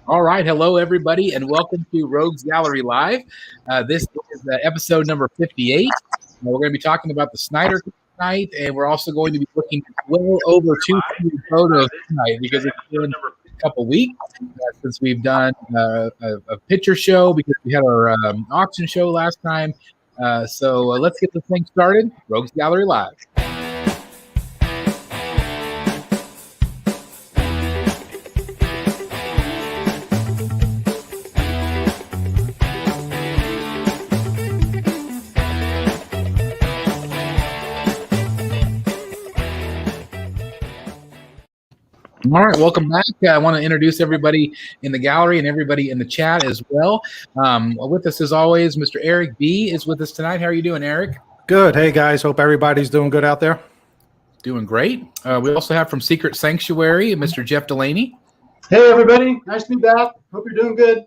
All right. Hello, everybody, and welcome to Rogues Gallery Live. This is episode number 58. We're going to be talking about the Snyder Cut tonight, and we're also going to be looking at well over 200 photos tonight because it's been a couple weeks since we've done a picture show because we had our auction show last time. So let's get this thing started. Rogues Gallery Live. All right, welcome back. I want to introduce everybody in the gallery and everybody in the chat as well. With us, as always, Mr. Eric B. is with us tonight. How are you doing, Eric? Good. Hey, guys. Hope everybody's doing good out there. Doing great. We also have from Secret Sanctuary, Mr. Jeff Delaney. Hey, everybody. Nice to be back. Hope you're doing good.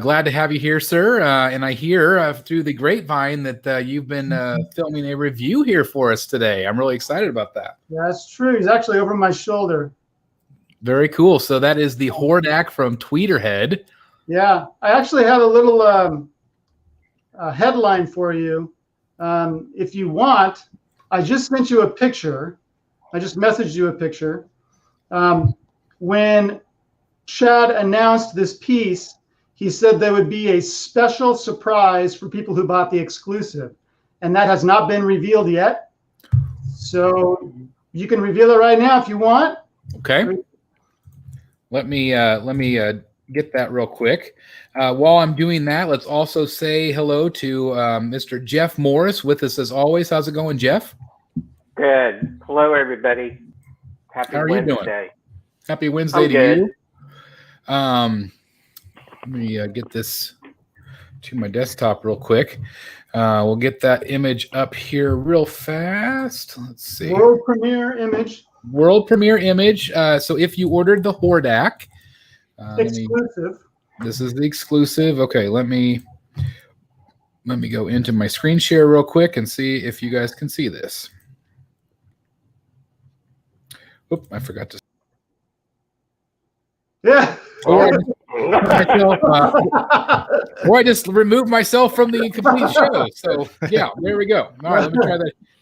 Glad to have you here, sir. And I hear through the grapevine that you've been filming a review here for us today. I'm really excited about that. Yeah, that's true. He's actually over my shoulder. Very cool. So that is the Hordak from Tweeterhead. Yeah, I actually have a little headline for you. If you want, I just sent you a picture. I just messaged you a picture. When Chad announced this piece, he said there would be a special surprise for people who bought the exclusive, and that has not been revealed yet. So you can reveal it right now if you want. Okay. Let me get that real quick. While I'm doing that, let's also say hello to Mr. Jeff Morris with us as always. How's it going, Jeff? Good. Hello, everybody. Happy Wednesday. You doing? Happy Wednesday to you. Let me get this to my desktop real quick. We'll get that image up here real fast. Let's see. World premiere image. World premiere image. So if you ordered the Hordak, exclusive. This is the exclusive. Okay, let me go into my screen share real quick and see if you guys can see this. Oop, I forgot to. Yeah. Or I just removed myself from the complete show. So yeah, there we go. All right, let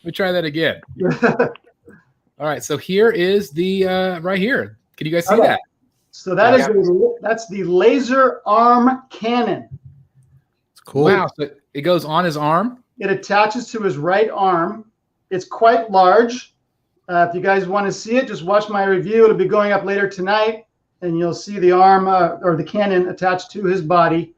me try that again. All right, so here is the right here. Can you guys see that? So that's the laser arm cannon. It's cool. Wow, so it goes on his arm. It attaches to his right arm. It's quite large. If you guys want to see it, just watch my review. It'll be going up later tonight, and you'll see the arm or the cannon attached to his body.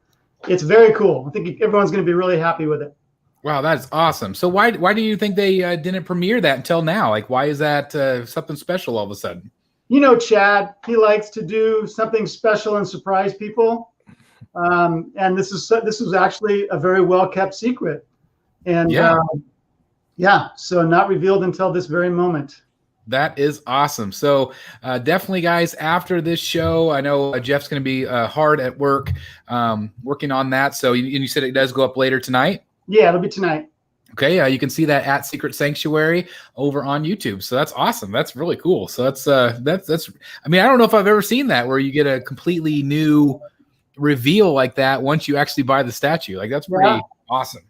It's very cool. I think everyone's going to be really happy with it. Wow, that's awesome. So why do you think they didn't premiere that until now? Like, why is that something special all of a sudden? You know, Chad, he likes to do something special and surprise people. And this is actually a very well-kept secret. And so not revealed until this very moment. That is awesome. So definitely, guys, after this show, I know Jeff's going to be hard at work working on that. So you said it does go up later tonight? Yeah, it'll be tonight. Okay, you can see that at Secret Sanctuary over on YouTube. So that's awesome. That's really cool. So that's. I mean, I don't know if I've ever seen that where you get a completely new reveal like that once you actually buy the statue. Like that's pretty awesome.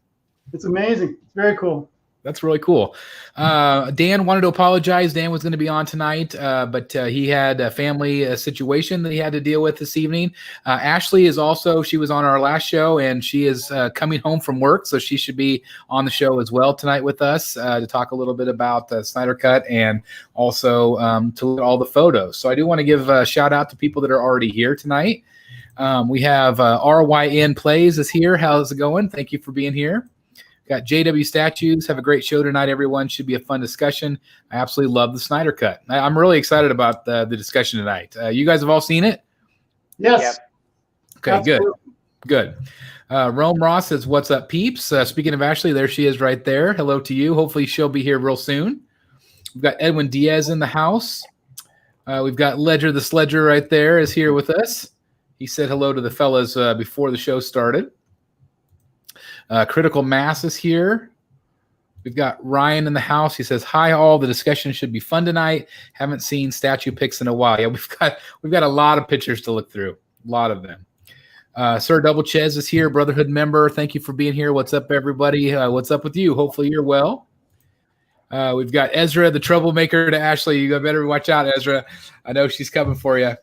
It's amazing. It's very cool. That's really cool. Dan wanted to apologize. Dan was going to be on tonight, but he had a family situation that he had to deal with this evening. Ashley is also, she was on our last show, and she is coming home from work, so she should be on the show as well tonight with us to talk a little bit about the Snyder Cut and also to look at all the photos. So I do want to give a shout out to people that are already here tonight. We have RYN Plays is here. How's it going? Thank you for being here. Got JW Statues. Have a great show tonight, everyone. Should be a fun discussion. I absolutely love the Snyder Cut. I'm really excited about the discussion tonight. You guys have all seen it? Yes. Yep. Okay, Absolutely. good. Rome Ross says, what's up, peeps? Speaking of Ashley, there she is right there. Hello to you. Hopefully she'll be here real soon. We've got Edwin Diaz in the house. We've got Ledger the Sledger right there is here with us. He said hello to the fellas before the show started. Critical Mass is here. We've got Ryan in the house. He says, hi, all. The discussion should be fun tonight. Haven't seen statue pics in a while. Yeah, we've got a lot of pictures to look through. A lot of them. Sir Double Ches is here, Brotherhood member. Thank you for being here. What's up, everybody? What's up with you? Hopefully you're well. We've got Ezra, the troublemaker, to Ashley. You better watch out, Ezra. I know she's coming for you.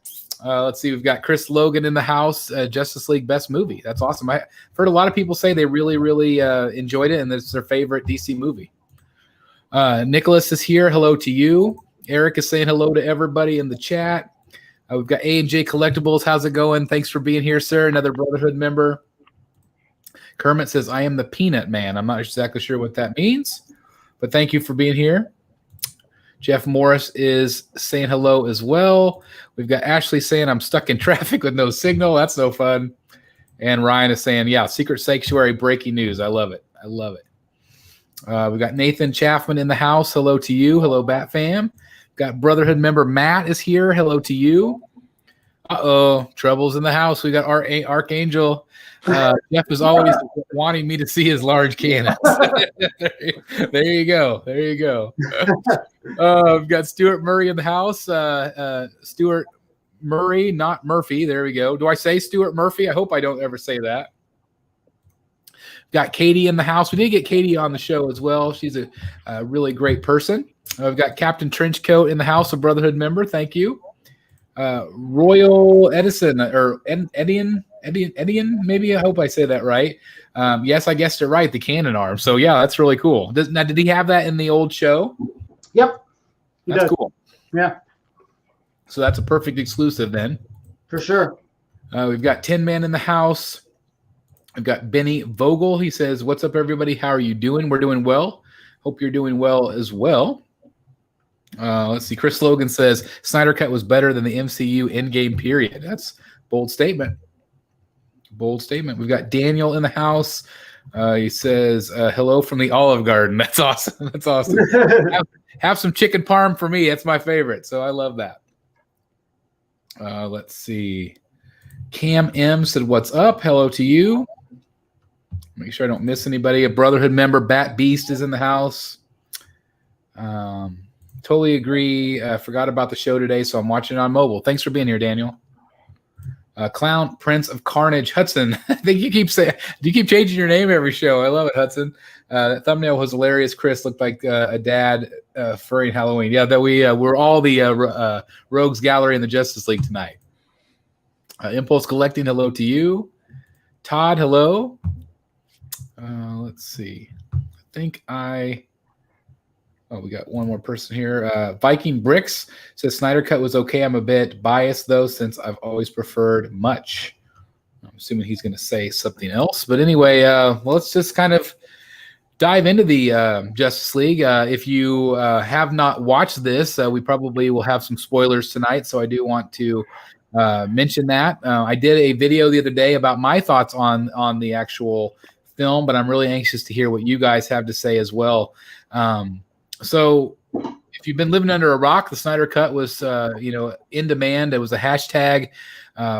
Let's see. We've got Chris Logan in the house. Justice League best movie. That's awesome. I've heard a lot of people say they really, really enjoyed it, and it's their favorite DC movie. Nicholas is here. Hello to you. Eric is saying hello to everybody in the chat. We've got A&J Collectibles. How's it going? Thanks for being here, sir. Another Brotherhood member. Kermit says, I am the Peanut Man. I'm not exactly sure what that means, but thank you for being here. Jeff Morris is saying hello as well. We've got Ashley saying, I'm stuck in traffic with no signal. That's no fun. And Ryan is saying, yeah, Secret Sanctuary breaking news. I love it. I love it. We've got Nathan Chaffman in the house. Hello to you. Hello, Bat Fam. Got Brotherhood member Matt is here. Hello to you. Uh-oh, trouble's in the house. We got our Archangel. Jeff is always wanting me to see his large cannons. There you go. There you go. We've got Stuart Murray in the house. Stuart Murray, not Murphy. There we go. Do I say Stuart Murphy? I hope I don't ever say that. Got Katie in the house. We did get Katie on the show as well. She's a really great person. We've got Captain Trenchcoat in the house, a Brotherhood member. Thank you. Royal Edison or Edian, maybe. I hope I say that right. Yes, I guessed it right. The cannon arm. So yeah, that's really cool. Now, did he have that in the old show? Yep. That's cool. Yeah. So that's a perfect exclusive then. For sure. We've got Tin Man in the house. I've got Benny Vogel. He says, what's up, everybody? How are you doing? We're doing well. Hope you're doing well as well. Let's see. Chris Logan says, Snyder Cut was better than the MCU Endgame period. That's a bold statement. Bold statement. We've got Daniel in the house. He says, hello from the Olive Garden. That's awesome. That's awesome. have some chicken parm for me. That's my favorite. So I love that. Let's see. Cam M said, what's up? Hello to you. Make sure I don't miss anybody. A Brotherhood member, Bat Beast, is in the house. Totally agree. Forgot about the show today, so I'm watching it on mobile. Thanks for being here, Daniel. Clown Prince of Carnage, Hudson. I think you keep changing your name every show. I love it, Hudson. That thumbnail was hilarious. Chris looked like a dad furry Halloween. Yeah, that we're all the Rogues Gallery in the Justice League tonight. Impulse Collecting, hello to you. Todd, hello. Let's see. We got one more person here. Viking Bricks says Snyder Cut was okay. I'm a bit biased, though, since I've always preferred much. I'm assuming he's going to say something else. But anyway, let's just kind of dive into the Justice League. If you have not watched this, we probably will have some spoilers tonight, so I do want to mention that. I did a video the other day about my thoughts on the actual film, but I'm really anxious to hear what you guys have to say as well. So if you've been living under a rock, the Snyder Cut was, in demand. It was a hashtag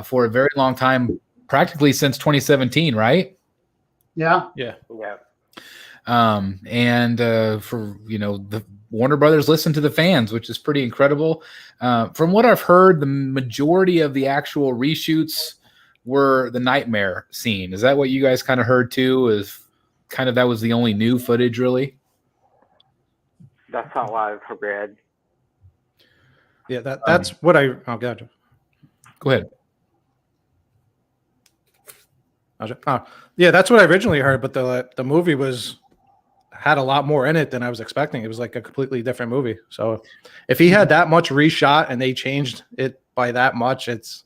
for a very long time, practically since 2017, right? Yeah. Yeah. For, the Warner Brothers listened to the fans, which is pretty incredible. From what I've heard, the majority of the actual reshoots were the nightmare scene. Is that what you guys kind of heard too? Is kind of that was the only new footage, really? That's how I've read. Yeah, that's what I. Oh, God. Go ahead. Yeah, that's what I originally heard, but the movie had a lot more in it than I was expecting. It was like a completely different movie. So if he had that much reshot and they changed it by that much, it's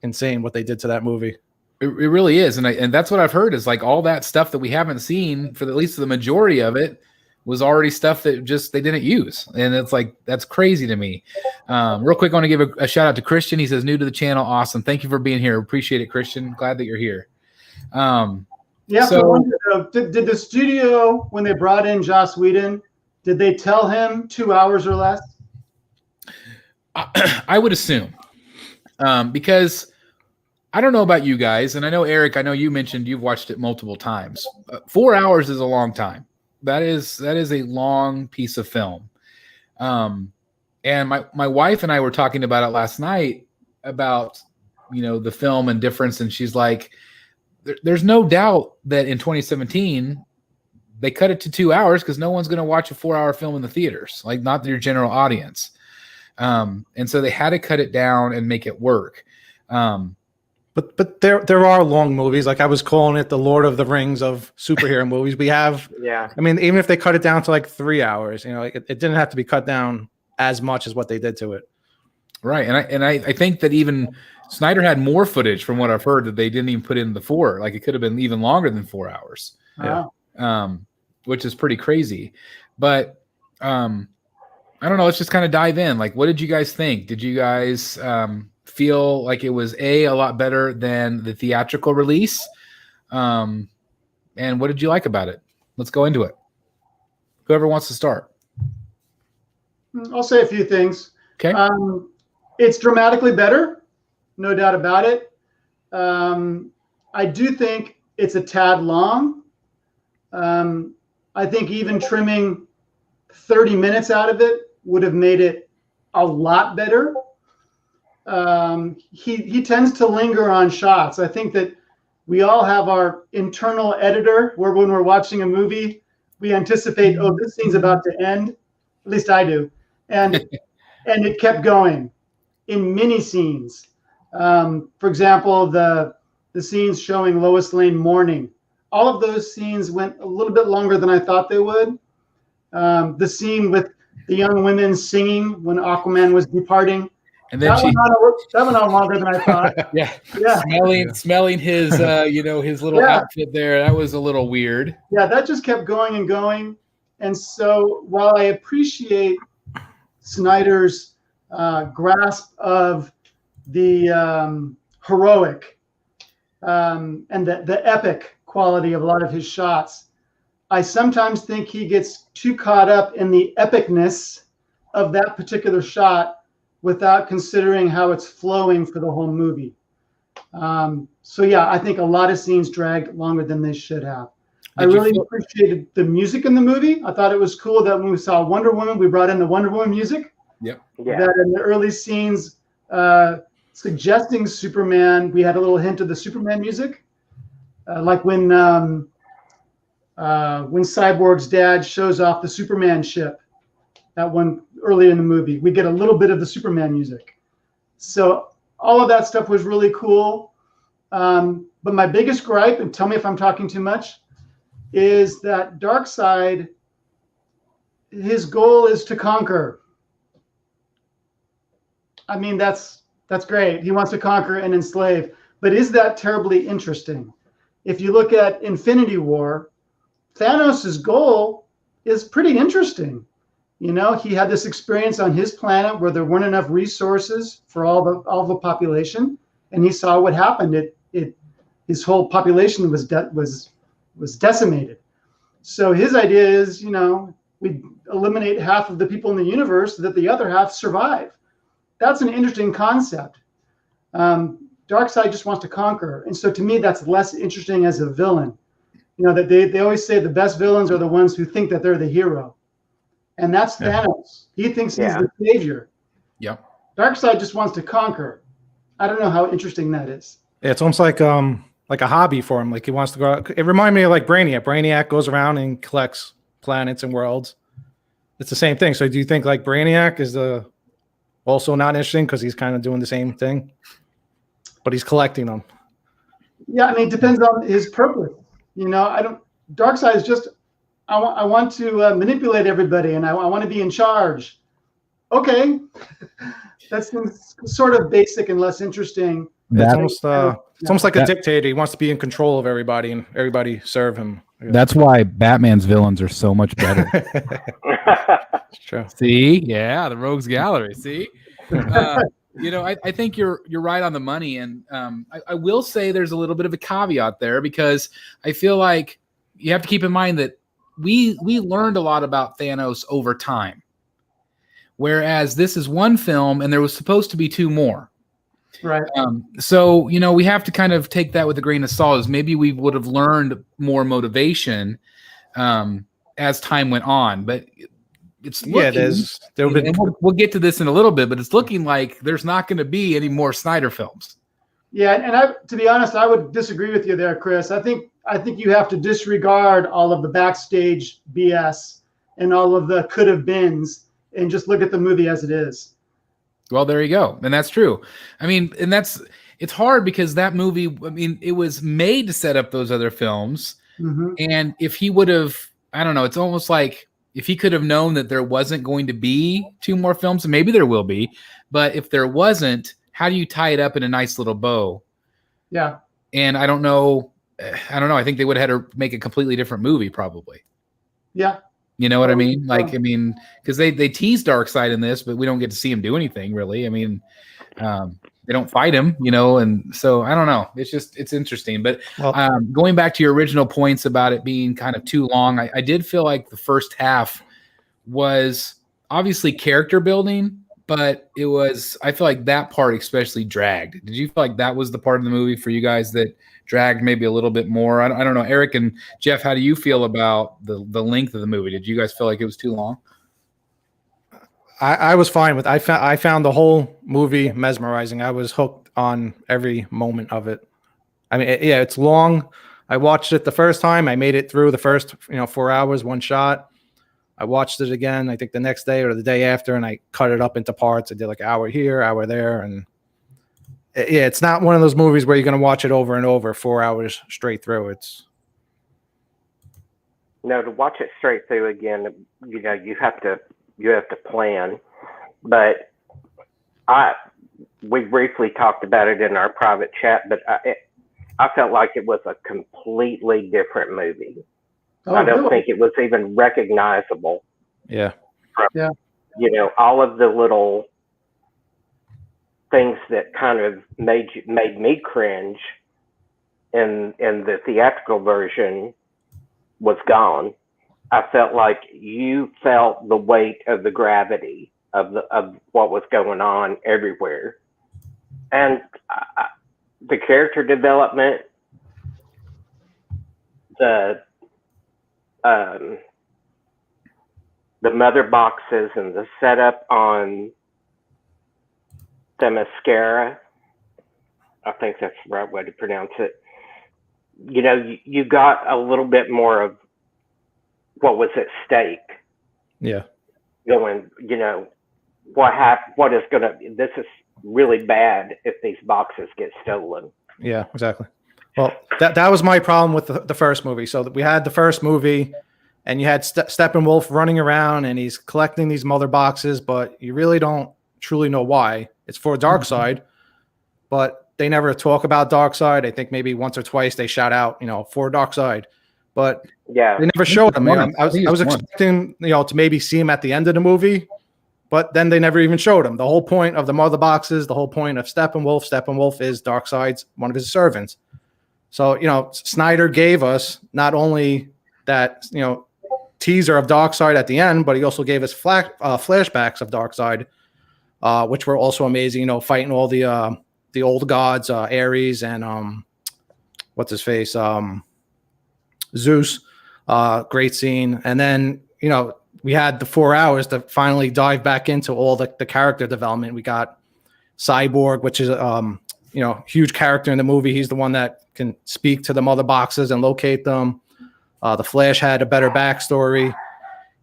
insane what they did to that movie. It really is, and that's what I've heard is like all that stuff that we haven't seen for at least the majority of it was already stuff that just they didn't use, and it's like that's crazy to me. Real quick, I want to give a shout out to Christian. He says new to the channel, awesome. Thank you for being here. Appreciate it, Christian. Glad that you're here. Yeah. So did the studio, when they brought in Joss Whedon, did they tell him 2 hours or less? I would assume, because I don't know about you guys, and I know Eric. I know you mentioned you've watched it multiple times. 4 hours is a long time. That is a long piece of film. And my wife and I were talking about it last night about the film and difference, and she's like, there's no doubt that in 2017 they cut it to 2 hours because no one's going to watch a 4-hour film in the theaters, like not your general audience. And so they had to cut it down and make it work. But there are long movies. Like I was calling it the Lord of the Rings of superhero movies. We have, I mean, even if they cut it down to like 3 hours, it didn't have to be cut down as much as what they did to it. Right. And I think that even Snyder had more footage from what I've heard that they didn't even put in the 4. Like it could have been even longer than 4 hours. Yeah. Which is pretty crazy. But I don't know. Let's just kind of dive in. Like, what did you guys think? Did you guys feel like it was a lot better than the theatrical release? And what did you like about it? Let's go into it. Whoever wants to start. I'll say a few things. Okay. It's dramatically better, no doubt about it. I do think it's a tad long. I think even trimming 30 minutes out of it would have made it a lot better. He tends to linger on shots. I think that we all have our internal editor where when we're watching a movie, we anticipate, oh, this scene's about to end. At least I do. And it kept going in mini scenes. For example, the scenes showing Lois Lane mourning. All of those scenes went a little bit longer than I thought they would. The scene with the young women singing when Aquaman was departing. And then that went on longer than I thought. Yeah. Smelling his, his little outfit there. That was a little weird. Yeah, that just kept going and going. And so while I appreciate Snyder's grasp of the heroic and the epic quality of a lot of his shots, I sometimes think he gets too caught up in the epicness of that particular shot without considering how it's flowing for the whole movie. So yeah, I think a lot of scenes dragged longer than they should have. I really appreciated the music in the movie. I thought it was cool that when we saw Wonder Woman, we brought in the Wonder Woman music. Yep. Yeah. That in the early scenes suggesting Superman, we had a little hint of the Superman music. Like when Cyborg's dad shows off the Superman ship, that one early in the movie, we get a little bit of the Superman music. So all of that stuff was really cool. But my biggest gripe, and tell me if I'm talking too much, is that Darkseid, his goal is to conquer. I mean, that's great. He wants to conquer and enslave. But is that terribly interesting? If you look at Infinity War, Thanos' goal is pretty interesting. He had this experience on his planet where there weren't enough resources for all the population, and he saw what happened. His whole population was decimated. So his idea is, we eliminate half of the people in the universe so that the other half survive. That's an interesting concept. Darkseid just wants to conquer, and so to me, that's less interesting as a villain. That they always say the best villains are the ones who think that they're the hero. And that's Thanos. He thinks he's the savior. Yep. Darkseid just wants to conquer. I don't know how interesting that is. Yeah, it's almost like a hobby for him. Like he wants to go out. It reminded me of like Brainiac. Brainiac goes around and collects planets and worlds. It's the same thing. So do you think like Brainiac is also not interesting because he's kind of doing the same thing, but he's collecting them? Yeah, I mean, it depends on his purpose. Darkseid is just, I want to manipulate everybody, and I want to be in charge. Okay, that's sort of basic and less interesting. It's almost like a dictator. He wants to be in control of everybody, and everybody serve him. That's why Batman's villains are so much better. It's true. See, the Rogues Gallery. See, I think you're right on the money, and I will say there's a little bit of a caveat there because I feel like you have to keep in mind that we learned a lot about Thanos over time, whereas this is one film and there was supposed to be 2 more. Right. So we have to kind of take that with a grain of salt. As maybe we would have learned more motivation as time went on, but it's looking, we'll get to this in a little bit, but it's looking like there's not going to be any more Snyder films. Yeah, and to be honest, I would disagree with you there, Chris. I think you have to disregard all of the backstage BS and all of the could have beens and just look at the movie as it is. Well, there you go. And that's true. I mean, and it's hard because that movie, I mean, it was made to set up those other films. Mm-hmm. And if he would have, I don't know, it's almost like if he could have known that there wasn't going to be 2 more films, and maybe there will be, but if there wasn't, how do you tie it up in a nice little bow? Yeah. And I don't know. I think they would have had to make a completely different movie probably. Yeah. You know what I mean? Like, I mean, because they tease Darkseid in this, but we don't get to see him do anything really. I mean, they don't fight him, you know, and so I don't know. It's interesting. But going back to your original points about it being kind of too long, I did feel like the first half was obviously character building, but I feel like that part especially dragged. Did you feel like that was the part of the movie for you guys that dragged maybe a little bit more? I don't know. Eric and Jeff, how do you feel about the length of the movie? Did you guys feel like it was too long? I was fine with. I found the whole movie mesmerizing. I was hooked on every moment of it. I mean, it's long. I watched it the first time. I made it through the first 4 hours, one shot. I watched it again, I think the next day or the day after, and I cut it up into parts. I did like an hour here, hour there, and it's not one of those movies where you're going to watch it over and over 4 hours straight through. No, to watch it straight through again, you have to plan. But we briefly talked about it in our private chat, but I felt like it was a completely different movie. Oh, I don't really? think it was even recognizable. Yeah. From, all of the little things that kind of made me cringe in the theatrical version was gone. I felt like you felt the weight of the gravity of what was going on everywhere, and the character development, the mother boxes and the setup on the mascara. I think that's the right way to pronounce it. You got a little bit more of what was at stake. Yeah. Going, what is going to, this is really bad if these boxes get stolen. Yeah, exactly. Well, that was my problem with the first movie. So we had the first movie, and you had Steppenwolf running around, and he's collecting these mother boxes, but you really don't truly know why. It's for Darkseid, but they never talk about Darkseid. I think maybe once or twice they shout out, for Darkseid, but yeah, they never showed him. I was expecting, to maybe see him at the end of the movie, but then they never even showed him. The whole point of the mother boxes, the whole point of Steppenwolf is Darkseid's one of his servants. So, Snyder gave us not only that, teaser of Darkseid at the end, but he also gave us flashbacks of Darkseid, which were also amazing, fighting all the old gods, Ares and what's his face? Zeus. Great scene. And then, we had the 4 hours to finally dive back into all the character development. We got Cyborg, which is huge character in the movie. He's the one that can speak to the mother boxes and locate them. The Flash had a better backstory.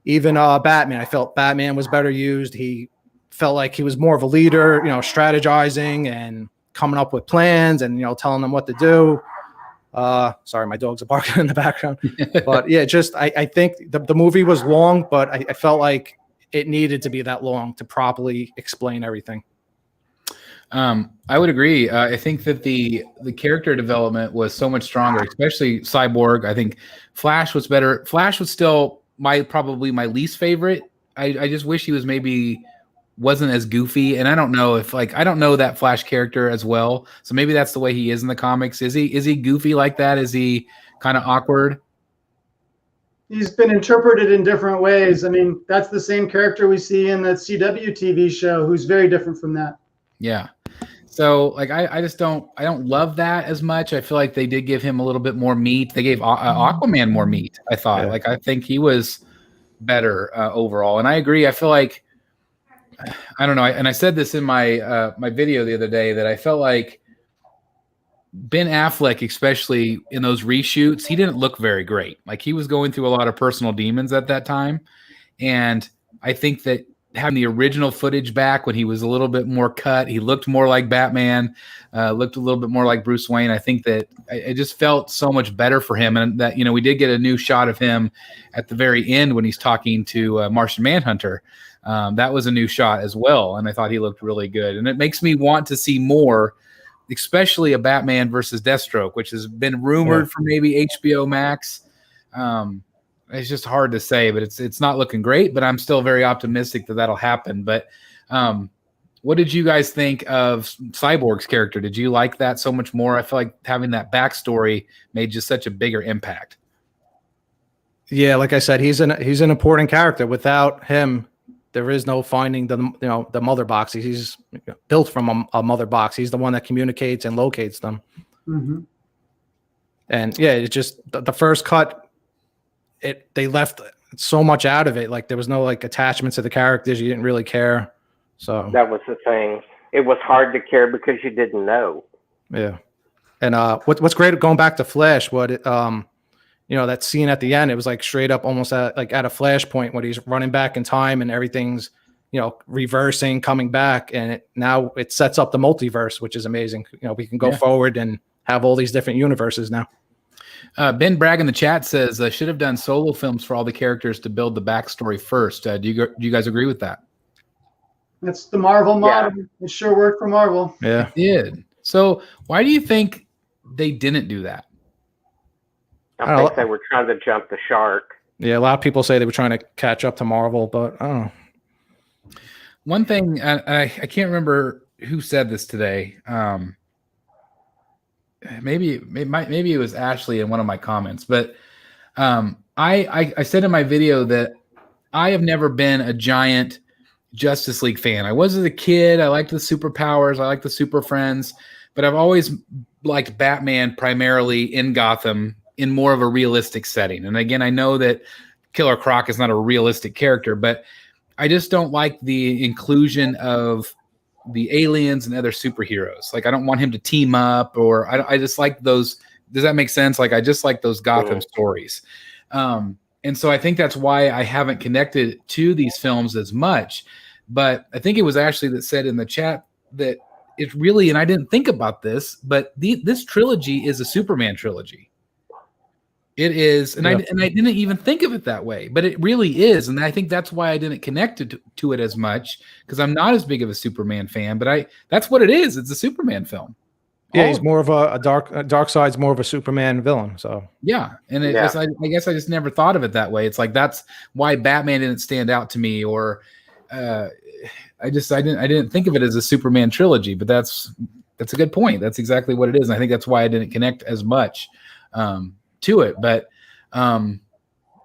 Even Batman, I felt Batman was better used. He felt like he was more of a leader, strategizing and coming up with plans and telling them what to do. Sorry, my dogs are barking in the background. But yeah, I think the movie was long, but I felt like it needed to be that long to properly explain everything. I would agree. I think that the character development was so much stronger, especially Cyborg. I think Flash was better. Flash was still probably my least favorite. I just wish he wasn't as goofy. And I don't know I don't know that Flash character as well. So maybe that's the way he is in the comics. Is he goofy like that? Is he kind of awkward? He's been interpreted in different ways. I mean, that's the same character we see in the CW TV show, who's very different from that. Yeah. So I just don't love that as much. I feel like they did give him a little bit more meat. They gave Aquaman more meat. I thought I think he was better overall. And I agree. I feel like, I don't know. And I said this in my my video the other day that I felt like Ben Affleck, especially in those reshoots, he didn't look very great. Like he was going through a lot of personal demons at that time. And I think that having the original footage back when he was a little bit more cut, he looked more like Batman, looked a little bit more like Bruce Wayne. I think that it just felt so much better for him. And that, we did get a new shot of him at the very end when he's talking to Martian Manhunter. That was a new shot as well. And I thought he looked really good. And it makes me want to see more, especially a Batman versus Deathstroke, which has been rumored for maybe HBO Max. It's just hard to say, but it's not looking great, but I'm still very optimistic that that'll happen. But what did you guys think of Cyborg's character? Did you like that so much more? I feel like having that backstory made just such a bigger impact. Yeah, like I said, he's an important character. Without him, there is no finding the mother box. He's built from a mother box. He's the one that communicates and locates them. Mm-hmm. And yeah, it just the first cut. They left so much out of it. Like there was no like attachment to the characters. You didn't really care. So that was the thing. It was hard to care because you didn't know. Yeah. And what's great going back to Flash, that scene at the end, it was like straight up almost at a flashpoint when he's running back in time and everything's, reversing, coming back. And now it sets up the multiverse, which is amazing. We can go forward and have all these different universes now. Ben Bragg in the chat says should have done solo films for all the characters to build the backstory first. Do you guys agree with that? That's the Marvel model. Yeah. It sure worked for Marvel. Yeah, it did. So why do you think they didn't do that? I think they were trying to jump the shark. Yeah, a lot of people say they were trying to catch up to Marvel, but I don't know. One thing, I can't remember who said this today. Maybe it was Ashley in one of my comments, but I said in my video that I have never been a giant Justice League fan. I was as a kid. I liked the superpowers. I liked the Super Friends, but I've always liked Batman primarily in Gotham in more of a realistic setting. And again, I know that Killer Croc is not a realistic character, but I just don't like the inclusion of the aliens and other superheroes. Like I don't want him to team up, or I just like those. Does that make sense? Like I just like those Gotham stories. And so I think that's why I haven't connected to these films as much. But I think it was Ashley that said in the chat that it really, and I didn't think about this, but this trilogy is a Superman trilogy. It is, and I didn't even think of it that way, but it really is, and I think that's why I didn't connect to it as much, because I'm not as big of a Superman fan. But that's what it is. It's a Superman film. Yeah, he's more of a dark side's more of a Superman villain. So yeah, and I guess I just never thought of it that way. It's like that's why Batman didn't stand out to me, or I didn't think of it as a Superman trilogy. But that's a good point. That's exactly what it is, and I think that's why I didn't connect as much to it. But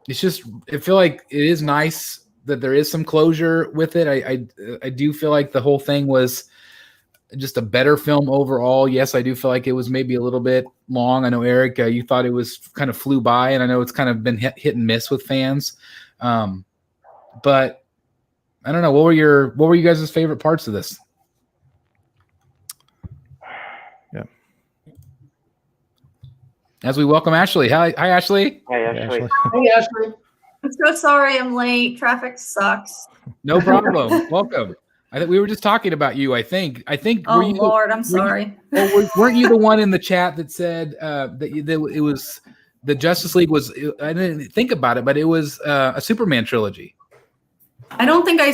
it's just, I feel like it is nice that there is some closure with it. I do feel like the whole thing was just a better film overall. Yes, I do feel like it was maybe a little bit long. I know, Eric, you thought it was kind of flew by, and I know it's kind of been hit and miss with fans. But I don't know. What were you guys' favorite parts of this? Yeah. As we welcome Ashley. Hi, Ashley. Hi, Ashley. Hey, Ashley. I'm so sorry I'm late. Traffic sucks. No problem. Welcome. I think we were just talking about you. I think. Oh Lord, I'm sorry. Weren't you the one in the chat that said that it was the Justice League was? I didn't think about it, but it was a Superman trilogy. I don't think I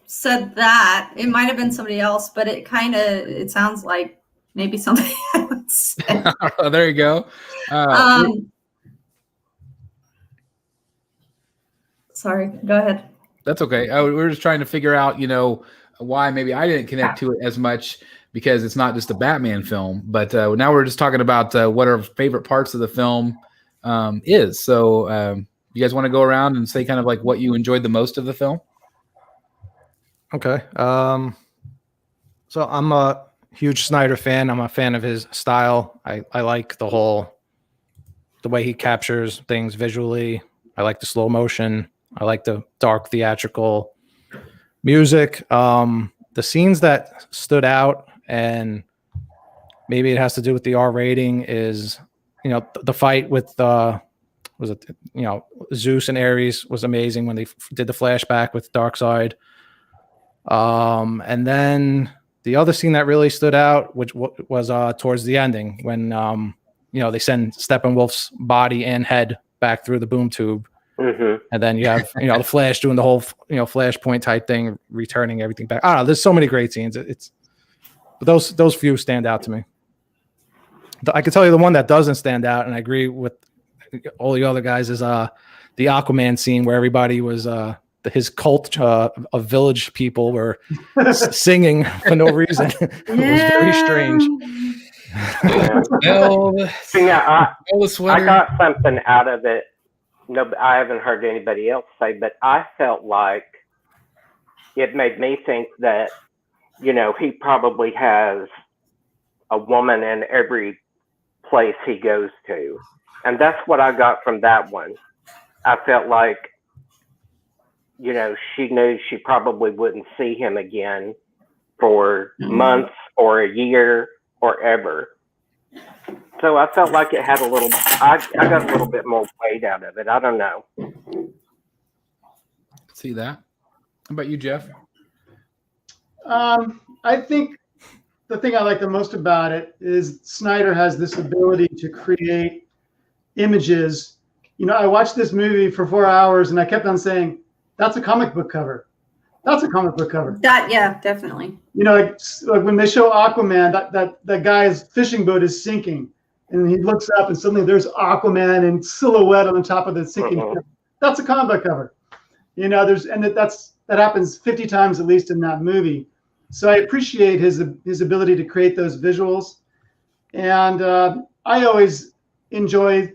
said that. It might have been somebody else, but it sounds like maybe somebody else. There you go. Sorry. Go ahead. That's okay. We were just trying to figure out, why maybe I didn't connect to it as much, because it's not just a Batman film. But now we're just talking about what our favorite parts of the film is. So you guys want to go around and say kind of like what you enjoyed the most of the film? Okay. So I'm a huge Snyder fan. I'm a fan of his style. I like the way he captures things visually. I like the slow motion. I like the dark theatrical music. The scenes that stood out and maybe it has to do with the R rating. Is the fight with Zeus and Ares was amazing when they did the flashback with Darkseid. And then the other scene that really stood out, which was towards the ending when they send Steppenwolf's body and head back through the boom tube, and then you have the Flash doing the whole Flashpoint type thing, returning everything back. I don't know. There's so many great scenes. But those few stand out to me. I can tell you the one that doesn't stand out, and I agree with all the other guys, is the Aquaman scene where everybody was his cult of village people were singing for no reason. It was very strange. I got something out of it. No, I haven't heard anybody else say, but I felt like it made me think that, he probably has a woman in every place he goes to. And that's what I got from that one. I felt like, she knew she probably wouldn't see him again for months or a year or ever. So I felt like it had I got a little bit more weight out of it. I don't know. See that? How about you, Jeff? I think the thing I like the most about it is Snyder has this ability to create images. I watched this movie for 4 hours and I kept on saying, that's a comic book cover. That's a comic book cover. Yeah, definitely. Like when they show Aquaman, that guy's fishing boat is sinking, and he looks up, and suddenly there's Aquaman in silhouette on the top of the sinking ship. That's a comic book cover. That happens 50 times at least in that movie. So I appreciate his ability to create those visuals, and I always enjoy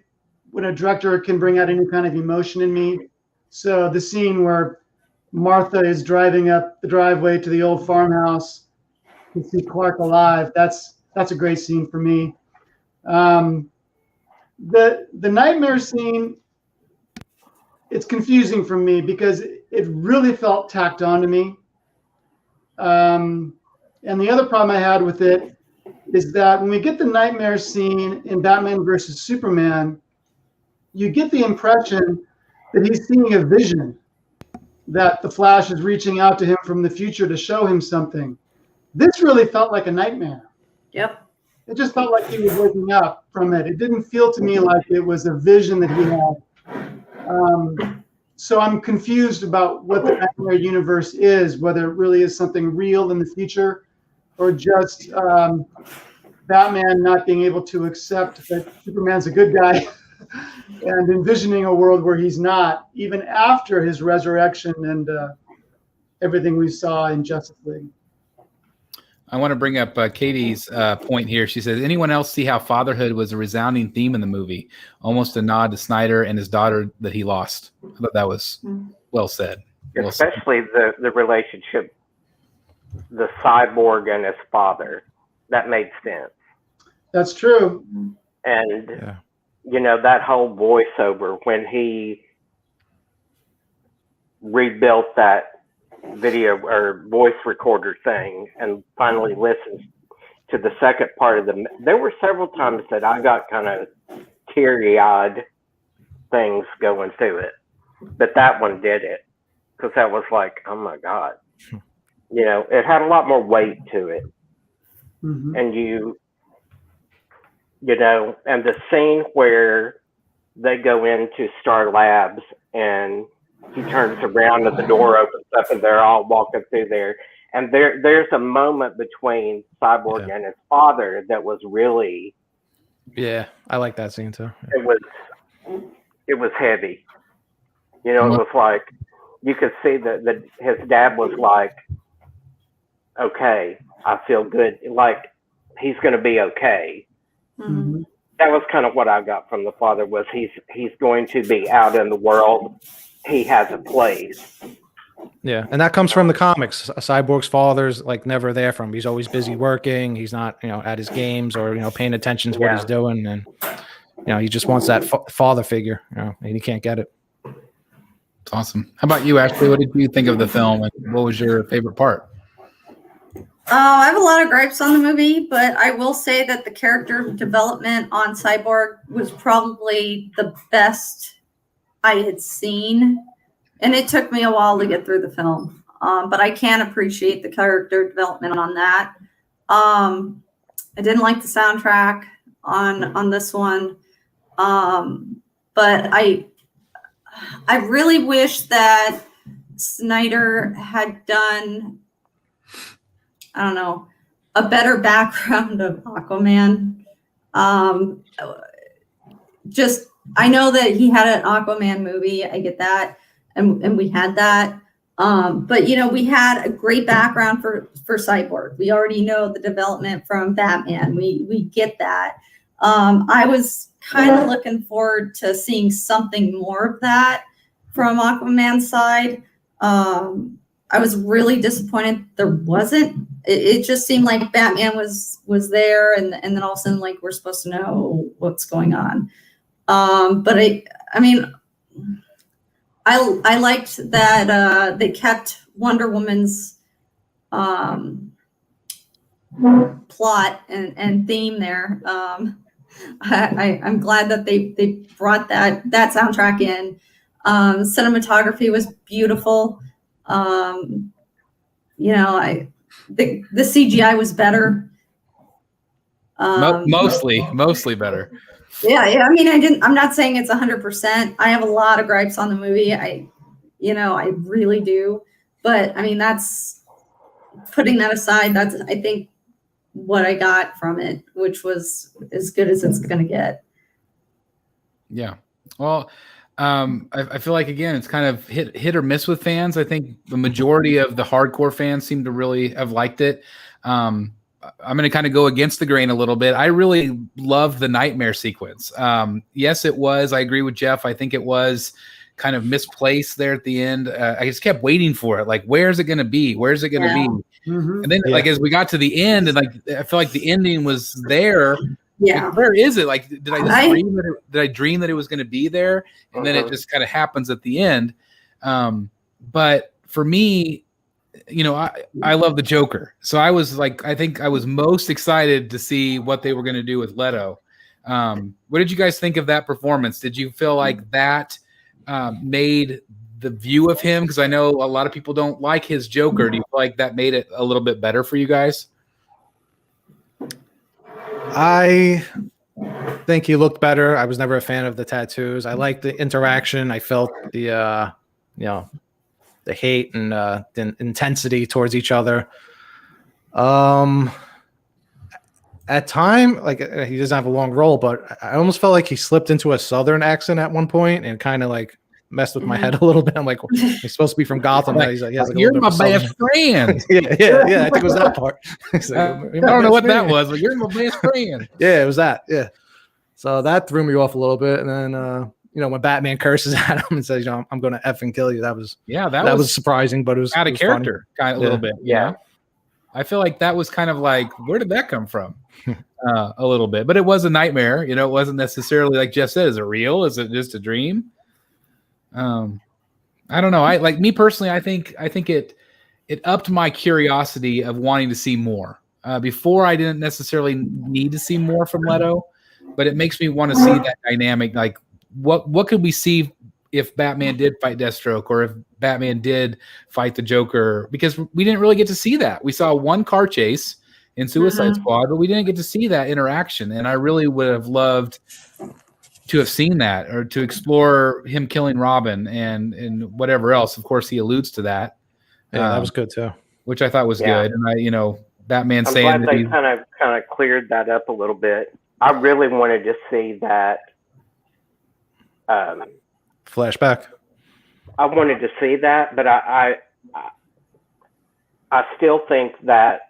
when a director can bring out any kind of emotion in me. So the scene where Martha is driving up the driveway to the old farmhouse to see Clark alive. That's a great scene for me. The nightmare scene, it's confusing for me because it really felt tacked on to me. And the other problem I had with it is that when we get the nightmare scene in Batman versus Superman, you get the impression that he's seeing a vision, that the Flash is reaching out to him from the future to show him something. This really felt like a nightmare. Yep. It just felt like he was waking up from it. It didn't feel to me like it was a vision that he had. So I'm confused about what the nightmare universe is, whether it really is something real in the future or just Batman not being able to accept that Superman's a good guy and envisioning a world where he's not, even after his resurrection and everything we saw in Justice League. I want to bring up Katie's point here. She says, anyone else see how fatherhood was a resounding theme in the movie? Almost a nod to Snyder and his daughter that he lost. I thought that was well said. Especially the relationship, the cyborg and his father. That made sense. That's true. And, that whole voiceover when he rebuilt that video or voice recorder thing and finally listens to the second part of there were several times that I got kind of teary-eyed things going through it, but that one did it because that was like, oh my God, it had a lot more weight to it. And and the scene where they go into Star Labs and he turns around and the door opens up and they're all walking through there. And there's a moment between Cyborg and his father that was really... Yeah, I like that scene too. Yeah. It was heavy. It was like, you could see that his dad was like, okay, I feel good. Like, he's going to be okay. Mm-hmm. That was kind of what I got from the father was he's going to be out in the world. He has a place. Yeah, and that comes from the comics. Cyborg's father's like never there for him. He's always busy working. He's not, at his games or paying attention to what he's doing, and he just wants that father figure. And he can't get it. It's awesome. How about you, Ashley? What did you think of the film, and what was your favorite part? I have a lot of gripes on the movie, but I will say that the character development on Cyborg was probably the best I had seen. And it took me a while to get through the film. But I can appreciate the character development on that. I didn't like the soundtrack on this one. But I really wish that Snyder had done, I don't know, a better background of Aquaman. I know that he had an Aquaman movie. I get that. And we had that. But, we had a great background for Cyborg. We already know the development from Batman. We get that. I was kind of looking forward to seeing something more of that from Aquaman's side. I was really disappointed there wasn't. It just seemed like Batman was there, and then all of a sudden, like, we're supposed to know what's going on. But I liked that they kept Wonder Woman's plot and theme there. I'm glad that they brought that soundtrack in. Cinematography was beautiful. The CGI was better. Mostly better. Yeah. I'm not saying it's 100%. I have a lot of gripes on the movie. I really do. But that's putting that aside. That's, I think, what I got from it, which was as good as it's going to get. Yeah. Well, I feel like, again, it's kind of hit or miss with fans. I think the majority of the hardcore fans seem to really have liked it. I'm going to kind of go against the grain a little bit. I really love the nightmare sequence. Yes, it was. I agree with Jeff. I think it was kind of misplaced there at the end. I just kept waiting for it. Like, where's it going to be? Where's it going to be? Mm-hmm. And then, like, as we got to the end, and like, I feel like the ending was there. Yeah. Like, where is it? Like, did I dream that it was going to be there? And then it just kind of happens at the end. But for me, I love the Joker. So I was like, I think I was most excited to see what they were going to do with Leto. What did you guys think of that performance? Did you feel like that made the view of him? Because I know a lot of people don't like his Joker. Do you feel like that made it a little bit better for you guys? I think he looked better. I was never a fan of the tattoos. I liked the interaction. I felt the hate and the intensity towards each other. At time, like, he doesn't have a long role, but I almost felt like he slipped into a Southern accent at one point and kind of like messed with my head a little bit. I'm like, he's supposed to be from Gotham. Like, he's like, like you're my best friend. yeah. I think it was that part. Like, I don't know what that was, but you're my best friend. Yeah, it was that. Yeah. So that threw me off a little bit. And then, when Batman curses at him and says, I'm going to effing kill you. That was surprising, but it was out of character, kind of a little bit. Yeah. I feel like that was kind of like, where did that come from? A little bit, but it was a nightmare. It wasn't necessarily, like Jeff said, is it real? Is it just a dream? I don't know. I like, me personally, I think it upped my curiosity of wanting to see more. Before, I didn't necessarily need to see more from Leto, but it makes me want to see that dynamic. Like, what could we see if Batman did fight Deathstroke, or if Batman did fight the Joker? Because we didn't really get to see that. We saw one car chase in Suicide Squad, but we didn't get to see that interaction. And I really would have loved to have seen that, or to explore him killing Robin and whatever else. Of course, he alludes to that. Yeah, that was good too. Which I thought was good. And Batman I'm saying glad they kind of cleared that up a little bit. I really wanted to see that flashback. I wanted to see that, but I still think that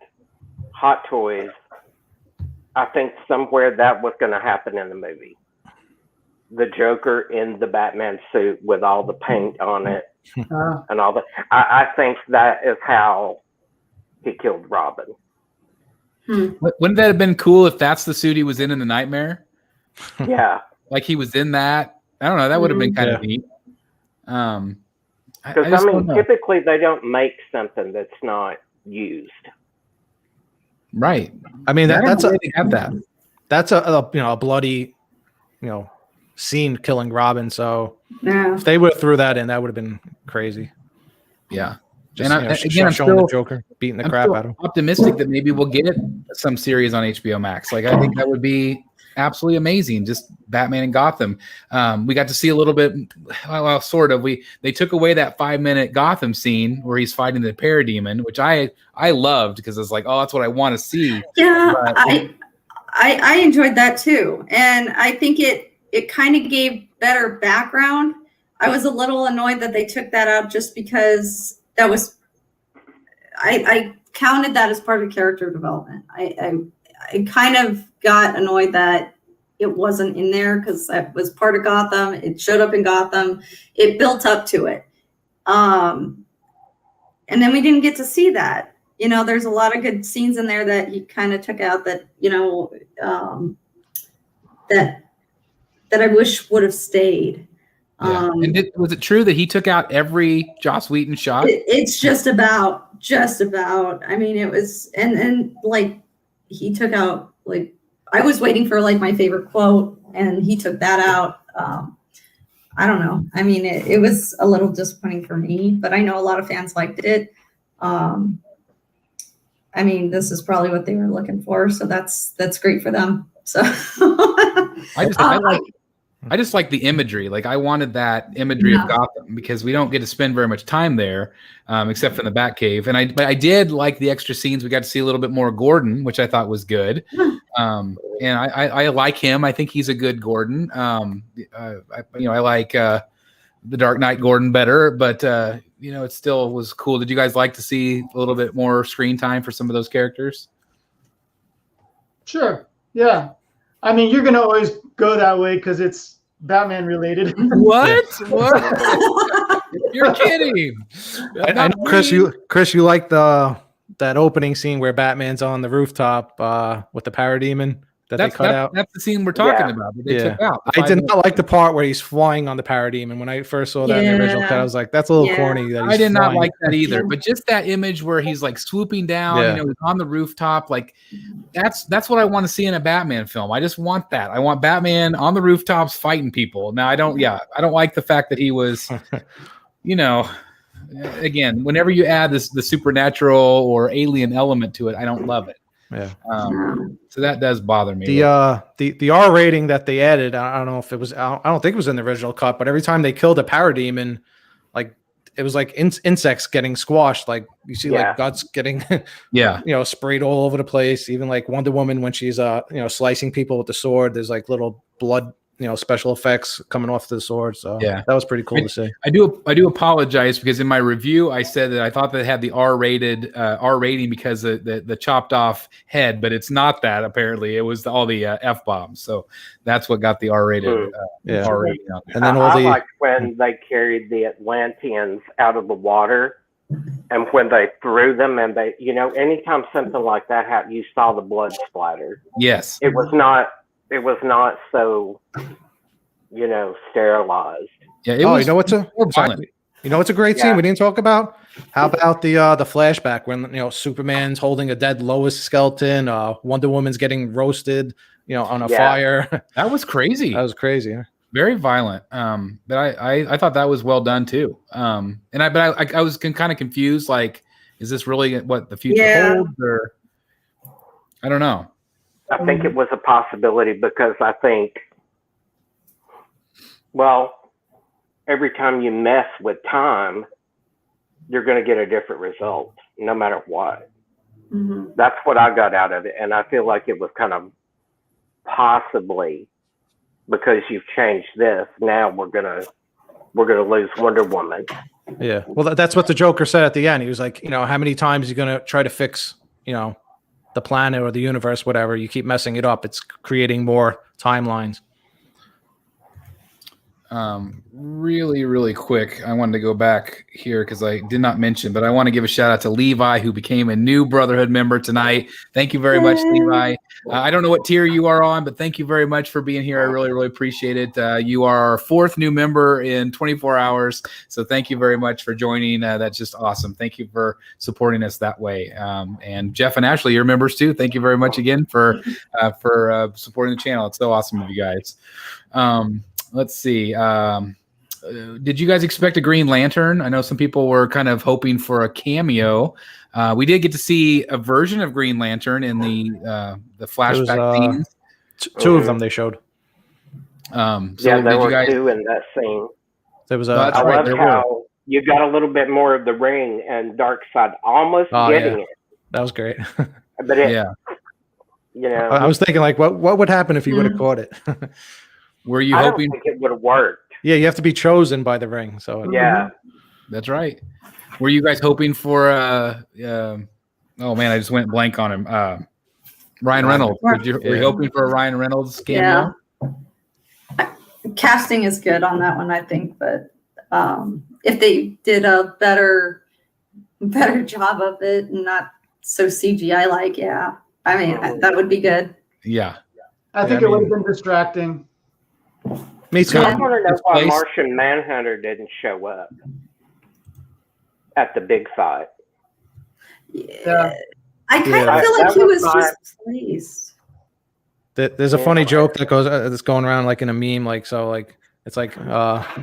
Hot Toys, I think somewhere that was going to happen in the movie. The Joker in the Batman suit with all the paint on it and all that. I think that is how he killed Robin. Wouldn't that have been cool if that's the suit he was in the Nightmare? Yeah. Like he was in that. I don't know. That would have been kind of neat. Because, typically they don't make something that's not used. Right. I mean, that's a have that. That's a bloody, scene killing Robin. So Yeah. if they would have threw that in, that would have been crazy. Yeah. Just, and I'm showing the Joker beating the crap out of him. Optimistic that maybe we'll get some series on HBO Max. Like, I think that would be absolutely amazing. Just Batman and Gotham. We got to see a little bit, well, sort of. They took away that 5-minute Gotham scene where he's fighting the parademon, which I loved because it's like, oh, that's what I want to see. Yeah, But, I enjoyed that too, and I think it kind of gave better background. I was a little annoyed that they took that out just because that was, I counted that as part of character development. I kind of got annoyed that it wasn't in there because that was part of Gotham. It showed up in Gotham. It built up to it. And then we didn't get to see that. There's a lot of good scenes in there that he kind of took out that, that I wish would have stayed. yeah. And was it true that he took out every Joss Whedon shot? It's just about. I mean, it was, and like he took out, like, I was waiting for like my favorite quote, and he took that out. I don't know. I mean, it was a little disappointing for me, but I know a lot of fans liked it. I mean, this is probably what they were looking for, so that's great for them. So I just like the imagery. Like, I wanted that imagery of Gotham because we don't get to spend very much time there, except for in the Batcave. But I did like the extra scenes. We got to see a little bit more of Gordon, which I thought was good. And I like him. I think he's a good Gordon. I like the Dark Knight Gordon better, but it still was cool. Did you guys like to see a little bit more screen time for some of those characters? Sure. Yeah. I mean, you're going to always go that way because it's Batman related. What? What? You're kidding. I know, Chris, you like that opening scene where Batman's on the rooftop with the parademon that they cut out. That's the scene we're talking about. That they took out. I did not like the part where he's flying on the parademon. When I first saw that in the original cut, I was like, that's a little corny. That I did not like that either. But just that image where he's like swooping down, he's on the rooftop, like that's what I want to see in a Batman film. I just want that. I want Batman on the rooftops fighting people. Now I don't like the fact that he was, again, whenever you add the supernatural or alien element to it, I don't love it. Yeah. So that does bother me. The R rating that they added, I don't know if it was, I don't think it was in the original cut, but every time they killed a parademon, like it was like insects getting squashed. Like you see like guts getting, sprayed all over the place. Even like Wonder Woman, when she's, slicing people with the sword, there's like little blood, special effects coming off the sword. So that was pretty cool to see. I do apologize because in my review I said that I thought that it had the R rating because of the chopped off head, but it's not that. Apparently, it was all the F bombs. So that's what got the R rated. R rating on there. And then I liked when they carried the Atlanteans out of the water, and when they threw them, and they, anytime something like that happened, you saw the blood splatter. Yes, it was not so, sterilized. Yeah. It was, what's a great scene we didn't talk about? How about the flashback when Superman's holding a dead Lois skeleton, Wonder Woman's getting roasted, on a fire. That was crazy. That was crazy. Very violent. But I thought that was well done too. I was kind of confused. Like, is this really what the future holds, or I don't know. I think it was a possibility because I think, every time you mess with time, you're going to get a different result, no matter what. Mm-hmm. That's what I got out of it. And I feel like it was kind of possibly because you've changed this, now we're going to lose Wonder Woman. Yeah. Well, that's what the Joker said at the end. He was like, how many times are you going to try to fix, the planet or the universe, whatever, you keep messing it up. It's creating more timelines. Really, really quick, I wanted to go back here because I did not mention, but I want to give a shout out to Levi, who became a new Brotherhood member tonight. Thank you very much, Levi. I don't know what tier you are on, but thank you very much for being here. I really, really appreciate it. You are our 4th new member in 24 hours, so thank you very much for joining. That's just awesome. Thank you for supporting us that way. And Jeff and Ashley, you're members too. Thank you very much again for supporting the channel. It's so awesome of you guys. Let's see. Did you guys expect a Green Lantern? I know some people were kind of hoping for a cameo. We did get to see a version of Green Lantern in the flashback scenes. Two of them they showed. So there were 2 in that scene. There was I love how you got a little bit more of the ring and Darkseid almost getting it. That was great. But you know, I was thinking like, what would happen if he would have caught it? Were you I hoping? don't think it would have worked. Yeah, you have to be chosen by the ring. So Yeah, That's right. Were you guys hoping for oh man, I just went blank on him. Ryan Reynolds. Were you hoping for a Ryan Reynolds cameo? Yeah. Casting is good on that one, I think, but if they did a better job of it and not so CGI like, I mean, that would be good. Yeah. I think it would have been distracting. Me too. I want to know why Martian Manhunter didn't show up at the big fight. Yeah. I kind of feel like he was just pleased. There's a funny joke that goes that's going around like in a meme, like it's like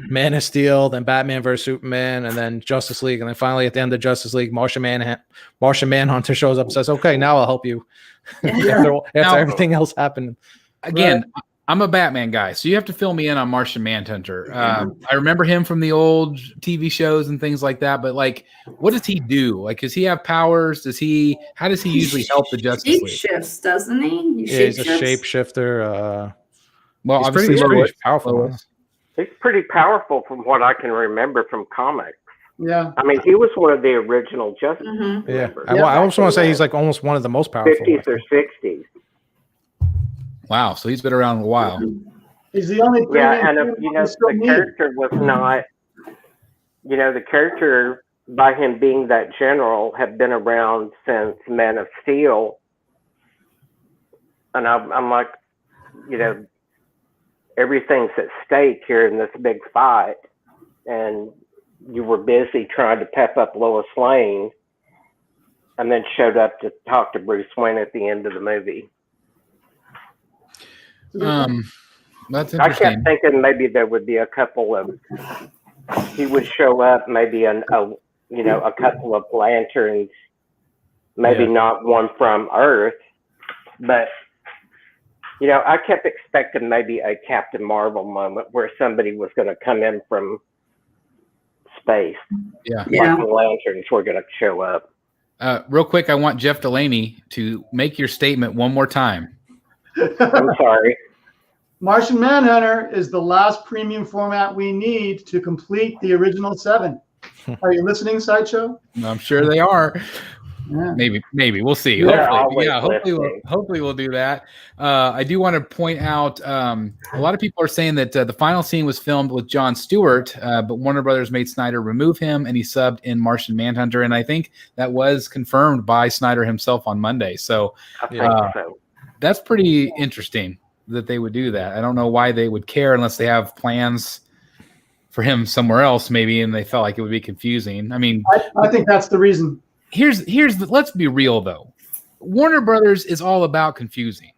Man of Steel, then Batman versus Superman, and then Justice League, and then finally at the end of Justice League, Martian Manhunter shows up and says, "Okay, now I'll help you." after everything else happened. Again, I'm a Batman guy, so you have to fill me in on Martian Manhunter. I remember him from the old TV shows and things like that, but like, what does he do? Like, does he have powers? How does he usually help the Justice League? Shifts, doesn't he? He's a shapeshifter. Well, he's obviously pretty powerful. He's pretty powerful from what I can remember from comics. Yeah. I mean, he was one of the original Justice Mm-hmm. Yeah. I also want to say he's like almost one of the most powerful. 50s or 60s. Wow, so he's been around a while. He's the only. Yeah, and the character was not. The character, by him being that general, had been around since Man of Steel. And I'm like, everything's at stake here in this big fight, and you were busy trying to pep up Lois Lane, and then showed up to talk to Bruce Wayne at the end of the movie. That's interesting. I kept thinking maybe there would be a couple of, he would show up, maybe a couple of lanterns, maybe not one from Earth, but I kept expecting maybe a Captain Marvel moment where somebody was going to come in from space. Yeah. Like the lanterns were going to show up. Real quick, I want Jeff Delaney to make your statement one more time. I'm sorry. Martian Manhunter is the last premium format we need to complete the original 7. Are you listening, Sideshow? I'm sure they are. Yeah. Maybe we'll see. Hopefully we'll do that. I do want to point out a lot of people are saying that the final scene was filmed with Jon Stewart, but Warner Brothers made Snyder remove him, and he subbed in Martian Manhunter, and I think that was confirmed by Snyder himself on Monday. So, that's pretty interesting that they would do that. I don't know why they would care unless they have plans for him somewhere else, maybe, and they felt like it would be confusing. I mean, I think that's the reason. Let's be real though. Warner Brothers is all about confusing.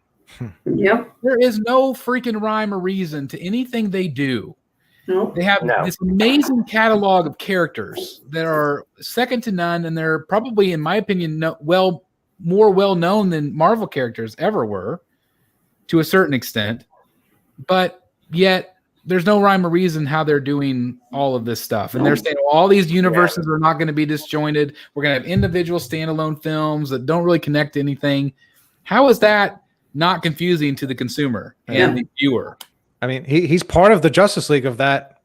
Yep. There is no freaking rhyme or reason to anything they do. Nope. They have this amazing catalog of characters that are second to none, and they're probably, in my opinion, more well known than Marvel characters ever were, to a certain extent. But yet, there's no rhyme or reason how they're doing all of this stuff. And they're saying all these universes are not going to be disjointed. We're going to have individual standalone films that don't really connect to anything. How is that not confusing to the consumer and the viewer? I mean, he's part of the Justice League of that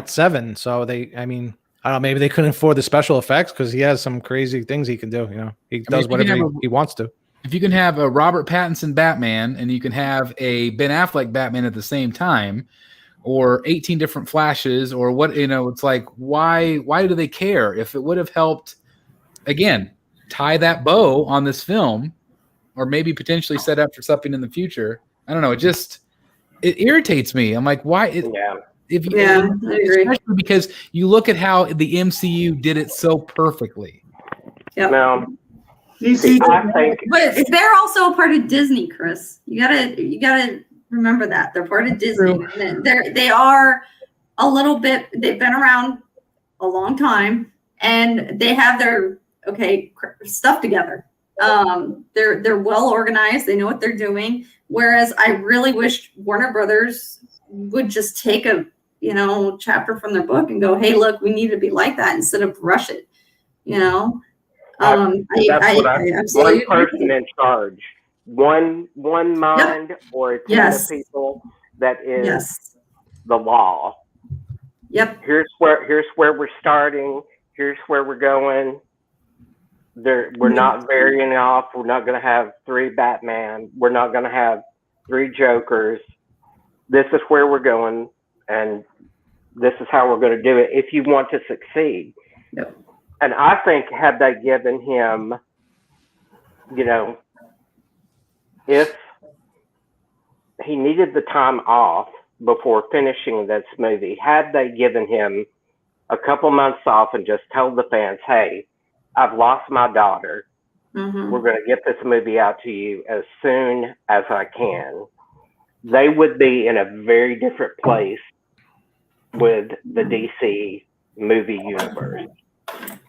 7. So I don't know, maybe they couldn't afford the special effects because he has some crazy things he can do. He does whatever he wants to. If you can have a Robert Pattinson Batman and you can have a Ben Affleck Batman at the same time, or 18 different flashes or what, it's like, why do they care? If it would have helped, again, tie that bow on this film, or maybe potentially set up for something in the future. I don't know. It irritates me. I'm like, why? I agree. Especially because you look at how the MCU did it so perfectly. Yep. Now, DC, I think But they're also a part of Disney, Chris. You gotta remember that they're part of Disney. They are a little bit. They've been around a long time, and they have their stuff together. They're well organized. They know what they're doing. Whereas I really wish Warner Brothers would just take a chapter from their book and go, hey, look, we need to be like that instead of rush it. one person in charge, one mind, or a team of people that is the law. Yep. Here's where we're starting. Here's where we're going. We're not varying off. We're not going to have 3 Batman. We're not going to have 3 Jokers. This is where we're going, and this is how we're going to do it if you want to succeed. Yep. And I think had they given him, if he needed the time off before finishing this movie, had they given him a couple months off and just told the fans, hey, I've lost my daughter. Mm-hmm. We're going to get this movie out to you as soon as I can. They would be in a very different place with the DC movie universe.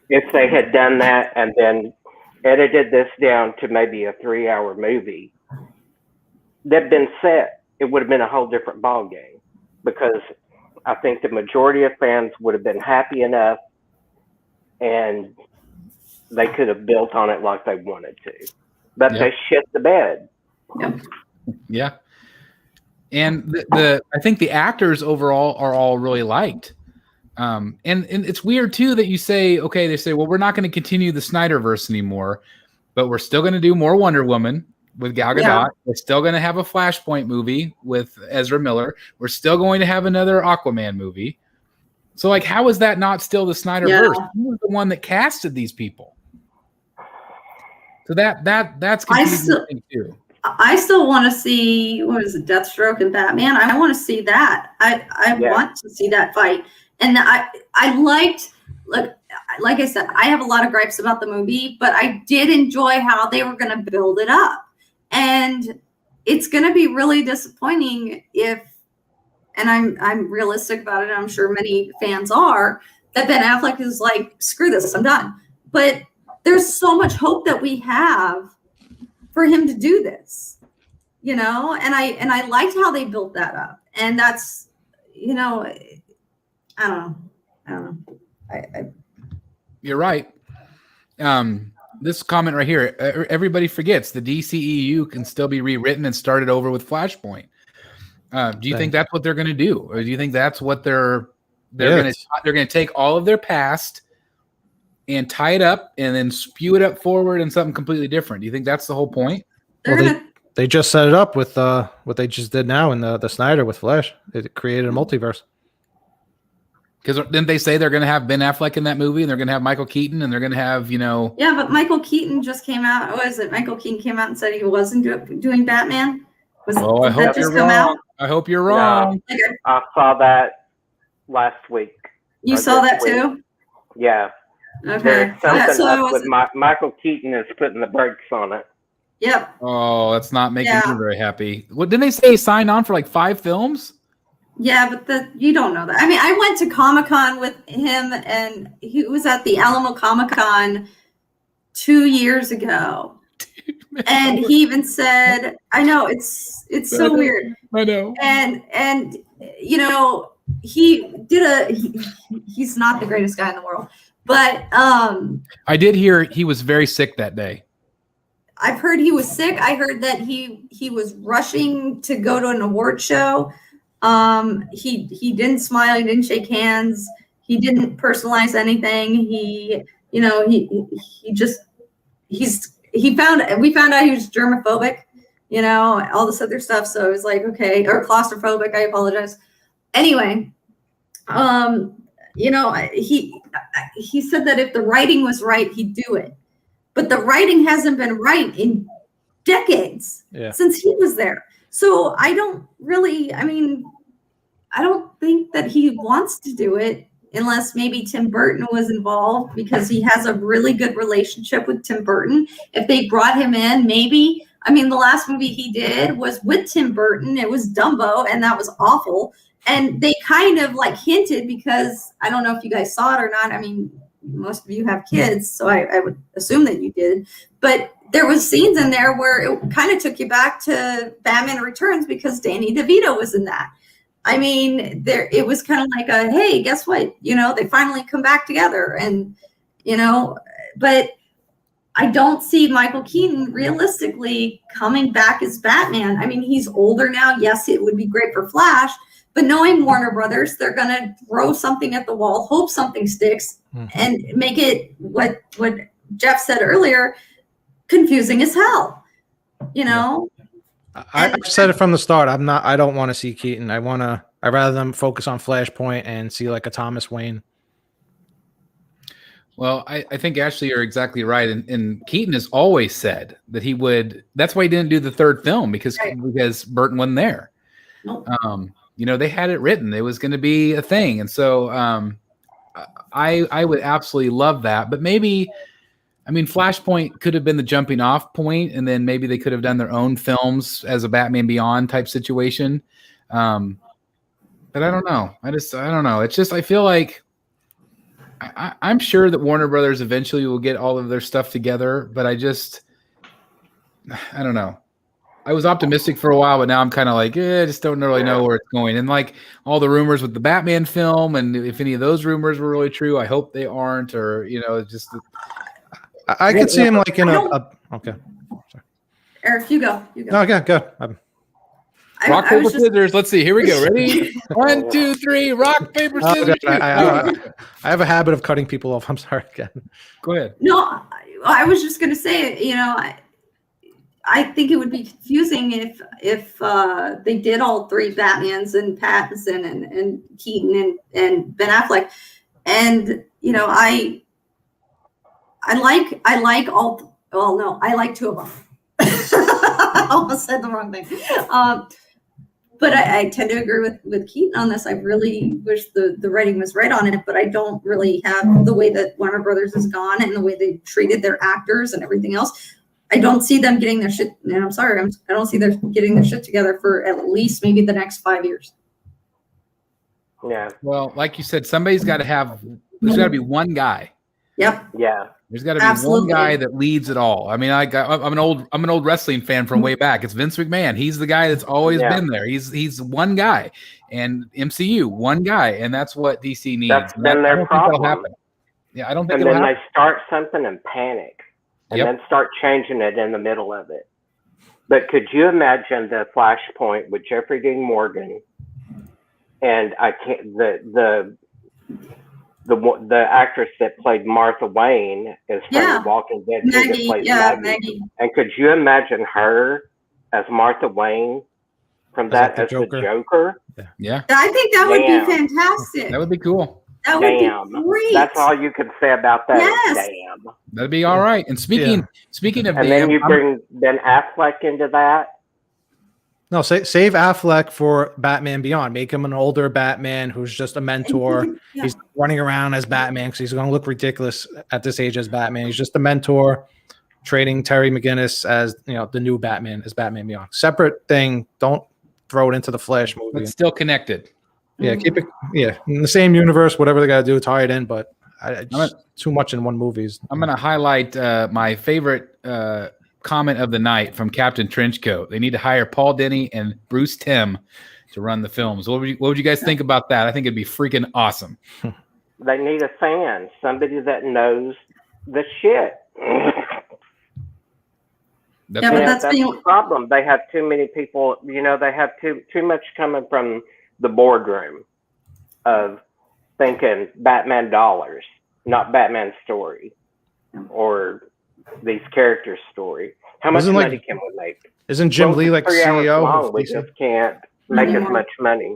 If they had done that and then edited this down to maybe a 3-hour movie, that'd been set, it would have been a whole different ballgame, because I think the majority of fans would have been happy enough and they could have built on it like they wanted to. But they shit the bed. Yep. Yeah. And I think the actors overall are all really liked. And it's weird too that you say, okay, they say, well, we're not going to continue the Snyder Verse anymore, but we're still going to do more Wonder Woman with Gal Gadot. Yeah. We're still going to have a Flashpoint movie with Ezra Miller. We're still going to have another Aquaman movie. So, like, how is that not still the Snyder Verse? He was the one that casted these people. So that's confusing too. I still want to see, what is it, Deathstroke and Batman. I want to see that. I want to see that fight. And I liked, look, like I said, I have a lot of gripes about the movie, but I did enjoy how they were going to build it up. And it's going to be really disappointing if, and I'm realistic about it, I'm sure many fans are, that Ben Affleck is like, screw this, I'm done. But there's so much hope that we have for him to do this, and I liked how they built that up. And that's, I don't know. You're right. This comment right here, everybody forgets the DCEU can still be rewritten and started over with Flashpoint. Do you think that's what they're going to do, or do you think that's what they're going to take all of their past and tie it up and then spew it up forward in something completely different? Do you think that's the whole point? They just set it up with what they just did now in the Snyder with Flash. It created a multiverse. Because didn't they say they're going to have Ben Affleck in that movie, and they're going to have Michael Keaton, and they're going to have, Yeah, but Michael Keaton just came out. What is it? Michael Keaton came out and said he wasn't doing Batman. I hope you're wrong. I hope you're wrong. No, I saw that last week. You saw that too? Yeah. Okay. There's something up with Michael Keaton is putting the brakes on it. Yep. Oh, that's not making me very happy. What didn't they say he signed on for like 5 films? Yeah, but you don't know that. I mean, I went to Comic-Con with him, and he was at the Alamo Comic-Con 2 years ago. And he even said, I know, it's so weird. I know. And he did he's not the greatest guy in the world. But I did hear he was very sick that day. I've heard he was sick. I heard that he was rushing to go to an award show. He didn't smile. He didn't shake hands. He didn't personalize anything. We found out he was germophobic, all this other stuff. So it was like, okay, or claustrophobic. I apologize. Anyway, you know, he said that if the writing was right, he'd do it. But the writing hasn't been right in decades since he was there. So I don't think that he wants to do it unless maybe Tim Burton was involved, because he has a really good relationship with Tim Burton. If they brought him in, maybe. I mean, the last movie he did was with Tim Burton. It was Dumbo, and that was awful. And they kind of like hinted, because I don't know if you guys saw it or not. I mean, most of you have kids, so I would assume that you did. But there was scenes in there where it kind of took you back to Batman Returns, because Danny DeVito was in that. I mean, it was kind of like a, hey, guess what? You know, they finally come back together, and you know, but I don't see Michael Keaton realistically coming back as Batman. I mean, he's older now. Yes, it would be great for Flash, but knowing Warner Brothers, they're going to throw something at the wall, hope something sticks, and make it what Jeff said earlier, confusing as hell. You know? I've said it from the start. I don't want to see Keaton. I'd rather them focus on Flashpoint and see like a Thomas Wayne. Well, I think Ashley, you're exactly right. And Keaton has always said that he would. That's why he didn't do the third film, because Burton wasn't there. Nope. You know, they had it written. It was going to be a thing. And so I would absolutely love that. But maybe, I mean, Flashpoint could have been the jumping off point, and then maybe they could have done their own films as a Batman Beyond type situation. But I don't know. I don't know. It's just, I feel like I'm sure that Warner Brothers eventually will get all of their stuff together, but I don't know. I was optimistic for a while, but now I'm kind of like, I just don't really know where it's going. And like all the rumors with the Batman film, and if any of those rumors were really true, I hope they aren't, or, you know, it's just. I could see him like in okay. Sorry. Eric, you go. No, go. Rock, paper, scissors. Let's see. Here we go. Ready? 1, 2, 3. Rock, paper, scissors. I have a habit of cutting people off. I'm sorry again. Go ahead. No, I was just going to say, you know, I think it would be confusing if they did all three Batmans, and Pattinson and Keaton and Ben Affleck, and you know, I like all. Well, no, I like two of them. I almost said the wrong thing. But I tend to agree with Keaton on this. I really wish the writing was right on it, but I don't really have the way that Warner Brothers has gone and the way they treated their actors and everything else. I don't see them getting their shit. And I'm sorry, I don't see them getting their shit together for at least maybe the next 5 years. Yeah. Well, like you said, somebody's got to have. There's got to be one guy. Yep. Yeah. There's got to be one guy that leads it all. I mean, I'm an old wrestling fan from way back. It's Vince McMahon. He's the guy that's always been there. He's one guy, and MCU one guy, and that's what DC needs. That's been their problem. Yeah, I don't think. And then they start something and panic, and then start changing it in the middle of it. But could you imagine the Flashpoint with Jeffrey Dean Morgan, and the actress that played Martha Wayne is from The Walking Dead. Maggie. And could you imagine her as Martha Wayne from that as the Joker? Yeah. I think that would be fantastic. That would be cool. That would be great. That's all you can say about that. Yes. Damn. That'd be all right. And speaking of and then you bring Ben Affleck into that. No, save Affleck for Batman Beyond. Make him an older Batman who's just a mentor. He's running around as Batman because he's going to look ridiculous at this age as Batman. He's just a mentor, trading Terry McGinnis as the new Batman as Batman Beyond. Separate thing. Don't throw it into the Flash movie. But still connected. Yeah, keep it. Yeah, in the same universe. Whatever they got to do, tie it in. But too much in one movie. I'm going to highlight my favorite. Comment of the night from Captain Trenchcoat. They need to hire Paul Dini and Bruce Timm to run the films. What would you guys think about that? I think it'd be freaking awesome. They need a fan, somebody that knows the shit. That's the problem. They have too many people. They have too much coming from the boardroom of thinking Batman dollars, not Batman story, or these characters' story. How much money can we make? Isn't Jim Lee like 3 hours CEO? long, we just can't make as much money.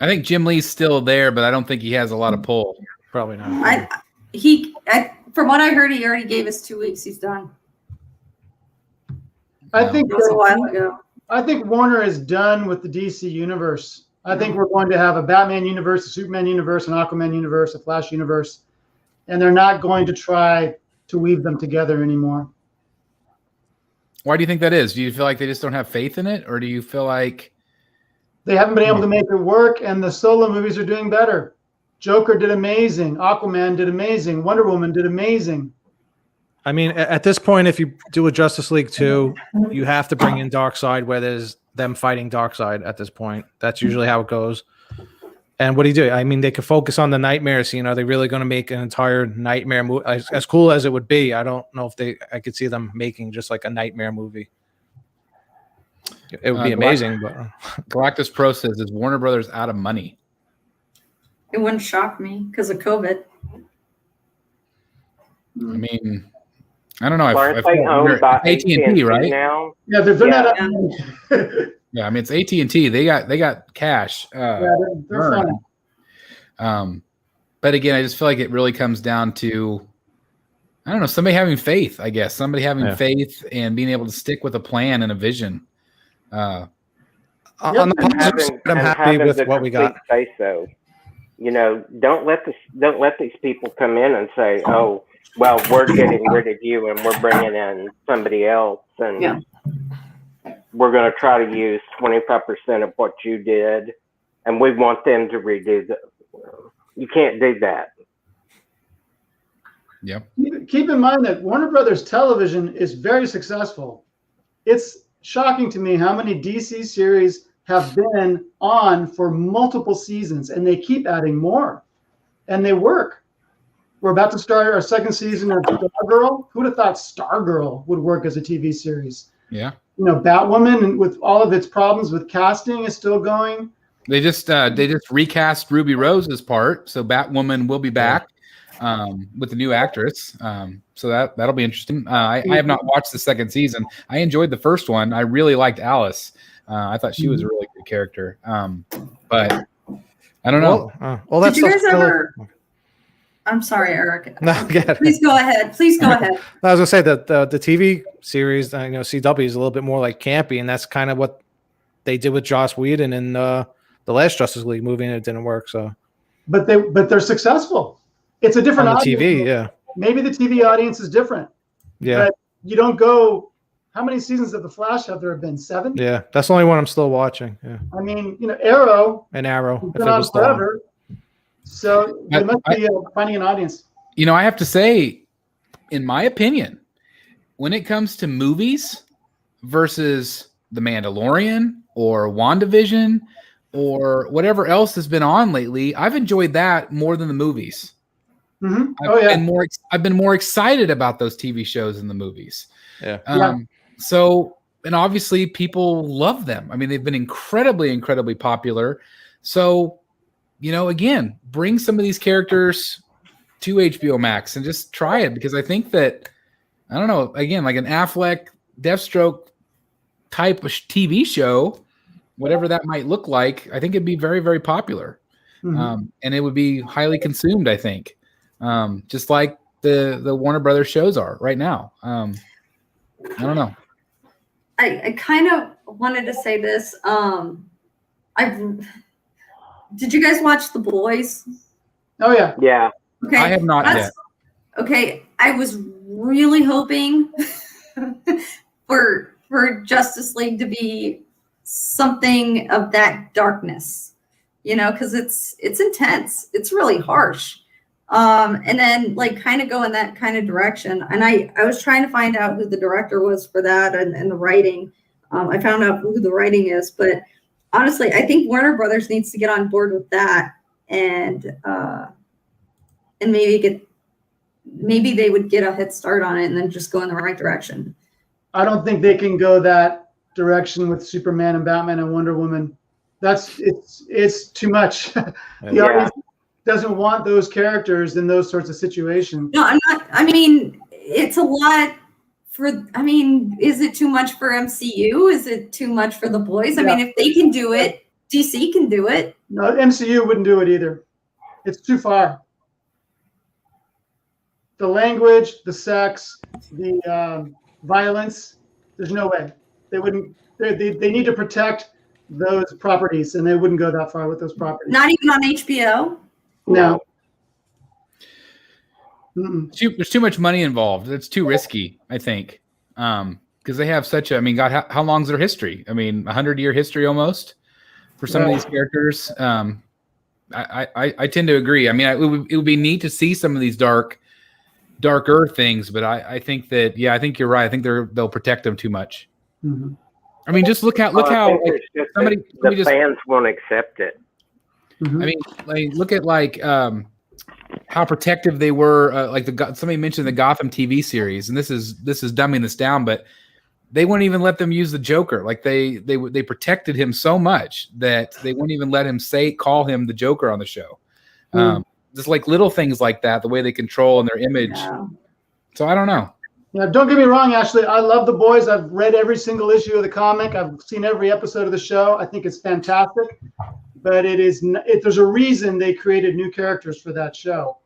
I think Jim Lee's still there, but I don't think he has a lot of pull. Probably not. From what I heard, he already gave us 2 weeks. He's done. I think It was a while ago. I think Warner is done with the DC universe. I think we're going to have a Batman universe, a Superman universe, an Aquaman universe, a Flash universe, and they're not going to try to weave them together anymore. Why do you think that is? Do you feel like they just don't have faith in it, or do you feel like They haven't been able to make it work, and the solo movies are doing better. Joker did amazing. Aquaman did amazing. Wonder Woman did amazing. I mean, at this point, if you do a Justice League 2, you have to bring in Darkseid where there's them fighting Darkseid at this point. That's usually how it goes. And what do you do? I mean, they could focus on the nightmare scene. Are they really going to make an entire nightmare movie? As cool as it would be, I don't know if I could see them making just like a nightmare movie. It would be amazing. But Galactus Pro says, is Warner Brothers out of money? It wouldn't shock me because of COVID. I mean, I don't know. Aren't they owned by AT&T, right? now? Yeah, they're not. Yeah, I mean it's AT&T. They got cash. They're fine. But again, I just feel like it really comes down to, I don't know, somebody having faith. I guess somebody having faith and being able to stick with a plan and a vision. on the positive side, I'm happy with what we got. Say so. You know, don't let these people come in and say, "Oh, well, we're getting rid of you and we're bringing in somebody else, and we're going to try to use 25% of what you did, and we want them to redo the." You can't do that. Yep. Keep in mind that Warner Brothers Television is very successful. It's shocking to me how many DC series have been on for multiple seasons, and they keep adding more, and they work. We're about to start our second season of Stargirl. Who would have thought Stargirl would work as a TV series? Yeah. You know, Batwoman, and with all of its problems with casting, is still going. They just recast Ruby Rose's part, so Batwoman will be back with the new actress. So that'll be interesting. I have not watched the second season. I enjoyed the first one. I really liked Alice. I thought she was a really good character. But I don't know. Well, that's Did you guys ever? I'm sorry, Eric. No, Please go ahead. Please go ahead. I was gonna say that the TV series, CW is a little bit more like campy, and that's kind of what they did with Joss Whedon in the last Justice League movie, and it didn't work. So, but they're successful. It's a different on the audience. TV, yeah. Maybe the TV audience is different. Yeah. But you don't go. How many seasons of The Flash have there been? 7? Yeah, that's the only one I'm still watching. Yeah. I mean, Arrow. And Arrow. It's been on forever. So they must be finding an audience. I have to say, in my opinion, when it comes to movies versus The Mandalorian or WandaVision or whatever else has been on lately, I've enjoyed that more than the movies. Mm-hmm. I've been more excited about those TV shows than the movies. Yeah. So, and obviously people love them. I mean, they've been incredibly, incredibly popular. So, again, bring some of these characters to HBO Max and just try it, because I think that, I don't know, again, like an Affleck, Deathstroke type of TV show, whatever that might look like, I think it'd be very, very popular. Mm-hmm. And it would be highly consumed, I think, just like the Warner Brothers shows are right now. I don't know. I kind of wanted to say this. Did you guys watch The Boys? Oh, yeah. Yeah. Okay. I have not yet. Okay. I was really hoping for Justice League to be something of that darkness, because it's intense. It's really harsh. And then kind of go in that kind of direction. And I was trying to find out who the director was for that and the writing. I found out who the writing is, but honestly, I think Warner Brothers needs to get on board with that and maybe they would get a head start on it and then just go in the right direction. I don't think they can go that direction with Superman and Batman and Wonder Woman. It's too much. The audience doesn't want those characters in those sorts of situations. No, I'm not. I mean, it's a lot is it too much for MCU? Is it too much for The Boys? I mean, if they can do it, DC can do it. No, MCU wouldn't do it either. It's too far. The language, the sex, the violence. There's no way they wouldn't. They need to protect those properties, and they wouldn't go that far with those properties. Not even on HBO. No. There's too much money involved. It's too risky, I think, because they have such a. I mean, God, how long's their history? I mean, 100-year history almost for some of these characters. I tend to agree. I mean, it would be neat to see some of these darker things, but I think that I think you're right. I think they'll protect them too much. Mm-hmm. I mean, just look how like, the fans won't accept it. Mm-hmm. I mean, like look at like how protective they were. Like somebody mentioned the Gotham TV series, and this is dumbing this down, but they wouldn't even let them use the Joker. Like they protected him so much that they wouldn't even let him call him the Joker on the show. Just like little things like that, the way they control and their image. Yeah. So I don't know. Yeah, don't get me wrong, Ashley. I love The Boys. I've read every single issue of the comic. I've seen every episode of the show. I think it's fantastic. But there's a reason they created new characters for that show.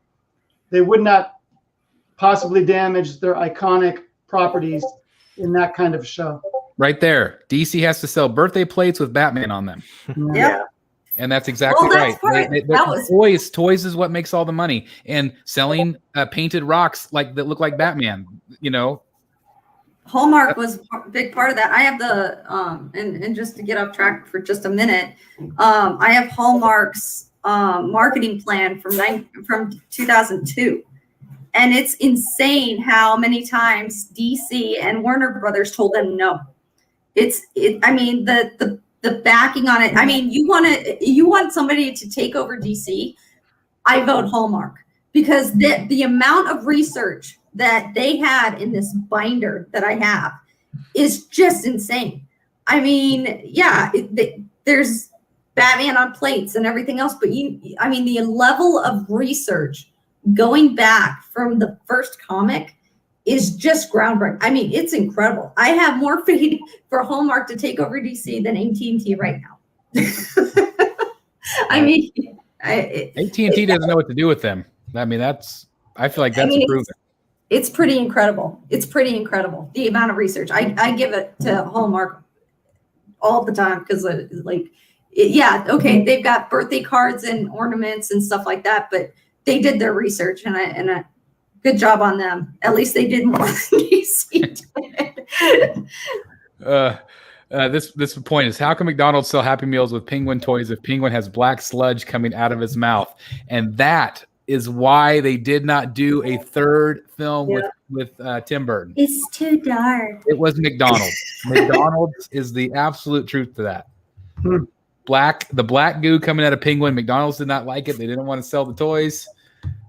They would not possibly damage their iconic properties in that kind of show. Right there. DC has to sell birthday plates with Batman on them. Yeah. And that's exactly right. Toys is what makes all the money. And selling painted rocks that look like Batman, Hallmark was a big part of that. I have the and just to get off track for just a minute, I have Hallmark's marketing plan from 2002. And it's insane how many times DC and Warner Brothers told them no. I mean, the backing on it. I mean, you want somebody to take over DC. I vote Hallmark, because the amount of research that they had in this binder that I have is just insane. I mean, there's Batman on plates and everything else, but the level of research going back from the first comic is just groundbreaking. I mean, it's incredible. I have more faith for Hallmark to take over DC than AT&T right now. I mean, AT&T doesn't know what to do with them. I mean, I feel like that's improving. It's pretty incredible. It's pretty incredible, the amount of research. I give it to Hallmark all the time because, they've got birthday cards and ornaments and stuff like that, but they did their research, and good job on them. At least they did more than DC did. This point is, how can McDonald's sell Happy Meals with Penguin toys if Penguin has black sludge coming out of his mouth? And that is why they did not do a third film with Tim Burton. It's too dark. It was McDonald's. McDonald's is the absolute truth to that. The black goo coming out of Penguin. McDonald's did not like it. They didn't want to sell the toys.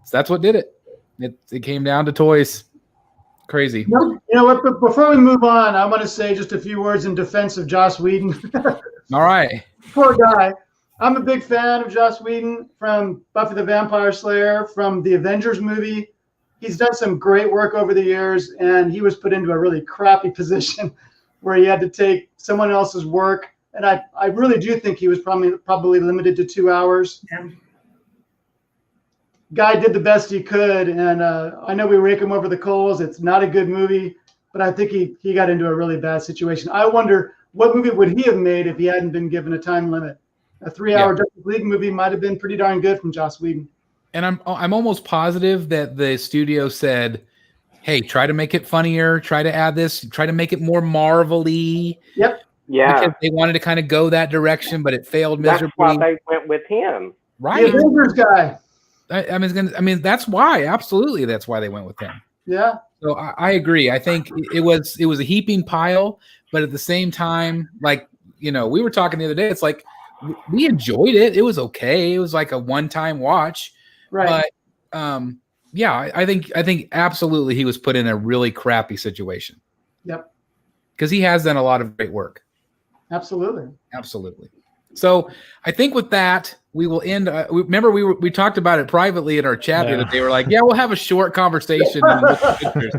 So that's what did it. It came down to toys. Crazy. You know what? But before we move on, I want to say just a few words in defense of Joss Whedon. All right. Poor guy. I'm a big fan of Joss Whedon from Buffy the Vampire Slayer, from the Avengers movie. He's done some great work over the years, and he was put into a really crappy position where he had to take someone else's work. And I really do think he was probably limited to 2 hours. Yeah. Guy did the best he could, and I know we rake him over the coals. It's not a good movie, but I think he got into a really bad situation. I wonder what movie would he have made if he hadn't been given a time limit. A 3-hour Justice League movie might have been pretty darn good from Joss Whedon. And I'm almost positive that the studio said, "Hey, try to make it funnier. Try to add this. Try to make it more Marvel-y." Yep. Yeah. Because they wanted to kind of go that direction, but it failed miserably. That's why they went with him. Right. The Avengers guy. I mean, that's why. Absolutely, that's why they went with him. Yeah. So I agree. I think it was a heaping pile, but at the same time, we were talking the other day. It's like we enjoyed it. It was okay. It was like a one-time watch. Right. But I think absolutely he was put in a really crappy situation. Yep. Because he has done a lot of great work. Absolutely. So I think with that, we will end. Remember, we talked about it privately in our chat the other day. We're like, yeah, we'll have a short conversation. And look at pictures.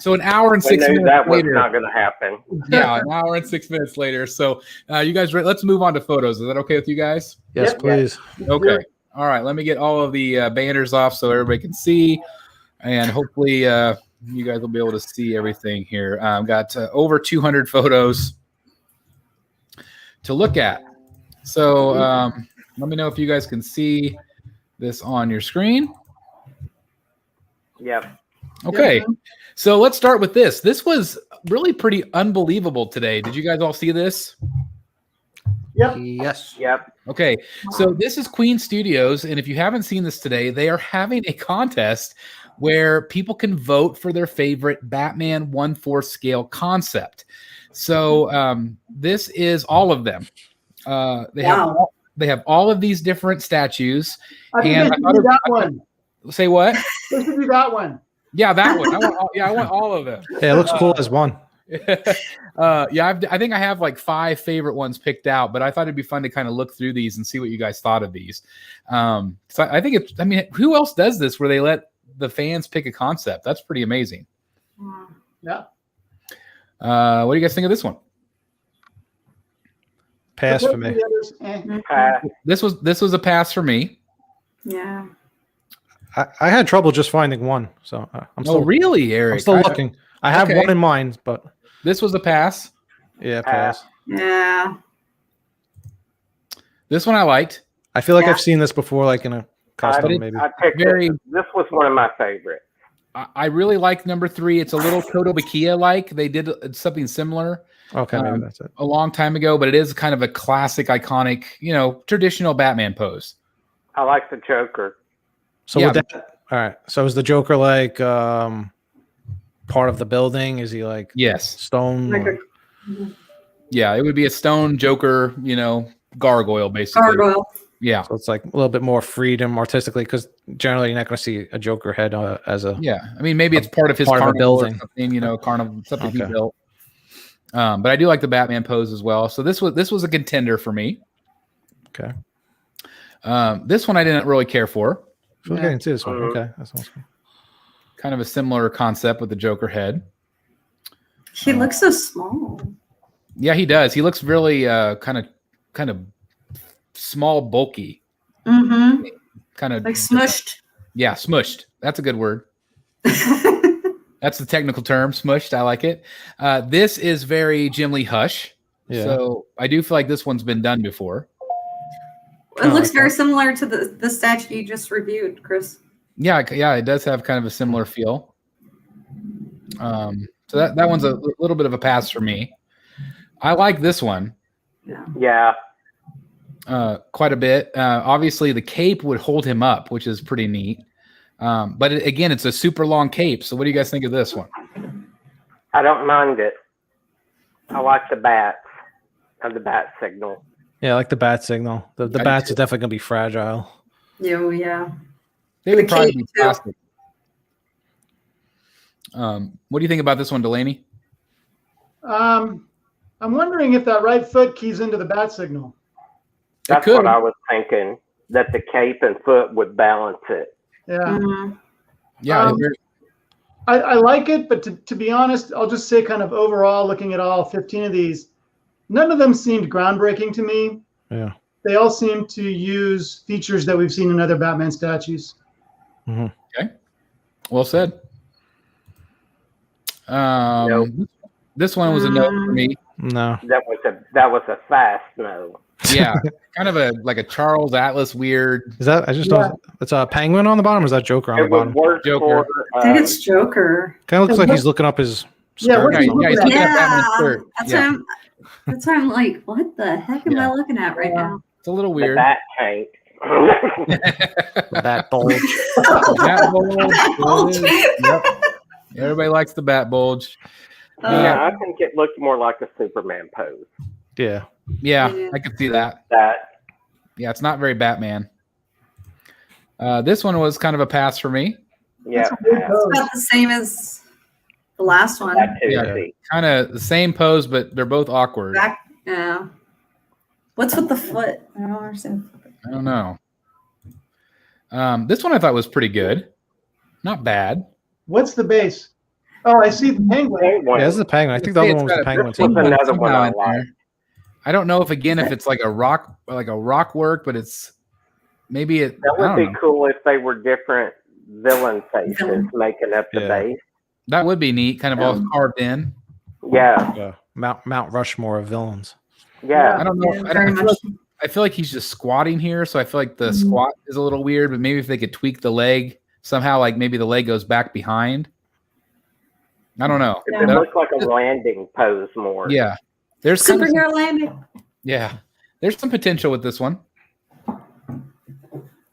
So an hour and 6 minutes that was later. not going to happen. Yeah, an hour and 6 minutes later. So you guys, let's move on to photos. Is that okay with you guys? Yes, Yep. please. Okay. All right. Let me get all of the banners off so everybody can see. And hopefully you guys will be able to see everything here. I've got over 200 photos to look at. So let me know if you guys can see this on your screen. Yep. Okay. So let's start with this. This was really pretty unbelievable today. Did you guys all see this? Yep. Yes. Yep. Okay. So this is Queen Studios. And if you haven't seen this today, they are having a contest where people can vote for their favorite Batman 1/4 scale concept. So this is all of them. They have all of these different statues. I think And they should do that one. Say what? They should do that one. Yeah, that one. I want all of them. Yeah, it looks cool as one. Yeah, I think I have like 5 favorite ones picked out, but I thought it'd be fun to kind of look through these and see what you guys thought of these. So I think it's. I mean, who else does this where they let the fans pick a concept? That's pretty amazing. Yeah. What do you guys think of this one? Pass for me. This was a pass for me. Yeah. I had trouble just finding one, so I'm still. Oh, really, Eric? I'm still looking. I have Okay. one in mind, but This was a pass. yeah, pass. Yeah. This one I liked. I feel like Yeah. I've seen this before, like in a custom, maybe. I picked Very- this was one of my favorites. I really like number 3. It's a little Kotobukiya like. They did something similar Okay, maybe that's it. a long time ago, but it is kind of a classic, iconic, traditional Batman pose. I like the Joker. So Yeah. with that, all right. So is the Joker like part of the building? Is he like Yes. stone? Like or- Yeah, it would be a stone Joker, gargoyle, basically. Gargoyle. Yeah. So it's like a little bit more freedom artistically, because generally you're not going to see a Joker head as a. Yeah. I mean, maybe it's part of his Part of a carnival or building. something, carnival, something he Okay. built. But I do like the Batman pose as well. So this was a contender for me. Okay. This one I didn't really care for. I feel like I can see this one. Okay, that sounds cool. Kind of a similar concept with the Joker head. He looks so small. Yeah, he does. He looks really kind of small, bulky, Mm-hmm. kind of Like smushed. Yeah, smushed. That's a good word. That's the technical term, smushed. I like it. This is very Jim Lee Hush. Yeah. So I do feel like this one's been done before. It looks very similar to the statue you just reviewed, Chris. Yeah, it does have kind of a similar feel. So that one's a little bit of a pass for me. I like this one Yeah. quite a bit. Obviously, the cape would hold him up, which is pretty neat. But again, it's a super long cape. So what do you guys think of this one? I don't mind it. I like the bats and the bat signal. Yeah, I like the bat signal. The do bats too. are definitely going to be fragile. Yeah. They would The probably cape, be too. plastic. What do you think about this one, Delaney? I'm wondering if that right foot keys into the bat signal. That's could. what I was thinking, that the cape and foot would balance it. Yeah. Mhm. Yeah, Um, I like it, but to be honest, I'll just say kind of overall, looking at all 15 of these, none of them seemed groundbreaking to me. Yeah. They all seem to use features that we've seen in other Batman statues. well said. This one was a no for me. No. That was a fast no. Yeah, kind of like a Charles Atlas weird. Is that? I just don't. It's a penguin on the bottom, or is that Joker on the It would bottom? work Joker. for I think it's Joker. Kind of looks like he's looking up his. Yeah, skirt what or are you something. Yeah, he's looking looking at? at Batman's Yeah. shirt. That's why I'm like, what the heck am Yeah. I looking at right now? It's a little the weird. bat tank. The bat bulge. Bat bulge. Bulge. Yep. Everybody likes the bat bulge. Yeah, I think it looked more like a Superman pose. Yeah. Yeah, Yeah. I could see that. That Yeah, it's not very Batman. This one was kind of a pass for me. yeah, It's about the same as the last one. that too. Yeah. See. Kind of the same pose, but they're both awkward. Back, yeah. What's with the foot? I don't understand. I don't know. This one I thought was pretty good. Not bad. What's the base? Oh, I see the penguin. Yeah, this is the penguin. I think the other one was the penguin This was too. another one somehow I in liked. there. I don't know if it's like a rock work, but it's maybe it. That I would don't be know. cool if they were different villain faces making up the Yeah. base. That would be neat, kind of all carved in. Yeah, Yeah. Mount Rushmore of villains. yeah. I don't know. Yeah, I very feel much. I feel like he's just squatting here, so I feel like the Mhm. squat is a little weird. But maybe if they could tweak the leg somehow, like maybe the leg goes back behind. I don't know. It looks like a landing pose more. Yeah, there's kind of Superhero landing. there's some potential with this one.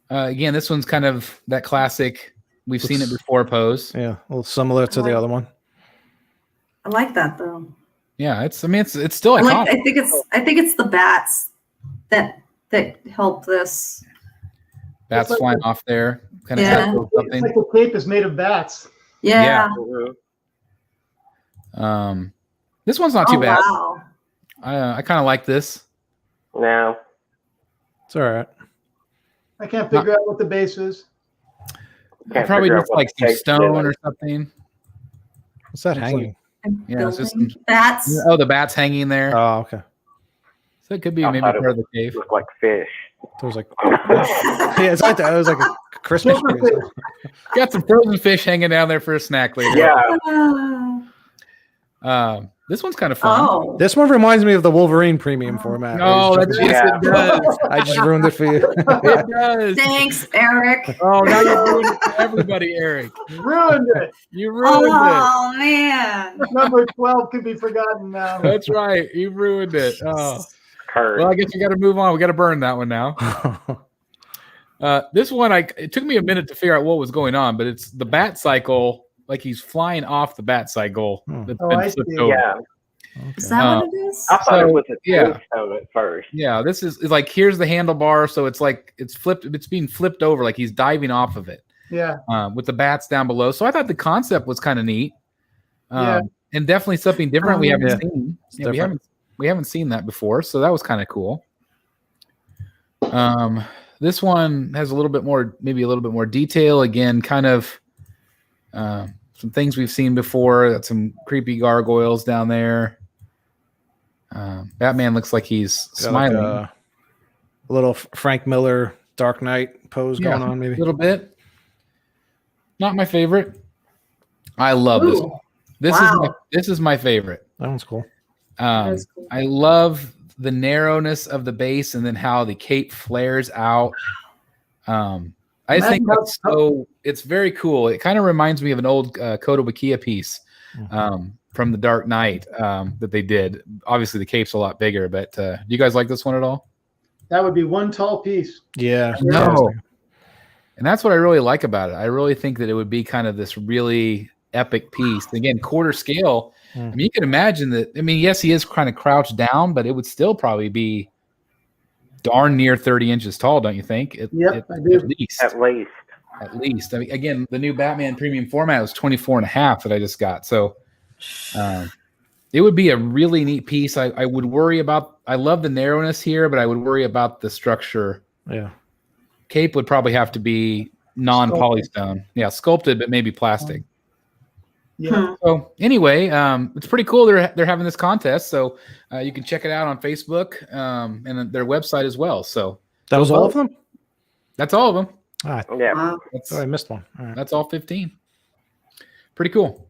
Again, this one's kind of that classic. We've seen it before pose. Yeah, a little similar to the other one. I like that though. Yeah, it's still I iconic. think it's the bats that help this. Bats It's like flying off there, kind of Yeah. It's something. like the cape is made of bats. Yeah. Mhm. This one's not too bad. Wow. I kind of like this. No. It's all right. I can't figure out what the base is. Can't Probably figure out just what like the some cape's stone doing. or something. What's that Looks hanging? Yeah, it's just Building. Bats. Oh, the bat's hanging there. Oh, okay. So it could be I maybe thought it part of the cave. Look like fish. It was like, yeah, it's like that. It was like a Christmas tree. or something. Got some frozen fish hanging down there for a snack later. Yeah. This one's kind of fun. Oh. This one reminds me of the Wolverine premium format. No, where that's he's yes, jumping- it does. I just ruined it for you. It does. Thanks, Eric. Oh, now you ruined it for everybody, Eric. Ruined it. You ruined Oh man. Number 12 can be forgotten now. it. That's right. You ruined it. Oh. Curse. Well, I guess we got to move on. We got to burn that one now. This one, it took me a minute to figure out what was going on, but it's the bat cycle. Like he's flying off the bat cycle. That's Oh, been I flipped see. over. Yeah. Is that what it is? I thought So, it was a yeah. tombstone at first. Yeah, this is like here's the handlebar, so it's like it's flipped. It's being flipped over, like he's diving off of it. Yeah. With the bats down below. So I thought the concept was kind of neat. Yeah. And definitely something different we haven't Yeah. seen. It's Yeah, different. we haven't seen that before, so that was kind of cool. This one has maybe a little bit more detail. Again, kind of some things we've seen before. Got some creepy gargoyles down there. Batman looks like he's Got like smiling a little Frank Miller Dark Knight pose Yeah. going on, maybe. a little bit. Not my favorite. I love this Ooh. one. This is my favorite. That one's cool. That's cool. I love the narrowness of the base and then how the cape flares out. I just think that's it's very cool. It kind of reminds me of an old Kotobukiya piece from the Dark Knight that they did. Obviously, the cape's a lot bigger, but do you guys like this one at all? That would be one tall piece. Yeah. No. And that's what I really like about it. I really think that it would be kind of this really epic piece. Again, quarter scale. I mean, you can imagine that. I mean, yes, he is kind of crouched down, but it would still probably be darn near 30 inches tall, don't you think? Yep, I do. At least. At least. I mean, again, the new Batman premium format was 24 and a half that I just got. So it would be a really neat piece. I would worry about, I love the narrowness here, but I would worry about the structure. Yeah. Cape would probably have to be non-polystone. Yeah, sculpted, but maybe plastic. Yeah. So anyway, it's pretty cool. They're having this contest, so you can check it out on Facebook and their website as well. So That was all of them? that's all of them. All right. Yeah. Wow. Oh, I missed one. All right. That's all 15. Pretty cool.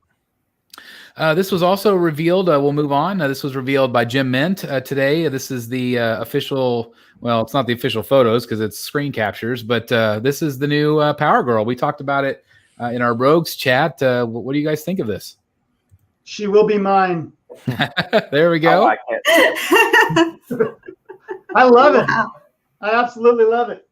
This was also revealed. We'll move on. This was revealed by Jim Mint today. This is the official. Well, it's not the official photos because it's screen captures, but this is the new Power Girl. We talked about it in our Rogues chat. What do you guys think of this? She will be mine. There we I go. like it. I love it. Wow. I absolutely love it.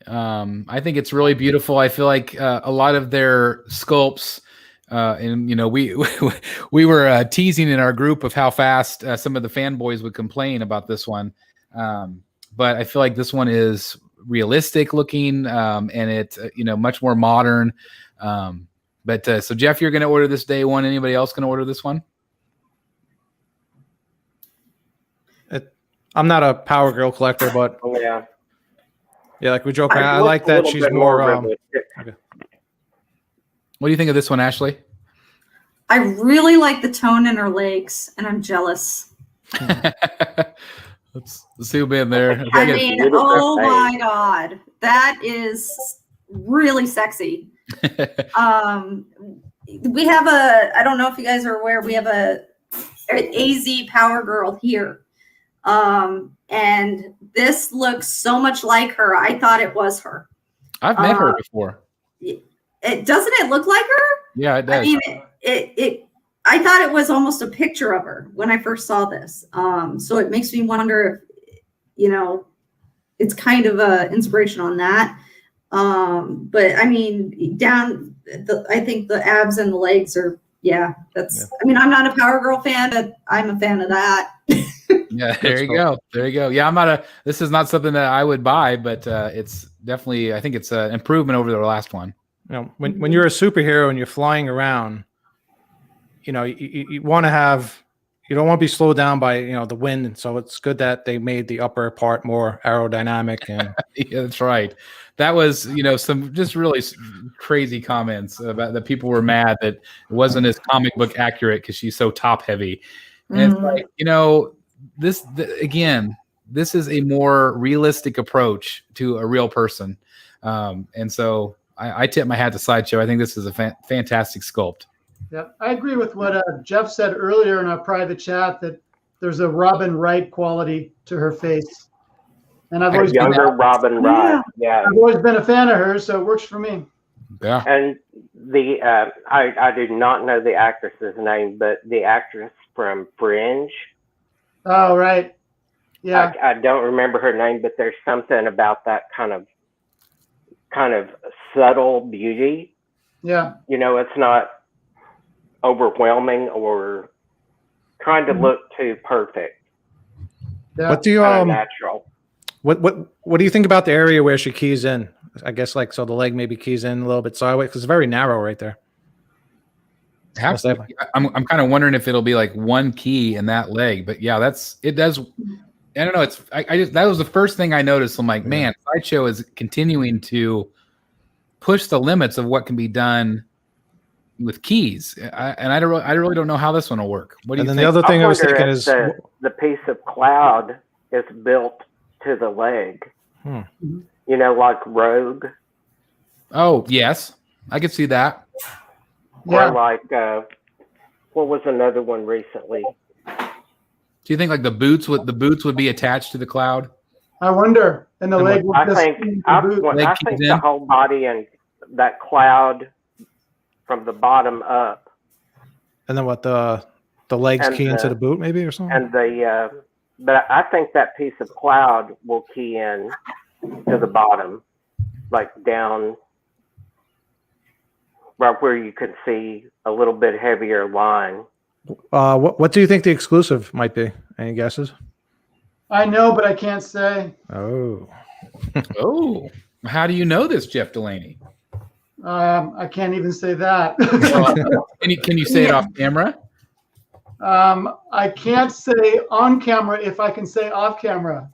I think it's really beautiful. I feel like a lot of their sculpts, and we were teasing in our group of how fast some of the fanboys would complain about this one, but I feel like this one is realistic looking, and it's much more modern. But so Jeff, you're going to order this day one. Anybody else going to order this one? I'm not a Power Girl collector, but Yeah. yeah, like we joke around. I looked like a that little she's bit more. realistic. What do you think of this one, Ashley? I really like the tone in her legs, and I'm jealous. Let's zoom in there. I Yes, mean, beautiful oh my face. God, that is really sexy. We have I don't know if you guys are aware, we have an AZ Power Girl here. And this looks so much like her. I thought it was her. I've met her before. Doesn't it look like her? Yeah, it does. I mean, I thought it was almost a picture of her when I first saw this. So it makes me wonder if, it's kind of a inspiration on that. But I mean, I think the abs and the legs are, I mean, I'm not a Power Girl fan, but I'm a fan of that. Yeah, there you go. There you go. Yeah, this is not something that I would buy, but it's definitely, I think it's an improvement over the last one. When you're a superhero and you're flying around, you want to have, you don't want to be slowed down by, the wind. And so it's good that they made the upper part more aerodynamic. And yeah, that's right. That was, some just really crazy comments about that people were mad that it wasn't as comic book accurate because she's so top heavy. And it's like, this is a more realistic approach to a real person. And so I tip my hat to Sideshow. I think this is a fantastic sculpt. Yeah, I agree with what Jeff said earlier in our private chat, that there's a Robin Wright quality to her face. And I've always been Robin Wright. Yeah. I've always been a fan of hers, so it works for me. Yeah. And I do not know the actress's name, but the actress from Fringe. Oh, right. Yeah. I don't remember her name, but there's something about that kind of subtle beauty. Yeah. It's not overwhelming or trying to look too perfect. Yeah. What do you natural? What do you think about the area where she keys in? I guess so the leg maybe keys in a little bit sideways because it's very narrow right there. I'm kind of wondering if it'll be like one key in that leg, but yeah, it does. I don't know. That was the first thing I noticed. I'm like, man, Sideshow is continuing to push the limits of what can be done with keys. I really don't know how this one will work. What do you think? The other thing I was thinking is the piece of cloud is built to the leg. Like Rogue. Oh yes, I could see that. Yeah. Or like what was another one recently? Do you think like the boots would be attached to the cloud? I wonder. And the leg. I think the whole body and that cloud from the bottom up. And then what the legs key into the boot maybe or something? And but I think that piece of cloud will key in to the bottom, like down right where you can see a little bit heavier line. What do you think the exclusive might be? Any guesses? I know, but I can't say. Oh. Oh. How do you know this, Jeff Delaney? I can't even say that. Can you say it off camera? I can't say on camera if I can say off camera.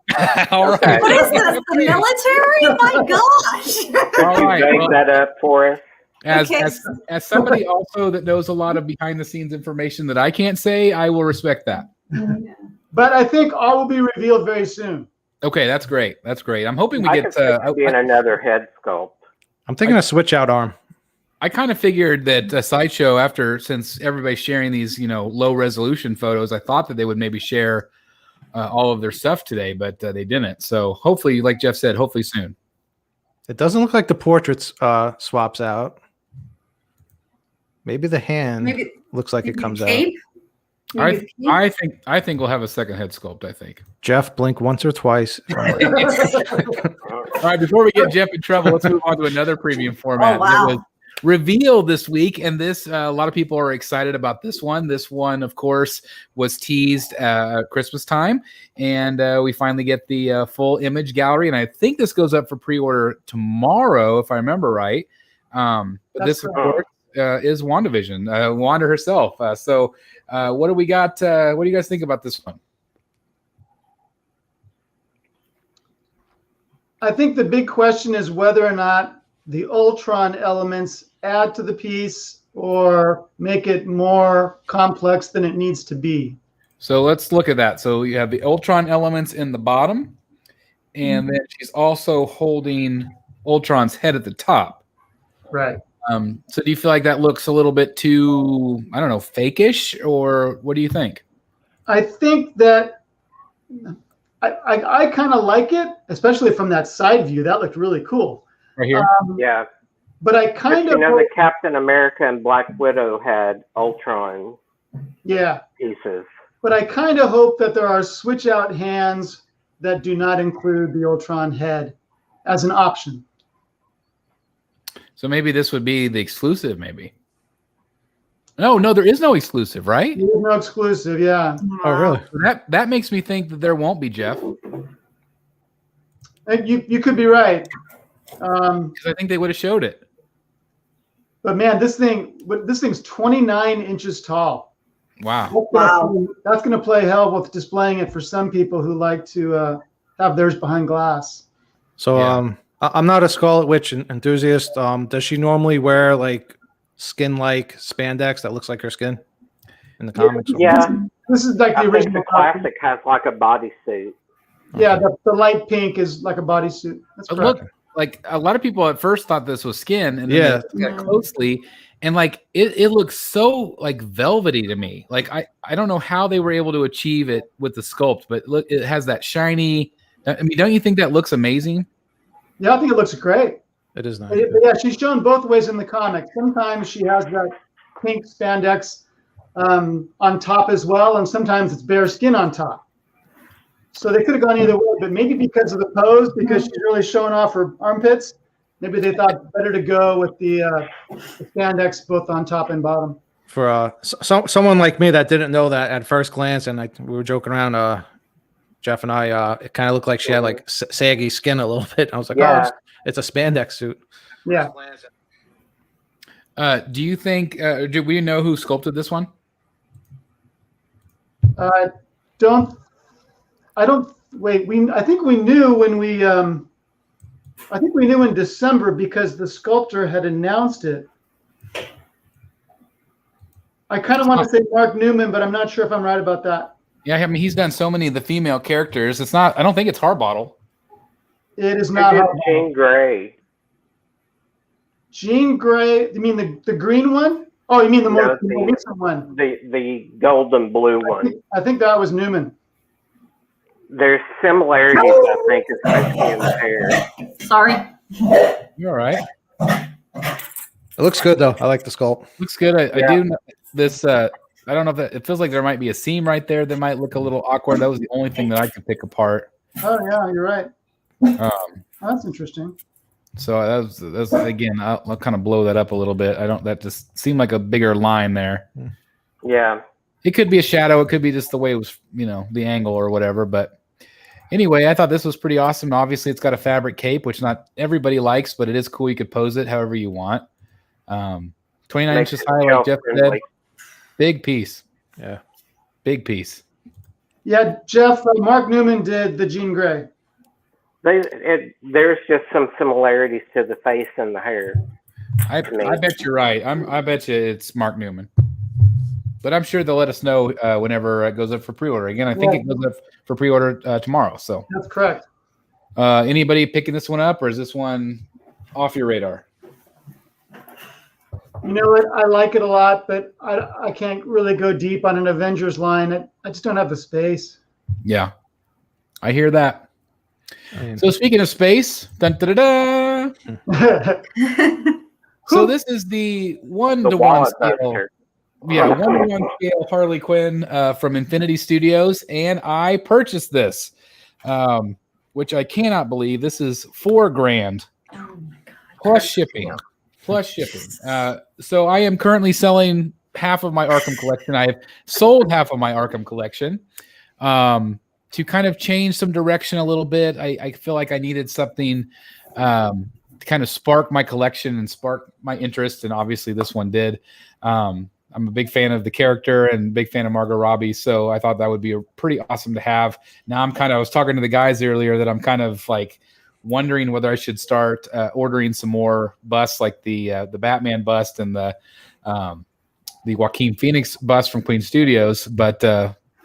All right. What is this? The military? My gosh. All right. Make that up for us. As somebody also that knows a lot of behind the scenes information that I can't say, I will respect that. But I think all will be revealed very soon. Okay, that's great. That's great. I'm hoping we get in another head sculpt. I'm thinking a switch out arm. I kind of figured that Sideshow, since everybody's sharing these, low resolution photos, I thought that they would maybe share all of their stuff today, but they didn't. So hopefully, like Jeff said, hopefully soon. It doesn't look like the portraits swaps out. Maybe the hand looks like it comes out. I think we'll have a second head sculpt. I think. Jeff, blink once or twice. All right, before we get Jeff in trouble, let's move on to another premium format. Oh, wow. It was revealed this week, and a lot of people are excited about this one. This one, of course, was teased at Christmas time, and we finally get the full image gallery. And I think this goes up for pre-order tomorrow, if I remember right. But this, of course, is WandaVision, Wanda herself. So what do we got? What do you guys think about this one? I think the big question is whether or not the Ultron elements add to the piece or make it more complex than it needs to be. So let's look at that. So you have the Ultron elements in the bottom, and then she's also holding Ultron's head at the top. Right. So do you feel like that looks a little bit too, I don't know, fake-ish, or what do you think? I think that I kind of like it, especially from that side view. That looked really cool. Right here? Yeah. But I kind of the Captain America and Black Widow had Ultron pieces. But I kind of hope that there are switch out hands that do not include the Ultron head as an option. So maybe this would be the exclusive, maybe. No, there is no exclusive, right? There is no exclusive, yeah. Oh, really? That makes me think that there won't be, Jeff. You could be right. Because I think they would have showed it. But man, this thing's 29 inches tall. Wow. That's going to play hell with displaying it for some people who like to have theirs behind glass. So I'm not a Scarlet Witch enthusiast. Does she normally wear like skin-like spandex that looks like her skin in the comics? Yeah. This is like the original. The classic has like a bodysuit. Yeah, the light pink is like a bodysuit. That's correct. Look, like a lot of people at first thought this was skin, and then they looked at it closely, and like it looks so like velvety to me. Like I don't know how they were able to achieve it with the sculpt, but look, it has that shiny. I mean, don't you think that looks amazing? Yeah, I think it looks great. It is nice. Yeah, she's shown both ways in the comic. Sometimes she has that pink spandex on top as well, and sometimes it's bare skin on top. So they could have gone either way, but maybe because of the pose, because she's really showing off her armpits, maybe they thought better to go with the spandex both on top and bottom. For someone like me that didn't know that at first glance, and we were joking around, Jeff and I, it kind of looked like she had like saggy skin a little bit. I was like, oh, it's a spandex suit. Yeah. Do you think? Do we know who sculpted this one? I don't. Wait. I think we knew when we. I think we knew in December because the sculptor had announced it. I kind of want to say Mark Newman, but I'm not sure if I'm right about that. Yeah, I mean, he's done so many of the female characters. It's not. I don't think it's Harbottle. It is not. Jean Grey. Jean Grey. You mean the green one? Oh, you mean the more recent one? The golden blue one. I think that was Newman. There's similarities, I think, especially in the hair. Sorry. You're all right. It looks good though. I like the sculpt. Looks good. I do this. I don't know if it feels like there might be a seam right there that might look a little awkward. That was the only thing that I could pick apart. Oh yeah, you're right. That's interesting. So that's again, I'll kind of blow that up a little bit. That just seemed like a bigger line there. Yeah. It could be a shadow. It could be just the way it was, the angle or whatever. But anyway, I thought this was pretty awesome. Obviously, it's got a fabric cape, which not everybody likes, but it is cool. You could pose it however you want. 29 inches high, like Jeff said. Big piece. Yeah. Big piece. Yeah, Jeff, Mark Newman did the Jean Grey. There's just some similarities to the face and the hair. I bet you're right. I bet you it's Mark Newman. But I'm sure they'll let us know whenever it goes up for pre-order. Again, I think it goes up for pre-order tomorrow. So that's correct. Anybody picking this one up, or is this one off your radar? You know what? I like it a lot, but I can't really go deep on an Avengers line. I just don't have the space. Yeah, I hear that. So speaking of space, dun, da, da, da. So this is the 1-to-1 scale. Yeah, 1-to-1 scale Harley Quinn from Infinity Studios, and I purchased this, which I cannot believe. This is $4,000 plus shipping. So I am currently selling half of my Arkham collection. I have sold half of my Arkham collection to kind of change some direction a little bit. I feel like I needed something to kind of spark my collection and spark my interest, and obviously this one did. I'm a big fan of the character and big fan of Margot Robbie, so I thought that would be pretty awesome to have. Now I was talking to the guys earlier that I'm kind of like wondering whether I should start ordering some more busts, like the Batman bust and the Joaquin Phoenix bust from Queen Studios. But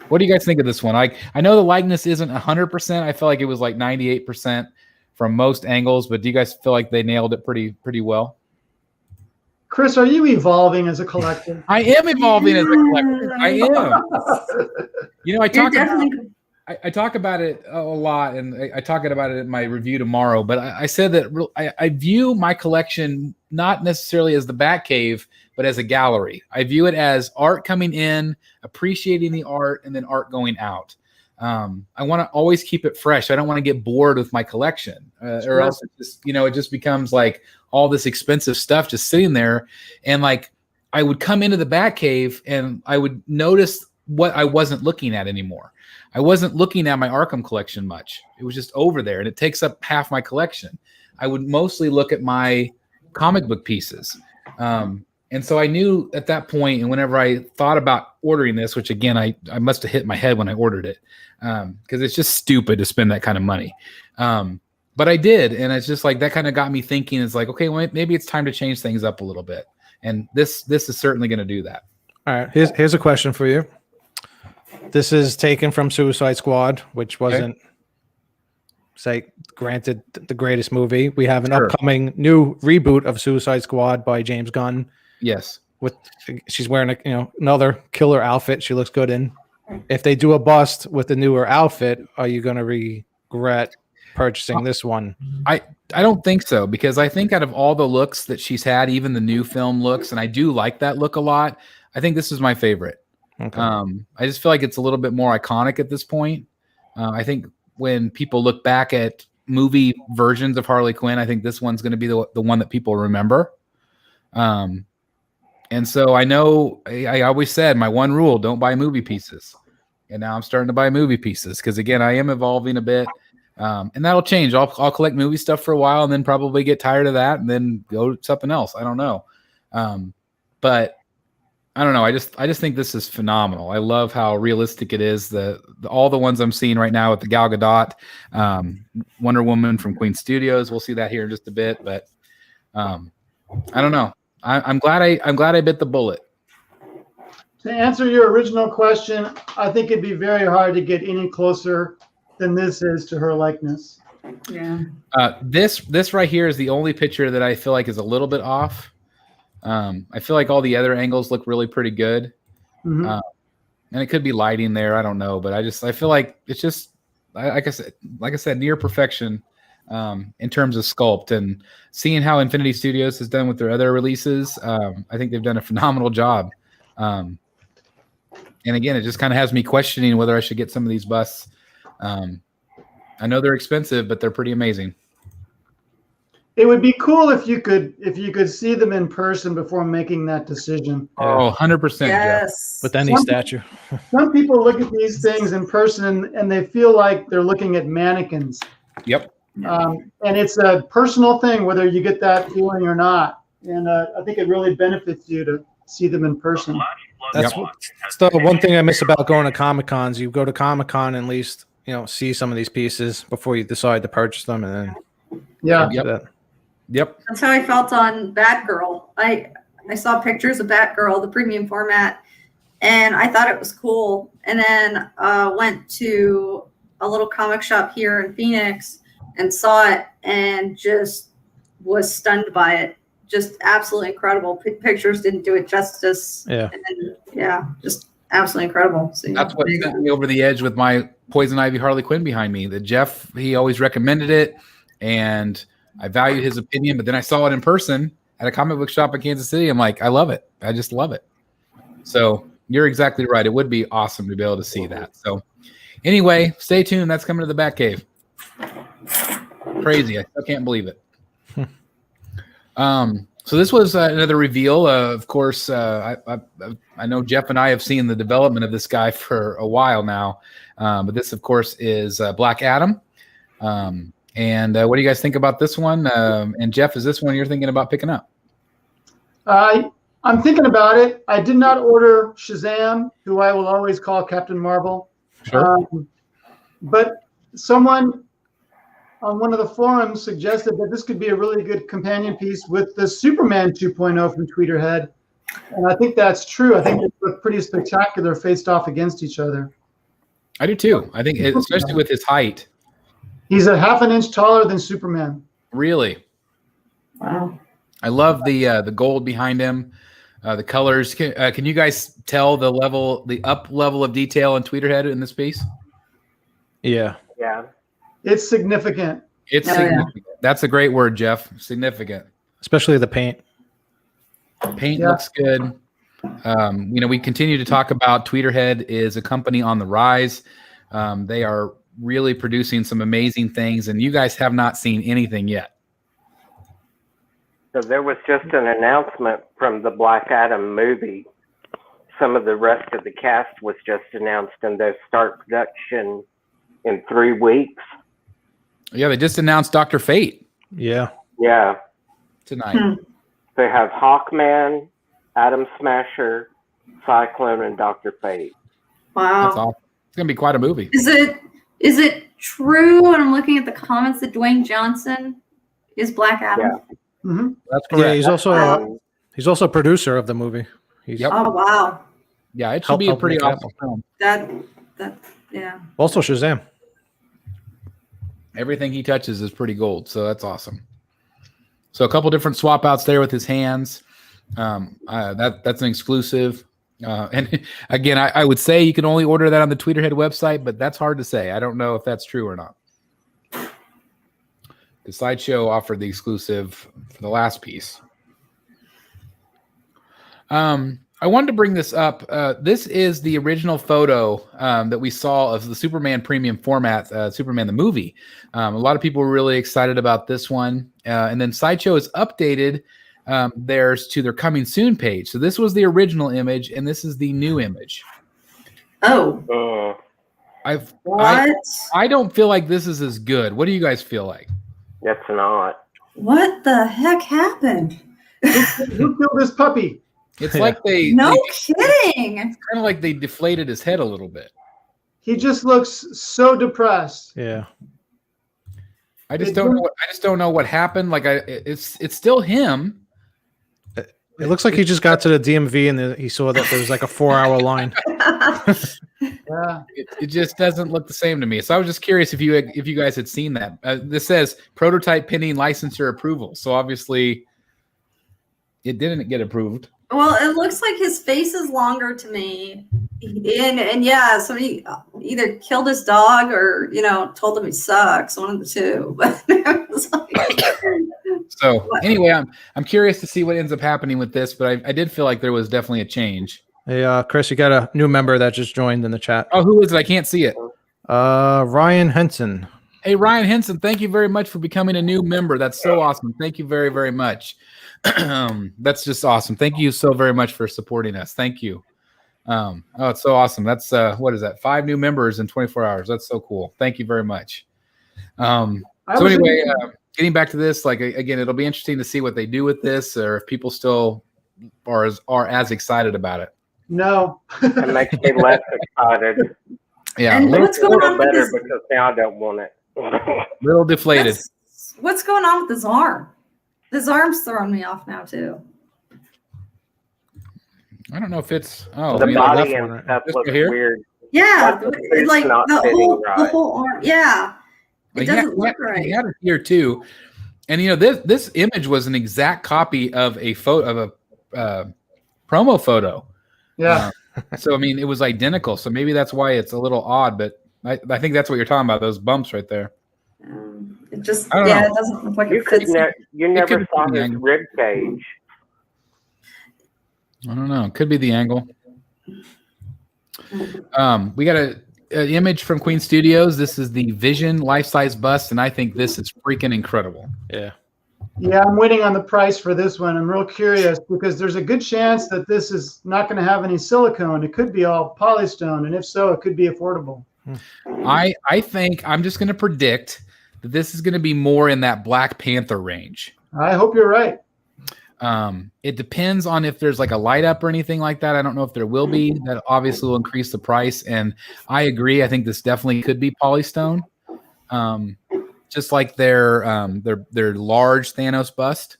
what do you guys think of this one? I know the likeness isn't 100%. I feel like it was like 98% from most angles. But do you guys feel like they nailed it pretty well? Chris, are you evolving as a collector? I am evolving as a collector. I am. You know, I talk about it a lot, and I talk about it in my review tomorrow. But I said that I view my collection not necessarily as the Batcave, but as a gallery. I view it as art coming in, appreciating the art, and then art going out. I want to always keep it fresh. I don't want to get bored with my collection, or else it just becomes like all this expensive stuff just sitting there. And like I would come into the Batcave and I would notice what I wasn't looking at anymore. I wasn't looking at my Arkham collection much. It was just over there, and it takes up half my collection. I would mostly look at my comic book pieces. And so I knew at that point, and whenever I thought about ordering this, which again, I must have hit my head when I ordered it, because it's just stupid to spend that kind of money. But I did, and it's just like that kind of got me thinking. It's like, okay, well, maybe it's time to change things up a little bit, and this is certainly going to do that. All right, here's a question for you. This is taken from Suicide Squad, which wasn't, granted, the greatest movie. We have an upcoming new reboot of Suicide Squad by James Gunn. Yes, she's wearing another killer outfit. She looks good in. If they do a bust with a newer outfit, are you going to regret purchasing this one? I don't think so, because I think out of all the looks that she's had, even the new film looks, and I do like that look a lot, I think this is my favorite. Okay. I just feel like it's a little bit more iconic at this point. I think when people look back at movie versions of Harley Quinn, I think this one's going to be the one that people remember. And so I know I always said my one rule: don't buy movie pieces. And now I'm starting to buy movie pieces because, again, I am evolving a bit. And that'll change. I'll collect movie stuff for a while and then probably get tired of that and then go to something else. I don't know. But I don't know. I just think this is phenomenal. I love how realistic it is. All the ones I'm seeing right now with the Gal Gadot, Wonder Woman from Queen Studios. We'll see that here in just a bit. But I don't know. I'm glad I bit the bullet. To answer your original question, I think it'd be very hard to get any closer than this is to her likeness. Yeah. This right here is the only picture that I feel like is a little bit off. I feel like all the other angles look really pretty good. Mm-hmm. And it could be lighting there. I don't know, but I feel like it's just, like I said, near perfection, in terms of sculpt, and seeing how Infinity Studios has done with their other releases. I think they've done a phenomenal job. And again, it just kind of has me questioning whether I should get some of these busts. I know they're expensive, but they're pretty amazing. It would be cool if you could see them in person before making that decision. Oh, 100%. Yes. With any statue. Some people look at these things in person and they feel like they're looking at mannequins. Yep. And it's a personal thing whether you get that feeling or not. And I think it really benefits you to see them in person. That's the one thing I miss about going to Comic-Cons. You go to Comic-Con and at least, see some of these pieces before you decide to purchase them. And then Yep. That's how I felt on Batgirl. I saw pictures of Batgirl, the premium format, and I thought it was cool. And then went to a little comic shop here in Phoenix and saw it and just was stunned by it. Just absolutely incredible. Pictures didn't do it justice. Yeah. And just absolutely incredible. So, that's what sent me over the edge with my Poison Ivy Harley Quinn behind me. The Jeff, he always recommended it, and I valued his opinion, but then I saw it in person at a comic book shop in Kansas City. I'm like, I love it. I just love it. So you're exactly right. It would be awesome to be able to see that. So anyway, stay tuned. That's coming to the Batcave. Crazy. I still can't believe it. So this was another reveal. Of course, I know Jeff and I have seen the development of this guy for a while now. But this, of course, is Black Adam. And what do you guys think about this one? And Jeff, is this one you're thinking about picking up? I'm thinking about it. I did not order Shazam, who I will always call Captain Marvel. Sure. But someone on one of the forums suggested that this could be a really good companion piece with the Superman 2.0 from Tweeterhead. And I think that's true. I think they look pretty spectacular faced off against each other. I do too. I think, especially with his height. He's a half an inch taller than Superman. Really. Wow. I love the gold behind him, the colors. Can you guys tell the up level of detail in Tweeterhead in this piece? Yeah. Yeah. It's significant. It's significant. That's a great word, Jeff. Significant. Especially the paint. Paint looks good. We continue to talk about Tweeterhead is a company on the rise. They are really producing some amazing things, and you guys have not seen anything yet. So there was just an announcement from the Black Adam movie. Some of the rest of the cast was just announced, and they'll start production in 3 weeks. Yeah, they just announced Dr. Fate. Yeah. Yeah. Tonight. They have Hawkman, Atom Smasher, Cyclone, and Dr. Fate. Wow. That's awesome. It's gonna be quite a movie. Is it true? And I'm looking at the comments that Dwayne Johnson is Black Adam. Yeah. Mm-hmm. That's correct. Yeah, he's also a producer of the movie. Yep. Oh wow. Yeah, it should be a pretty make it awesome film. That yeah. Also Shazam. Everything he touches is pretty gold, so that's awesome. So a couple different swap outs there with his hands. That's an exclusive. And again, I would say you can only order that on the Tweeterhead website, but that's hard to say. I don't know if that's true or not. The Sideshow offered the exclusive for the last piece. I wanted to bring this up. This is the original photo that we saw of the Superman premium format, Superman the movie. A lot of people were really excited about this one. And then Sideshow has updated theirs to their coming soon page. So this was the original image, and this is the new image. Oh. I don't feel like this is as good. What do you guys feel like? That's not. What the heck happened? Who killed this puppy? It's like kidding. It's kind of like they deflated his head a little bit. He just looks so depressed. Yeah. I just don't know what happened. Like it's still him. It looks like he just got to the DMV and he saw that there was like a 4-hour line. Yeah. It just doesn't look the same to me. So I was just curious if you guys had seen that. This says prototype pending licensure approval. So obviously it didn't get approved. Well, it looks like his face is longer to me. And yeah, somebody either killed his dog or, told him he sucks. One of the two. But so anyway, I'm curious to see what ends up happening with this, but I did feel like there was definitely a change. Hey, Chris, you got a new member that just joined in the chat. Oh, who is it? I can't see it. Ryan Henson. Hey, Ryan Henson, thank you very much for becoming a new member. That's so awesome. Thank you very, very much. That's just awesome. Thank you so very much for supporting us. Thank you. It's so awesome. That's what is that? 5 new members in 24 hours. That's so cool. Thank you very much. So anyway, getting back to this, like again, it'll be interesting to see what they do with this, or if people still are as excited about it. No. It makes me less excited. Yeah. And what's going on with this? Because now I don't want it. Little deflated. What's going on with his arm? His arm's throwing me off now too. I don't know if it's the body and stuff looks weird. Yeah, like the whole arm. Yeah, it doesn't look right. He had it here too, and this image was an exact copy of a photo of a promo photo. Yeah. So I mean, it was identical. So maybe that's why it's a little odd, but I think that's what you're talking about. Those bumps right there. It just it doesn't look like it fits. You never saw his rib cage. I don't know. It could be the angle. We got an image from Queen Studios. This is the Vision life-size bust, and I think this is freaking incredible. Yeah. Yeah, I'm waiting on the price for this one. I'm real curious because there's a good chance that this is not going to have any silicone. It could be all polystone, and if so, it could be affordable. I think I'm just going to predict that this is going to be more in that Black Panther range. I hope you're right. It depends on if there's like a light up or anything like that. I don't know if there will be. That obviously will increase the price. And I agree. I think this definitely could be polystone. just like their large Thanos bust.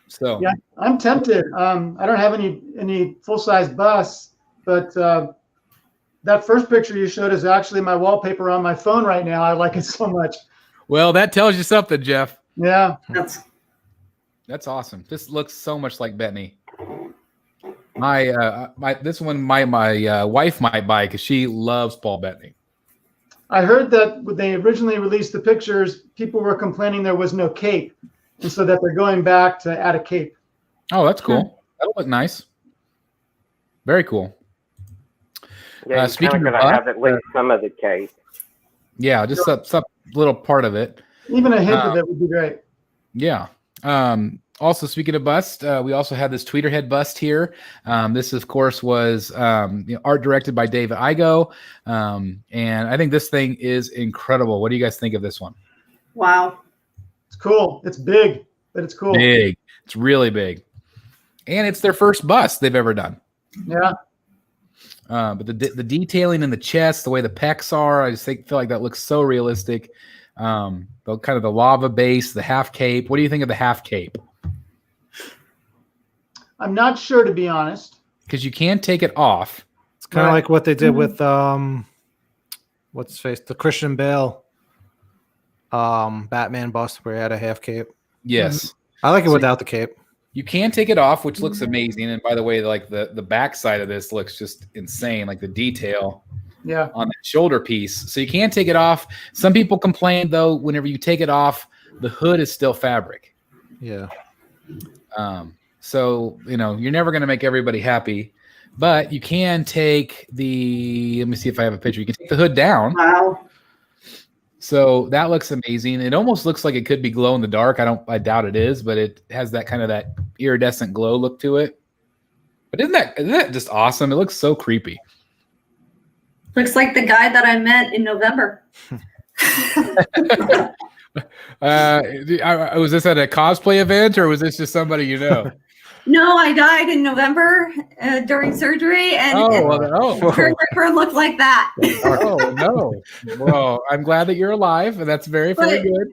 So Yeah, I'm tempted. I don't have any full-size busts, but that first picture you showed is actually my wallpaper on my phone right now. I like it so much. well, that tells you something, Jeff. Yeah. That's awesome. This looks so much like Bettany. My wife might buy because she loves Paul Bettany. I heard that when they originally released the pictures, people were complaining there was no cape, and so that they're going back to add a cape. Oh, that's cool. That'll look nice. Very cool. Yeah, speaking of of gonna have at least some of the cape. Yeah, just some little part of it. Even a hint of it would be great. Yeah. Also, speaking of bust, we also had this Tweeterhead bust here. This, of course, was art directed by David Igo. And I think this thing is incredible. What do you guys think of this one? Wow. It's cool. It's big, but it's cool. Big. It's really big. And it's their first bust they've ever done. Yeah. But the detailing in the chest, the way the pecs are, I just feel like that looks so realistic. The kind of the lava base, the half cape. What do you think of the half cape? I'm not sure, to be honest. Because you can take it off. It's kind of like what they did with what's his face, the Christian Bale Batman bust where he had a half cape. Yes. I like it without the cape. You can take it off, which looks amazing. And by the way, like the back side of this looks just insane, like the detail on the shoulder piece. So you can take it off. Some people complain, though, whenever you take it off, the hood is still fabric. Yeah. So, you're never going to make everybody happy. But you can take let me see if I have a picture. You can take the hood down. Wow. So that looks amazing. It almost looks like it could be glow in the dark. I doubt it is, but it has that kind of that iridescent glow look to it. But isn't that just awesome? It looks so creepy. Looks like the guy that I met in November. Was this at a cosplay event or was this just somebody you know? No, I died in November during surgery, and Ripper looked like that. Oh no! Well, I'm glad that you're alive, and that's very good.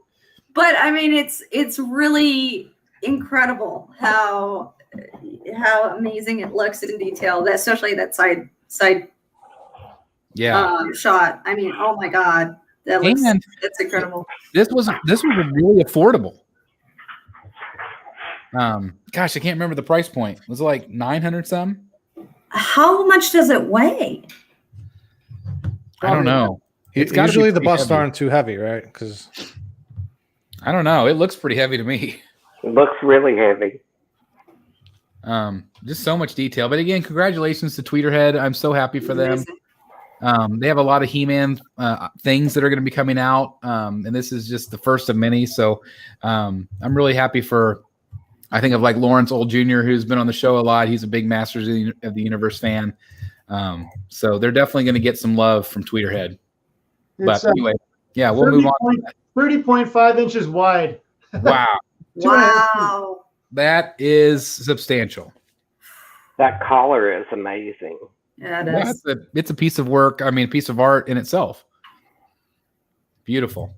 But I mean, it's really incredible how amazing it looks in detail, especially that side shot. I mean, oh my god, that's incredible. This was really affordable. Gosh, I can't remember the price point. Was it like 900 some? How much does it weigh? I don't know. Usually the busts aren't too heavy, right? Because I don't know. It looks pretty heavy to me. It looks really heavy. Just so much detail. But again, congratulations to Tweeterhead. I'm so happy for them. They have a lot of He-Man things that are going to be coming out, and this is just the first of many. So I'm really happy for. I think of like Lawrence Old Jr., who's been on the show a lot. He's a big Masters of the Universe fan. So they're definitely going to get some love from Tweeterhead. But anyway, we'll move on. 30.5 inches wide. Wow. Wow. That is substantial. That collar is amazing. Yeah, it is. It's a piece of work. I mean, a piece of art in itself. Beautiful.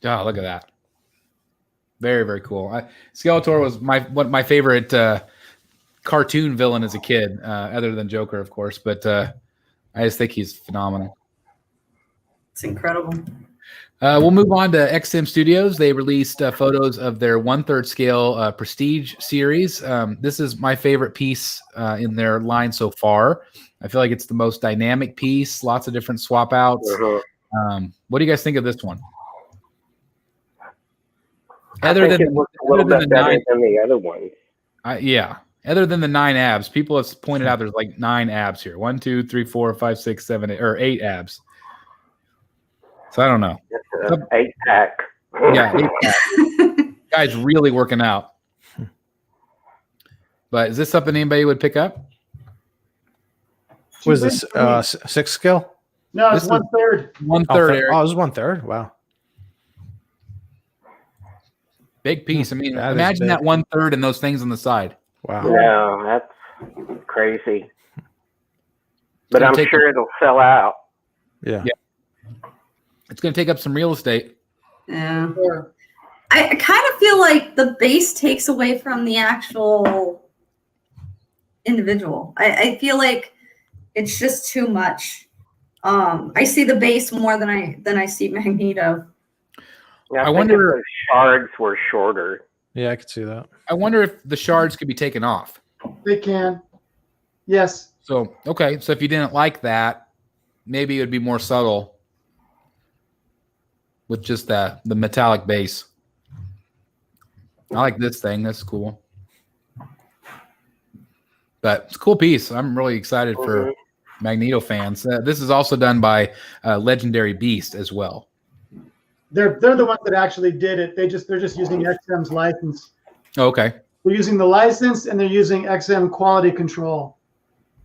Oh, look at that. Very, very cool. Skeletor was my favorite cartoon villain as a kid, other than Joker, of course. But I just think he's phenomenal. It's incredible. We'll move on to XM Studios. They released photos of their 1/3 scale Prestige series. This is my favorite piece in their line so far. I feel like it's the most dynamic piece. Lots of different swap outs. What do you guys think of this one? Other than it looks a little bit better than the other ones. Other than the 9 abs, people have pointed out there's like 9 abs here. 1, 2, 3, 4, 5, 6, 7, 8, or 8 abs. So I don't know. It's an 8-pack. Yeah, 8-pack. Guy's really working out. But is this something anybody would pick up? Was this 6 scale? No, it's 1/3. 1/3. Oh, it was 1/3. Wow. Big piece. I mean, imagine that 1/3 and those things on the side. Wow. No, that's crazy. But I'm sure it'll sell out. Yeah. It's going to take up some real estate. Yeah. Sure. I kind of feel like the base takes away from the actual individual. I feel like it's just too much. I see the base more than I see Magneto. Yeah, I think wonder- if those shards were shorter. Yeah, I could see that. I wonder if the shards could be taken off. They can. Yes. So, okay. So if you didn't like that, maybe it would be more subtle with just the metallic base. I like this thing. That's cool. But it's a cool piece. I'm really excited for Magneto fans. This is also done by Legendary Beast as well. They're the ones that actually did it. They're just using XM's license. Oh, okay. They're using the license and they're using XM quality control.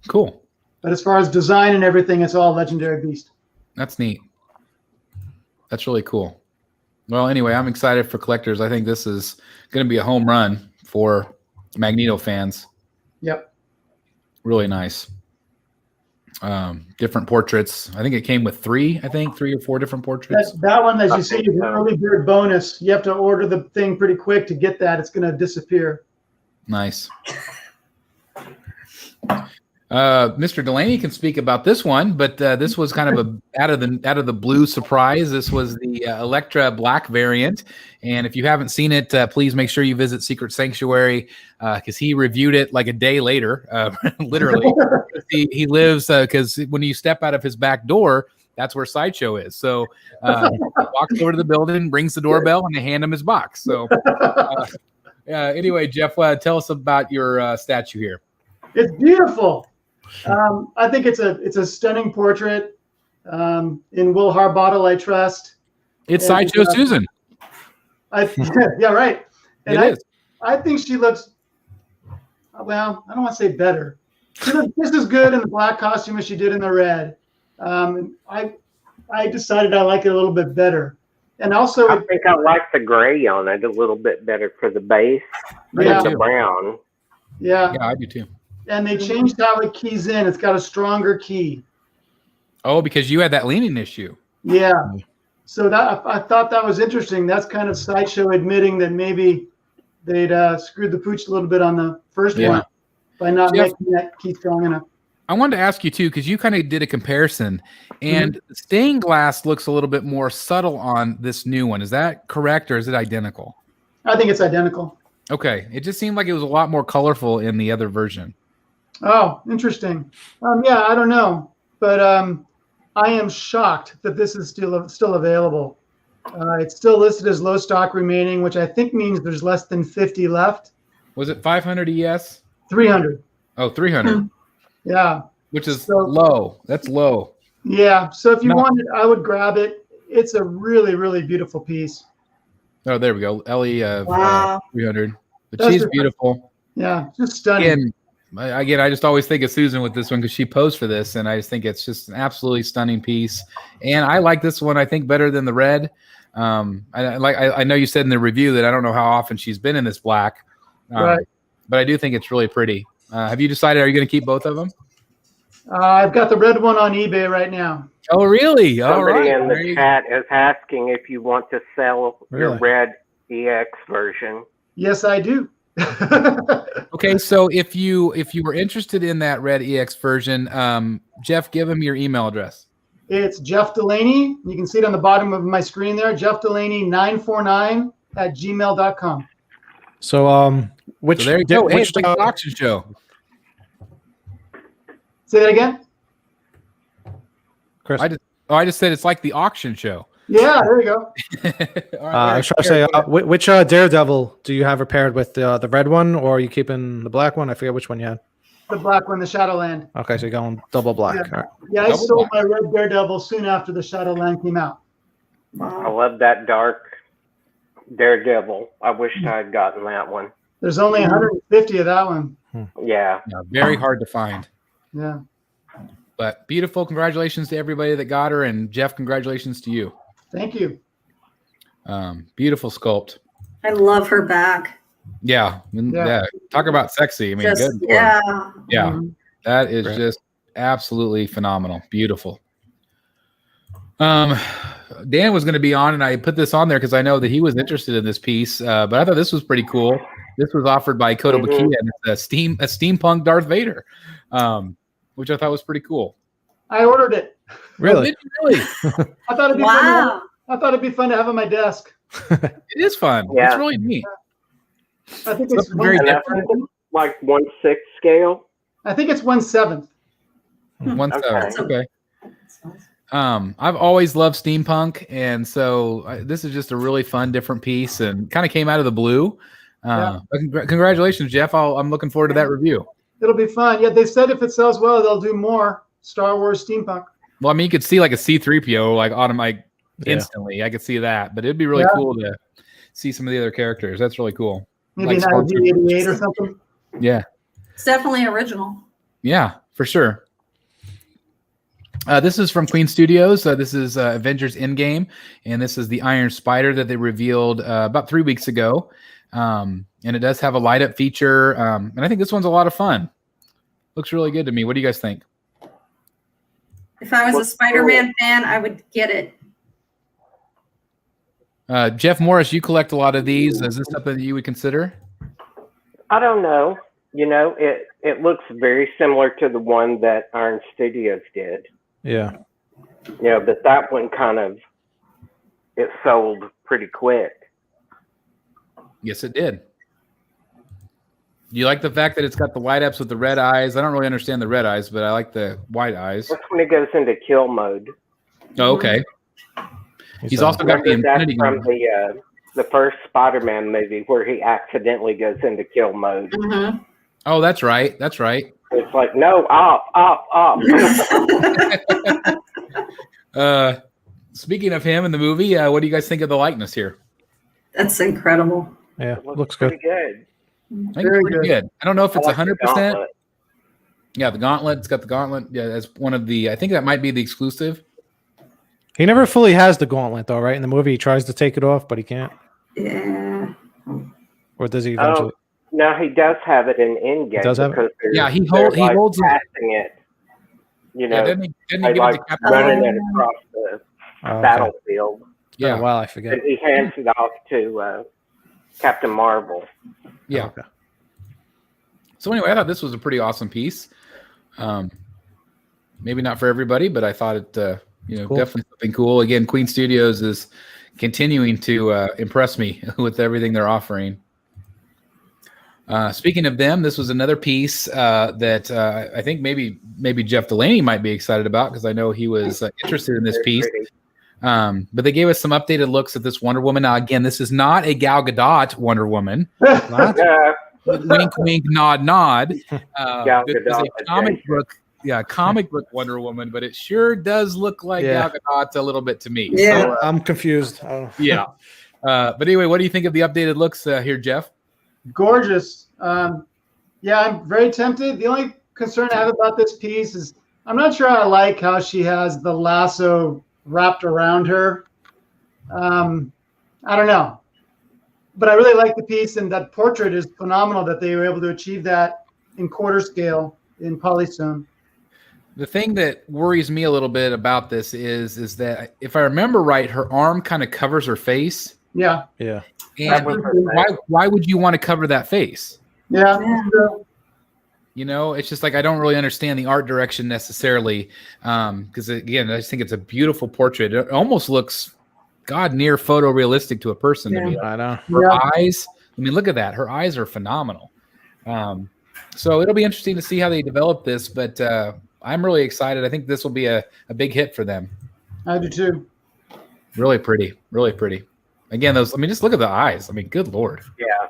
Cool. But as far as design and everything, it's all Legendary Beast. That's neat. That's really cool. Well, anyway, I'm excited for collectors. I think this is going to be a home run for Magneto fans. Yep. Really nice. Different portraits. I think it came with three or four different portraits. That one, as you see, is an early bird bonus. You have to order the thing pretty quick to get that. It's going to disappear. Nice. Mr. Delaney can speak about this one, but this was kind of a out of the blue surprise. This was the Elektra Black variant, and if you haven't seen it, please make sure you visit Secret Sanctuary because he reviewed it like a day later, literally. he lives because when you step out of his back door, that's where Sideshow is. So walks over to the building, rings the doorbell, and they hand him his box. So anyway, Jeff, tell us about your statue here. It's beautiful. I think it's a stunning portrait. In Will Harbottle, I trust. It's And, Sideshow Susan. Yeah, right. And It is. I think she looks, well, I don't want to say better. She looks just as good in the black costume as she did in the red. I decided I like it a little bit better. And also, I think I like the gray on it a little bit better for the base Yeah. than the brown. yeah. Yeah, I do too. And they changed how it keys in. It's got a stronger key. Oh, because you had that leaning issue. Yeah. So that I thought that was interesting. That's kind of Sideshow admitting that maybe they'd screwed the pooch a little bit on the first one by not Jeff, making that key strong enough. I wanted to ask you too, because you kind of did a comparison, and stained glass looks a little bit more subtle on this new one. Is that correct, or is it identical? I think it's identical. Okay. It just seemed like it was a lot more colorful in the other version. Oh, interesting. Yeah, I don't know, but I am shocked that this is still available. It's still listed as low stock remaining, which I think means there's less than 50 left. Was it 500 ES? 300. Oh, 300. Yeah. Which is So- low. That's low. Yeah. So if you No. want it, I would grab it. It's a really, really beautiful piece. Oh, there we go. Ellie, Wow. 300. But That's she's the- beautiful. Yeah, just stunning. Again, I just always think of Susan with this one because she posed for this, and I just think it's just an absolutely stunning piece. And I like this one, I think, better than the red. I know you said in the review that I don't know how often she's been in this black, Right. but I do think it's really pretty. Have you decided, are you going to keep both of them? I've got the red one on eBay right now. Oh, really? All Somebody right. in There you the go. chat is asking if you want to sell your Really? red EX version. Yes, I do. Okay, so if you were interested in that red EX version, Jeff, give him your email address. It's Jeff Delaney. You can see it on the bottom of my screen there. Jeff Delaney 949 at gmail.com. So which So there you go. Hey, which it's like an auction show. Say that again. Chris? I just said it's like the auction show. Yeah, there you go. All right, I was trying to say, which Daredevil do you have repaired with the red one, or are you keeping the black one? I forget which one you had. The black one, the Shadowland. Okay, so you're going double black. Yeah. All right. Yeah, I Double sold black. my red Daredevil soon after the Shadowland came out. I love that dark Daredevil. I wished I had gotten that one. There's only 150 of that one. Yeah. Yeah, very hard to find. Yeah. But beautiful. Congratulations to everybody that got her, and Jeff, congratulations to you. Thank you. Beautiful sculpt. I love her back. Yeah. Yeah. Talk about sexy. I mean, Just, good. Lord. yeah. Yeah. Mhm. That is Great. just absolutely phenomenal. Beautiful. Dan was going to be on, and I put this on there because I know that he was interested in this piece. But I thought this was pretty cool. This was offered by Kotobukiya, and it's a steampunk Darth Vader, which I thought was pretty cool. I ordered it. Really? Oh, did you really? I thought it'd be fun. I thought it'd be fun to have on my desk. It is fun. Yeah. It's really neat. I think it's very And that's different. like 1/6 scale. I think it's 1/7. 1/7. Okay. I've always loved steampunk, and so this is just a really fun, different piece, and kind of came out of the blue. But congratulations, Jeff! I'm looking forward to that review. It'll be fun. Yeah, they said if it sells well, they'll do more Star Wars steampunk. Well, I mean, you could see like a C-3PO like instantly. I could see that, but it'd be really cool to see some of the other characters. That's really cool. Maybe Like an IG-88 or something. Yeah. It's definitely original. Yeah, for sure. This is from Queen Studios. This is Avengers Endgame, and this is the Iron Spider that they revealed about 3 weeks ago. And it does have a light up feature, and I think this one's a lot of fun. Looks really good to me. What do you guys think? If I was a Spider-Man fan, I would get it. Jeff Morris, you collect a lot of these. Is this something that you would consider? I don't know. It looks very similar to the one that Iron Studios did. Yeah. But that one it sold pretty quick. Yes, it did. You like the fact that it's got the light ups with the red eyes? I don't really understand the red eyes, but I like the white eyes. That's when it goes into kill mode. Oh, okay. He's also got the Infinity from the first Spider-Man movie where he accidentally goes into kill mode. Mm-hmm. Oh, that's right. That's right. It's like, no, up. Speaking of him in the movie, what do you guys think of the likeness here? That's incredible. Yeah, It looks good. pretty good. I think it's pretty good. I don't know if it's I like the 100%. gauntlet. Yeah, the gauntlet. It's got the gauntlet. Yeah, that's one of the. I think that might be the exclusive. He never fully has the gauntlet, though, right? In the movie, he tries to take it off, but he can't. Yeah. Or does he eventually? No, he does have it in Endgame. Does have it? because Yeah, he they're, holds it. passing it. Yeah, didn't he they give it like to Captain running Marvel? it across the Okay. battlefield. Yeah, Yeah, well, I forget. And he hands it off to Captain Marvel. yeah. Okay. So anyway, I thought this was a pretty awesome piece. Maybe not for everybody, but I thought it, Cool. definitely something cool. Again, Queen Studios is continuing to impress me with everything they're offering. Speaking of them, this was another piece that I think maybe Jeff Delaney might be excited about because I know he was interested in this Very piece. pretty. But they gave us some updated looks at this Wonder Woman. Now, again, this is not a Gal Gadot Wonder Woman. Not? Wink, wink, nod, nod. Gal This is Gadot a comic adjacent. comic book Wonder Woman, but it sure does look like Yeah. Gal Gadot a little bit to me. Yeah. So, I'm confused. I don't know. yeah. But anyway, what do you think of the updated looks here, Jeff? Gorgeous. Yeah, I'm very tempted. The only concern I have about this piece is I'm not sure I like how she has the lasso wrapped around her. I don't know. But I really like the piece, and that portrait is phenomenal that they were able to achieve that in quarter scale in polystone. The thing that worries me a little bit about this is that if I remember right, her arm kind of covers her face. Yeah. Yeah. And was her why would you want to cover that face? Yeah. Yeah. It's just like I don't really understand the art direction necessarily. Because again, I just think it's a beautiful portrait. It almost looks near photorealistic to a person to me. I know. Her eyes, I mean, look at that. Her eyes are phenomenal. So it'll be interesting to see how they develop this, but I'm really excited. I think this will be a big hit for them. I do too. Really pretty. Really pretty. Again, just look at the eyes. I mean, good Lord. Yeah.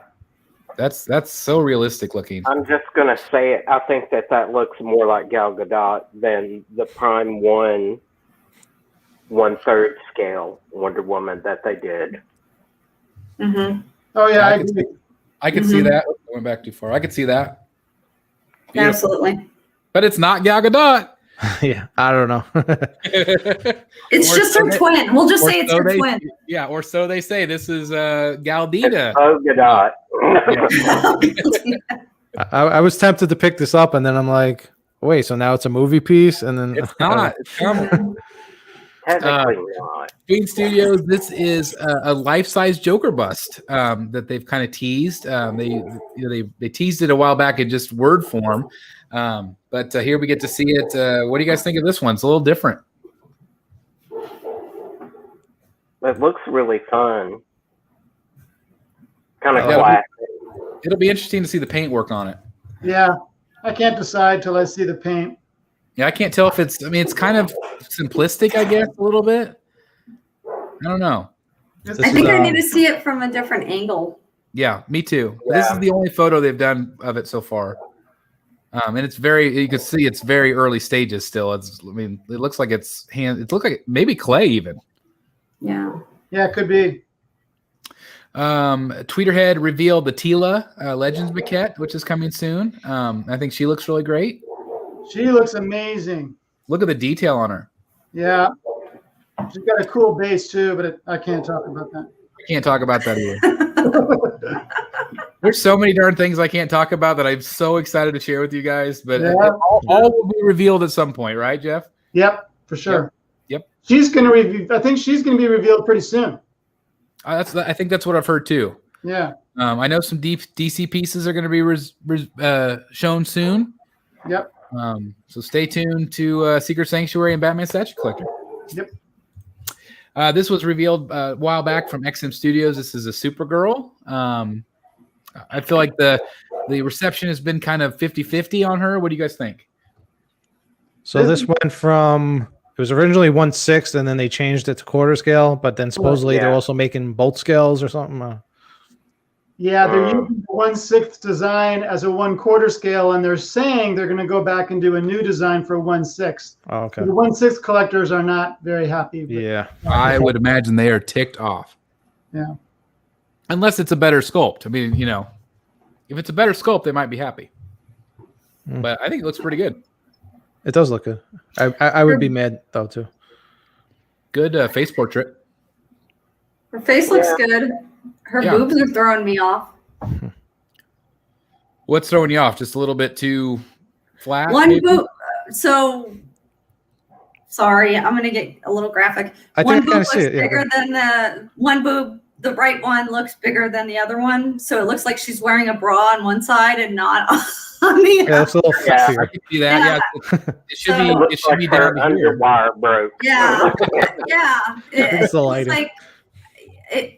That's so realistic looking. I'm just going to say it. I think that looks more like Gal Gadot than the Prime 1/3 scale Wonder Woman that they did. Mm-hmm. Oh, yeah. Yeah, I I could agree. I could see that. I went back too far. I could see that. Beautiful. Absolutely. But it's not Gal Gadot. Yeah, I don't know. It's Or just so her they- twin. We'll just or say it's so her they- twin. Yeah, or so they say. This is Galdita. Oh, Gadot. I was tempted to pick this up, and then I'm like, wait, so now it's a movie piece, and then It's not. It's coming. Technically not. Queen Studios, this is a life-size Joker bust that they've kind of teased. They teased it a while back in just word form, but here we get to see it. What do you guys think of this one? It's a little different. It looks really fun. Kind of Yeah. classic. It'll be interesting to see the paint work on it. Yeah, I can't decide till I see the paint. Yeah, I can't tell if it's. I mean, it's kind of simplistic, I guess, a little bit. I don't know. I think I need to see it from a different angle. Yeah, me too. Yeah. This is the only photo they've done of it so far, and it's very. You can see it's very early stages still. It's. I mean, it looks like it's hand. It looks like maybe clay even. Yeah. Yeah, it could be. Tweeterhead revealed the Tila Legends maquette, which is coming soon. I think she looks really great. She looks amazing. Look at the detail on her. Yeah. She's got a cool base too, but I can't talk about that. I can't talk about that either. There's so many darn things I can't talk about that I'm so excited to share with you guys, but all will be revealed at some point, right, Jeff? Yep, for sure. Yep. She's going to review. I think she's going to be revealed pretty soon. I think that's what I've heard too. Yeah. I know some DC pieces are going to be shown soon. Yep. So stay tuned to Secret Sanctuary and Batman Statue Collector. Yep. This was revealed a while back from XM Studios. This is a Supergirl. I feel like the reception has been kind of 50-50 on her. What do you guys think? So this went from, it was originally 1/6, and then they changed it to quarter scale, but then supposedly they're also making bolt scales or something. Yeah, they're using the 1/6 design as a 1/4 scale, and they're saying they're going to go back and do a new design for 1/6. Oh, okay. The 1/6 collectors are not very happy. Yeah. I would imagine they are ticked off. Yeah. Unless it's a better sculpt. I mean, if it's a better sculpt, they might be happy. But I think it looks pretty good. It does look good. I would be mad though too. Good face portrait. Her face looks good. Her boobs are throwing me off. What's throwing you off? Just a little bit too flat? One boob. So, sorry, I'm going to get a little graphic. One boob looks bigger than the one boob. The right one looks bigger than the other one. So it looks like she's wearing a bra on one side and not on the other. Yeah, it's a little I can see that. Yeah. It should be down here. Underwire broke. Yeah. Yeah. It's the lighting.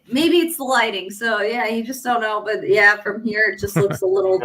Maybe it's the lighting. So yeah, you just don't know. But yeah, from here it just looks a little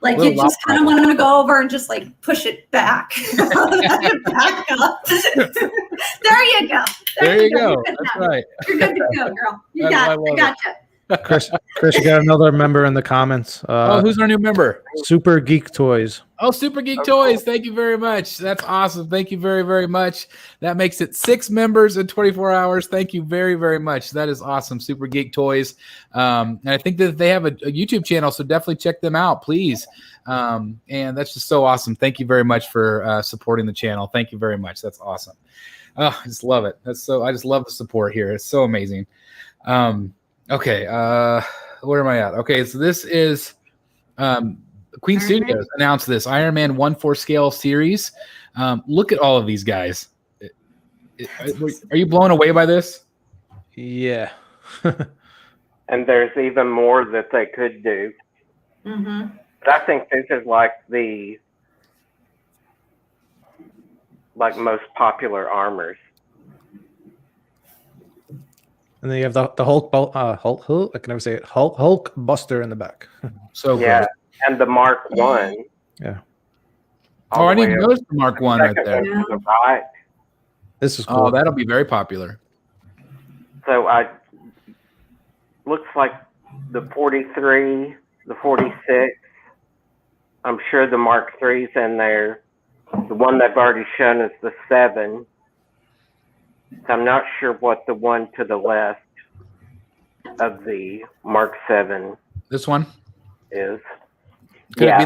like you just kind of want to go over and just like push it back. Back up. There you go. There you go. That's right. You're good to go, girl. You got it. I gotcha. Chris, you got another member in the comments. Who's our new member? Super Geek Toys. Oh, Super Geek Toys. Thank you very much. That's awesome. Thank you very, very much. That makes it 6 members in 24 hours. Thank you very, very much. That is awesome. Super Geek Toys. And I think that they have a YouTube channel, so definitely check them out, please. And that's just so awesome. Thank you very much for supporting the channel. Thank you very much. That's awesome. Oh, I just love it. I just love the support here. It's so amazing. Okay, where am I at? Okay, so this is Queen Studios announced this Iron Man 1/4 scale series. Look at all of these guys. Are you blown away by this? Yeah. And there's even more that they could do. Mm-hmm. But I think this is like the most popular armors. And then you have the Hulk. I can never say it. Hulk Buster in the back. So yeah, and the Mark 1. Yeah. Oh, I didn't notice the Mark 1 right there. Right. This is cool. Oh, that'll be very popular. So looks like the 43, the 46. I'm sure the Mark 3's in there. The one they've already shown is the 7. I'm not sure what the one to the left of the Mark 7. This one is. Could it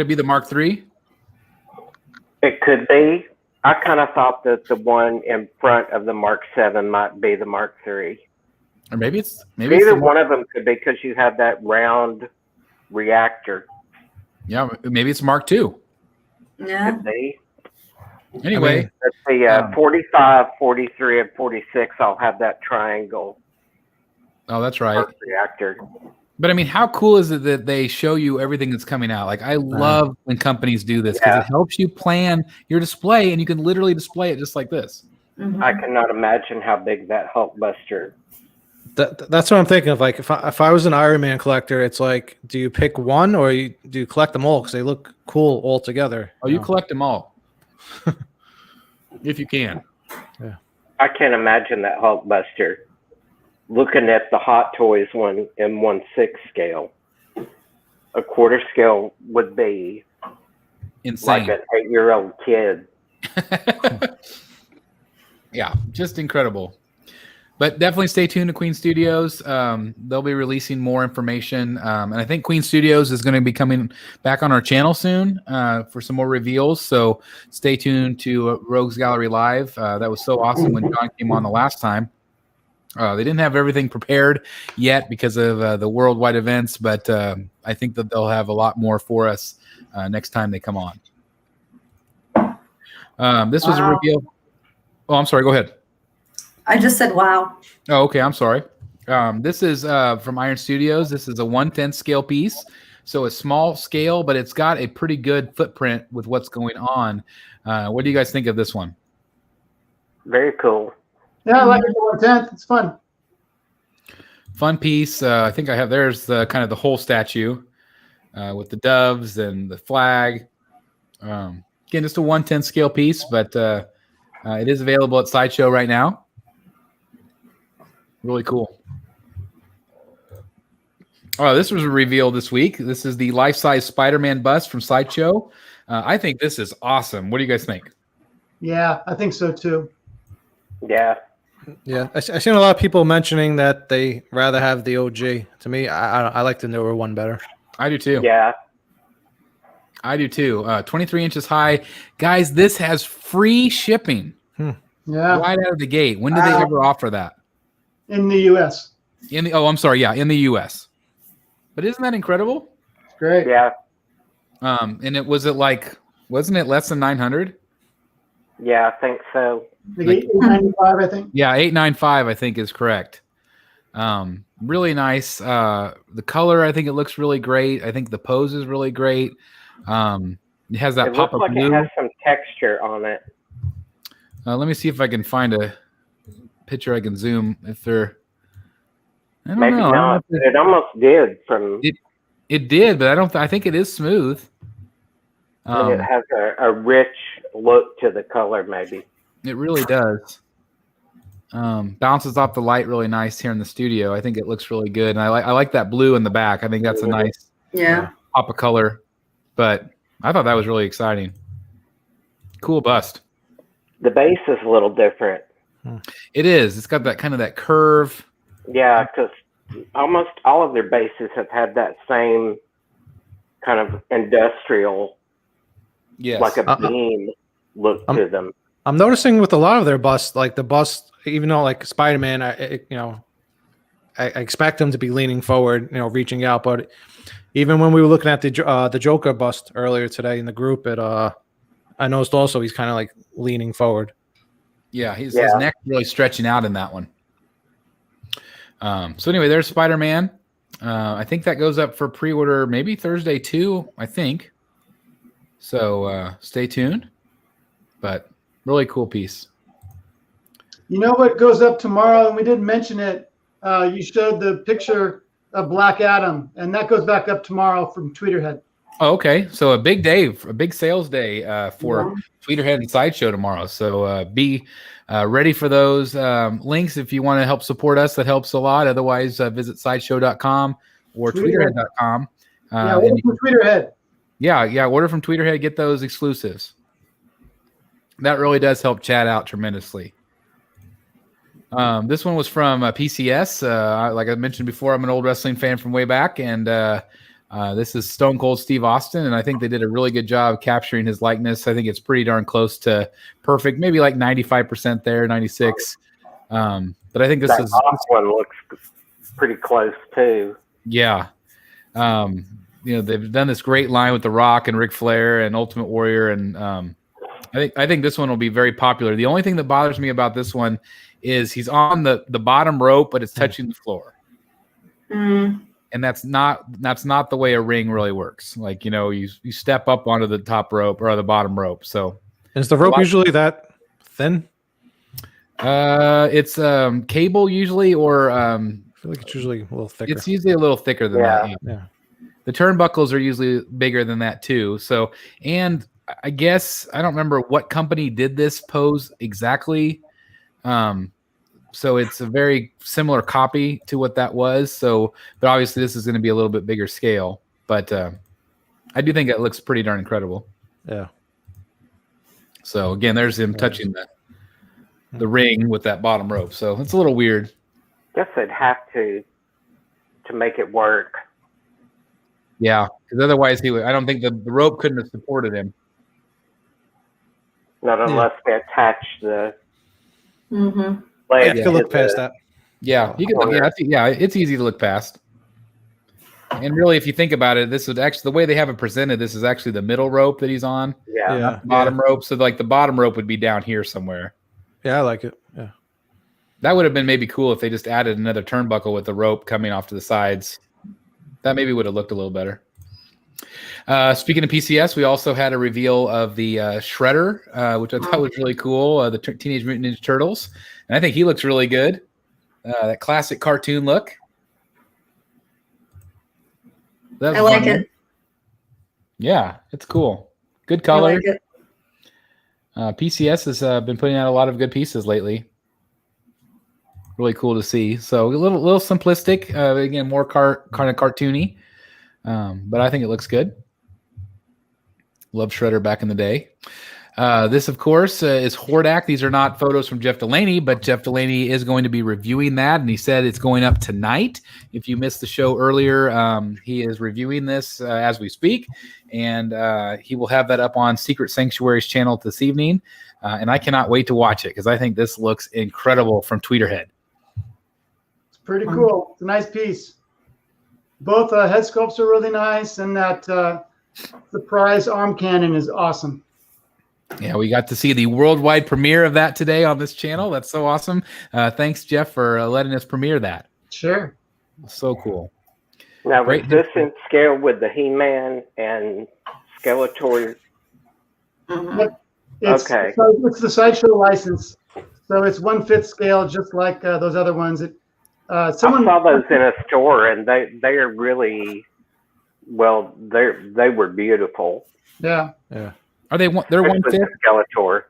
be the Mark 3? It could be. I kind of thought that the one in front of the Mark 7 might be the Mark 3. Or maybe either one of them could be because you have that round reactor. Yeah, maybe it's Mark 2. Yeah. Could be. Anyway, Let's see, 45, 43, and 46. I'll have that triangle oh, that's right. reactor. But I mean, how cool is it that they show you everything that's coming out? Like, I love when companies do this because it helps you plan your display, and you can literally display it just like this. Mhm. I cannot imagine how big that Hulkbuster. That's what I'm thinking of. Like, if I was an Iron Man collector, it's like, do you pick one or do you collect them all because they look cool all together? Oh, you collect them all if you can. Yeah, I can't imagine that Hulkbuster. Looking at the Hot Toys one in 1/6 scale, a quarter scale would be Insane. like an 8-year-old kid. Yeah, just incredible. But definitely stay tuned to Queen Studios. They'll be releasing more information. And I think Queen Studios is going to be coming back on our channel soon for some more reveals. So stay tuned to Rogues Gallery Live. That was so awesome when John came on the last time. They didn't have everything prepared yet because of the worldwide events, but I think that they'll have a lot more for us next time they come on. This was a reveal. Oh, I'm sorry. Go ahead. I just said, wow. Oh, okay. I'm sorry. This is from Iron Studios. This is a 1/10 scale piece. So a small scale, but it's got a pretty good footprint with what's going on. What do you guys think of this one? Very cool. Yeah, I like it for 1/10. It's fun. Fun piece. I think I have, there's the kind of the whole statue with the doves and the flag. Again, just a 1/10 scale piece, but it is available at Sideshow right now. Really cool. Oh, this was a reveal this week. This is the life-size Spider-Man bust from Sideshow. I think this is awesome. What do you guys think? Yeah, I think so too. Yeah. yeah. I've seen a lot of people mentioning that they rather have the OG. To me, I like the newer one better. I do too. Yeah. I do too. 23 inches high. Guys, this has free shipping Yeah, right out of the gate. When did they ever offer that? in the U.S. In the I'm sorry, yeah, in the U.S. But isn't that incredible? It's great. Yeah. And wasn't it less than 900? Yeah, I think so. Like 895, I think. Yeah, 895 I think is correct. Really nice. The color, I think it looks really great. I think the pose is really great. It has that It pop looks of like blue. it has some texture on it. Let me see if I can find a picture I can zoom. If they're, I don't Maybe know. I don't know not. if It almost did from. it did, but I don't. I think it is smooth. I mean, it has a rich look to the color, maybe. It really does. Bounces off the light really nice here in the studio. I think it looks really good, and I like that blue in the back. I think that's a nice pop of color. But I thought that was really exciting. Cool bust. The base is a little different. It is. It's got that kind of that curve. Yeah, because almost all of their bases have had that same kind of industrial, Yes. like a beam look to them. I'm noticing with a lot of their busts, like the bust, even though like Spider-Man, I expect him to be leaning forward, reaching out. But even when we were looking at the Joker bust earlier today in the group, I noticed also he's kind of like leaning forward. Yeah, his neck really stretching out in that one. So anyway, there's Spider-Man. I think that goes up for pre-order maybe Thursday too, I think. So stay tuned. But really cool piece. You know what goes up tomorrow, and we didn't mention it. You showed the picture of Black Adam, and that goes back up tomorrow from Tweeterhead. Oh, okay. So a big day, a big sales day for Tweeterhead and Sideshow tomorrow. So be ready for those links if you want to help support us. That helps a lot. Otherwise, visit sideshow.com or tweeterhead.com. Yeah, order from Tweeterhead. Yeah. Order from Tweeterhead. Get those exclusives. That really does help chat out tremendously. This one was from PCS. Like I mentioned before, I'm an old wrestling fan from way back, and this is Stone Cold Steve Austin, and I think they did a really good job capturing his likeness. I think it's pretty darn close to perfect, maybe like 95% there, 96. But I think this one looks pretty close too. Yeah. They've done this great line with The Rock and Ric Flair and Ultimate Warrior and I think this one will be very popular. The only thing that bothers me about this one is he's on the bottom rope, but it's touching the floor. Mm. And that's not the way a ring really works. Like, you step up onto the top rope or the bottom rope. So is the rope usually that thin? It's cable usually, or I feel like it's usually a little thicker. it's usually a little thicker than that. Yeah. The turnbuckles are usually bigger than that too. So, and I guess I don't remember what company did this pose exactly. So it's a very similar copy to what that was. So, but obviously this is going to be a little bit bigger scale. But I do think it looks pretty darn incredible. Yeah. So again, there's him touching the ring with that bottom rope. So it's a little weird. Guess they'd have to make it work. Yeah, because otherwise I don't think the rope couldn't have supported him. Not unless they attach the leg. You can look past that. Yeah, you can. It's easy to look past. And really, if you think about it, this would actually, the way they have it presented, this is actually the middle rope that he's on. Yeah. Not the bottom rope. So like the bottom rope would be down here somewhere. Yeah, I like it. Yeah. That would have been maybe cool if they just added another turnbuckle with the rope coming off to the sides. That maybe would have looked a little better. Speaking of PCS, we also had a reveal of the Shredder, which I thought was really cool, the Teenage Mutant Ninja Turtles. And I think he looks really good. That classic cartoon look. I like it. Yeah, it's cool. Good color. I like it. PCS has been putting out a lot of good pieces lately. Really cool to see. So a little simplistic. Again, more kind of cartoony. But I think it looks good. Loved Shredder back in the day. This, of course, is Hordak. These are not photos from Jeff Delaney, but Jeff Delaney is going to be reviewing that, and he said it's going up tonight. If you missed the show earlier, he is reviewing this as we speak, and he will have that up on Secret Sanctuary's channel this evening, and I cannot wait to watch it because I think this looks incredible from Tweeterhead. It's pretty cool. It's a nice piece. Both head sculpts are really nice, and that surprise arm cannon is awesome. Yeah, we got to see the worldwide premiere of that today on this channel. That's so awesome. Thanks, Jeff, for letting us premiere that. Sure. So cool. Now, was this in scale with the He-Man and Skeletor? Okay. So it's the Sideshow license. So it's 1/5 scale, just like those other ones. I saw those in a store, and they are really, well, they were beautiful. Yeah. Yeah. Are they? They're 1/5. Skeletor.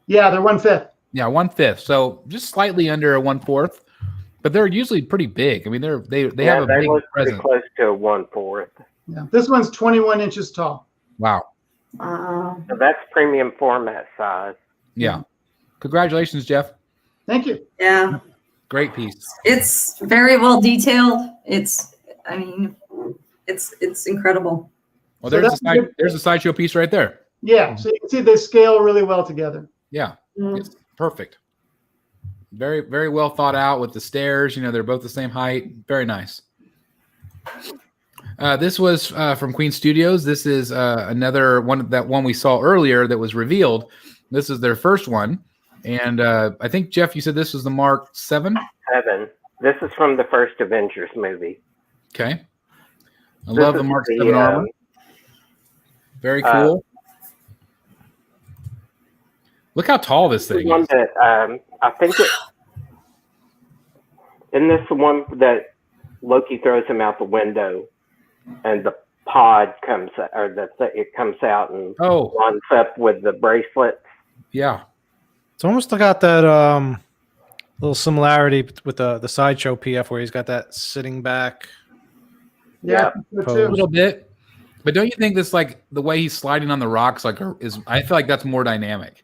Yeah, they're 1/5. Yeah, 1/5. So just slightly under a 1/4, but they're usually pretty big. I mean, they have a big look presence. pretty close to a 1/4. Yeah. This one's 21 inches tall. Wow. So that's premium format size. Yeah. Congratulations, Jeff. Thank you. Yeah. Great piece. It's very well detailed. It's incredible. Well, So there's a Sideshow piece right there. Yeah. So you can see they scale really well together. Yeah. It's perfect. Very, very well thought out with the stairs. They're both the same height. Very nice. This was from Queen Studios. This is another one, that one we saw earlier that was revealed. This is their first one. And I think, Jeff, you said this was the Mark 7? 7. This is from the first Avengers movie. Okay. I love the Mark 7 armor. Very cool. Look how tall this thing is. That, I think isn't this the one that Loki throws him out the window and the pod comes, or it comes out and lines up with the bracelet? Yeah. It's almost got that little similarity with the Sideshow PF where he's got that sitting back. Yeah. A little bit. But don't you think this, like, the way he's sliding on the rocks, like, I feel like that's more dynamic.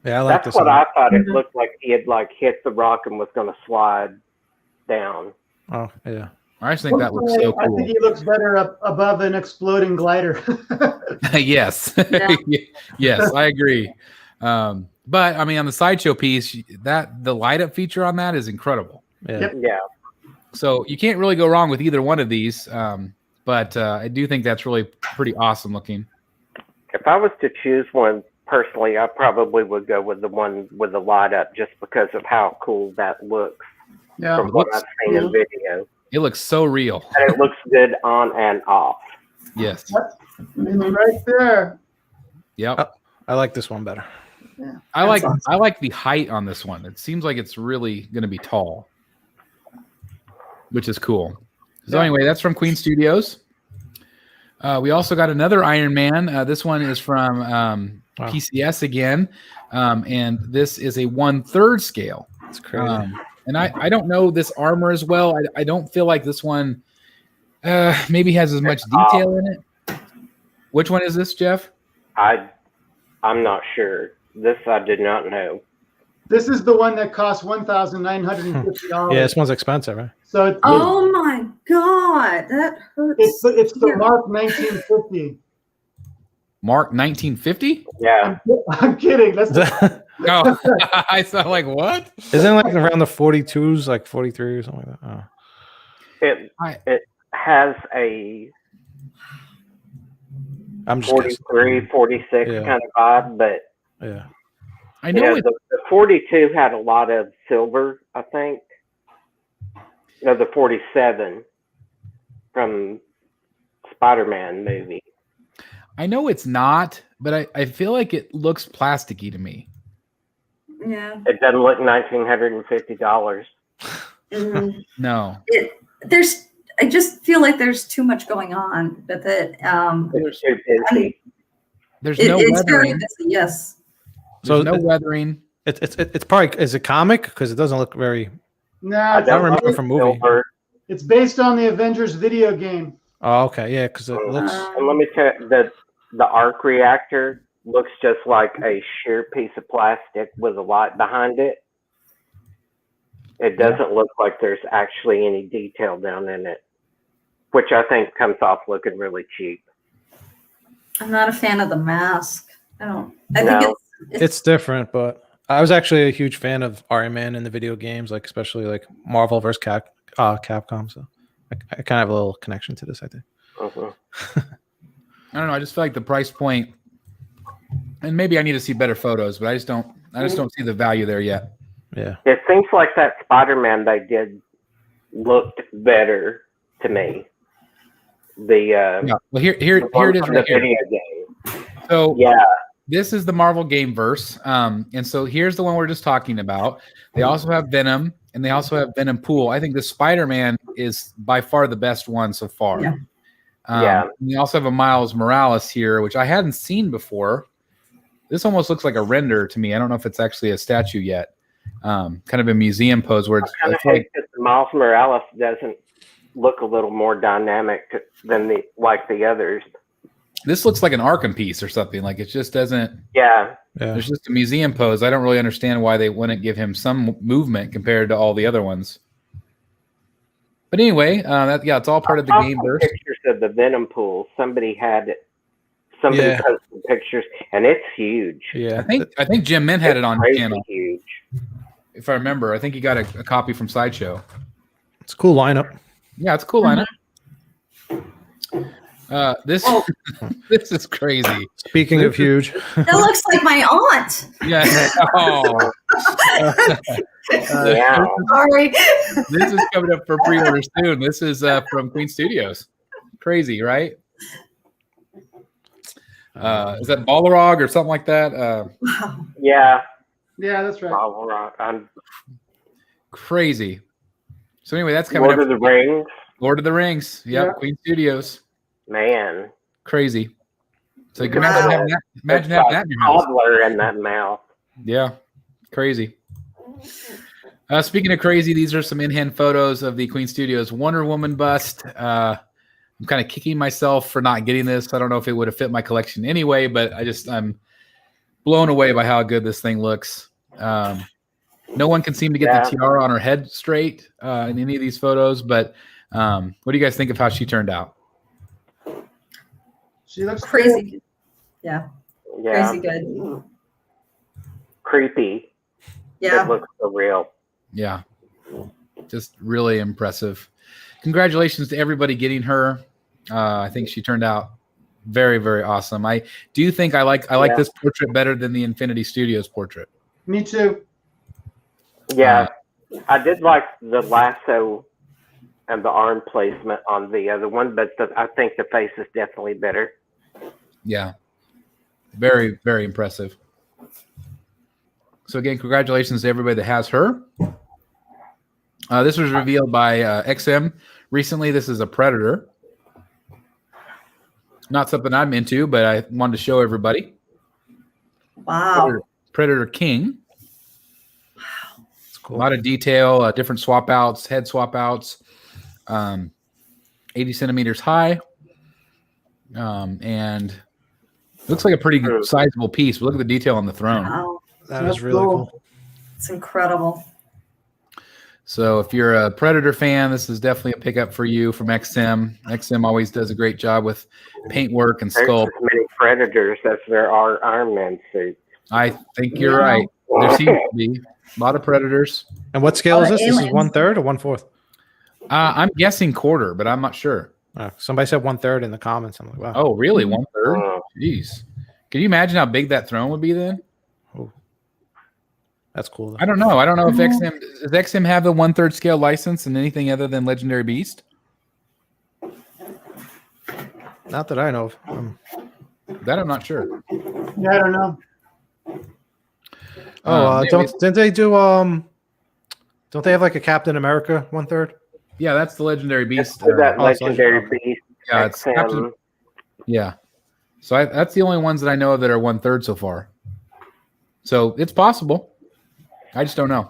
Yeah, I like That's this. what I thought. It looked like he had hit the rock and was going to slide down. Oh, yeah. I just think that looks so cool. I think he looks better up above an exploding glider. Yes. Yeah. Yes, I agree. But I mean, on the Sideshow piece, the light up feature on that is incredible. Yeah. Yep. Yeah. So you can't really go wrong with either one of these. But I do think that's really pretty awesome looking. If I was to choose one, personally, I probably would go with the one with the light up just because of how cool that looks Yeah. from what I've seen in video. It looks so real. And it looks good on and off. Yes. It's right there. Yep. I like this one better. Yeah. I like awesome. I like the height on this one. It seems like it's really going to be tall, which is cool. So Yeah. anyway, that's from Queen Studios. We also got another Iron Man. This one is from PCS again, and this is a 1/3 scale. It's crazy. And I don't know this armor as well. I don't feel like this one maybe has as much detail in it. Which one is this, Jeff? I'm not sure. This I did not know. This is the one that costs $1,950. Yeah, this one's expensive, right? So it's, Oh my God, that hurts. it's the Mark 1950. Mark 1950? Yeah. I'm kidding. That's Oh, I thought like what? Isn't it like around the 42s, like 43 or something like that? Oh. It has a I'm just 43, 46 Yeah. kind of vibe, but yeah. I know it. the 42 had a lot of silver, I think. No, the 47 from Spider-Man movie. I know it's not, but I feel like it looks plasticky to me. Yeah. It doesn't look $1,950. Mhm. No. I just feel like there's too much going on with it. It's too busy. There's It's no very weathering. busy, yes. There's So no weathering. It's probably, is it comic? Because it doesn't look very. nah, I don't remember from movie. Silver. it's based on the Avengers video game. Oh, okay, yeah, because it looks. And let me tell you, the arc reactor looks just like a sheer piece of plastic with a light behind it. It doesn't look like there's actually any detail down in it, which I think comes off looking really cheap. I'm not a fan of the mask. I think No. It's different, but I was actually a huge fan of Iron Man in the video games, like especially like Marvel versus Capcom. So I kind of have a little connection to this, I think. Mhm. I don't know. I just feel like the price point, and maybe I need to see better photos, but I just don't see the value there yet. Yeah. It seems like that Spider-Man they did looked better to me. Yeah. Well, here it is from right the here. video game. So Yeah. this is the Marvel Game Verse, and so here's the one we're just talking about. They also have Venom, and they also have Venom Pool. I think the Spider-Man is by far the best one so far. Yeah. Yeah. And we also have a Miles Morales here, which I hadn't seen before. This almost looks like a render to me. I don't know if it's actually a statue yet. Kind of a museum pose where it's I kind of hate that Miles Morales doesn't look a little more dynamic than the others. this looks like an Arkham piece or something. Like it just doesn't. Yeah. Yeah. There's just a museum pose. I don't really understand why they wouldn't give him some movement compared to all the other ones. But anyway, it's all part of the I saw game some verse. pictures of the Venom pool. Somebody Yeah. posted pictures, and it's huge. Yeah. I think Jim Mint had it on Crazy channel. huge. If I remember, I think he got a copy from Sideshow. It's a cool lineup. Yeah, it's a cool lineup. This this is crazy. Speaking of huge, That looks like my aunt. Yeah. Oh. Yeah. Sorry. This is coming up for pre-order soon. This is from Queen Studios. Crazy, right? Is that Balrog or something like that? Wow. Yeah. Yeah, that's right. All right. I'm Crazy. So anyway, that's coming Lord up. of the Rings. Lord of the Rings. Yep, Yeah. Queen Studios. Man. Crazy. So you can Wow. imagine having that, It's in your house. toddler in that mouth. Yeah, crazy. Speaking of crazy, these are some in-hand photos of the Queen Studios Wonder Woman bust. I'm kind of kicking myself for not getting this. I don't know if it would have fit my collection anyway, but I'm blown away by how good this thing looks. No one can seem to get the tiara on her head straight in any of these photos, but what do you guys think of how she turned out? She looks Crazy. Yeah. Yeah. Crazy good. Creepy. Yeah. It looks so real. Yeah, just really impressive. Congratulations to everybody getting her. I think she turned out Very, very awesome. I do think I like this portrait better than the Infinity Studios portrait. Me too. Yeah, I did like the lasso and the arm placement on the other one, but I think the face is definitely better. Yeah, very, very impressive. So again, congratulations to everybody that has her. This was revealed by XM recently. This is a Predator. Not something I'm into, but I wanted to show everybody. Wow. Predator King. Wow. It's cool. A lot of detail, different swap outs, head swap outs, 80 centimeters high. And looks like a pretty sizable piece. But look at the detail on the throne. Wow. That is really cool. It's incredible. So if you're a Predator fan, this is definitely a pickup for you from XM. XM always does a great job with paint work and There's sculpt. as many Predators as there are Iron Man suits. I think you're right. There seems to be a lot of Predators. And what scale is this? This is aliens. 1/3 or 1/4? I'm guessing quarter, but I'm not sure. Somebody said 1/3 in the comments. I'm like, wow. Oh, really? 1/3? Jeez. Can you imagine how big that throne would be then? Oh. That's cool. I don't know. I don't know if XM does XM have the 1/3 scale license and anything other than Legendary Beast. Not that I know of. That I'm not sure. Yeah, I don't know. Didn't they do don't they have like a Captain America 1/3? Yeah, that's the Legendary Beast. That it's Legendary Legendary. Beast. Yeah, it's Captain. Yeah. So that's the only ones that I know of that are 1/3 so far. So it's possible. I just don't know.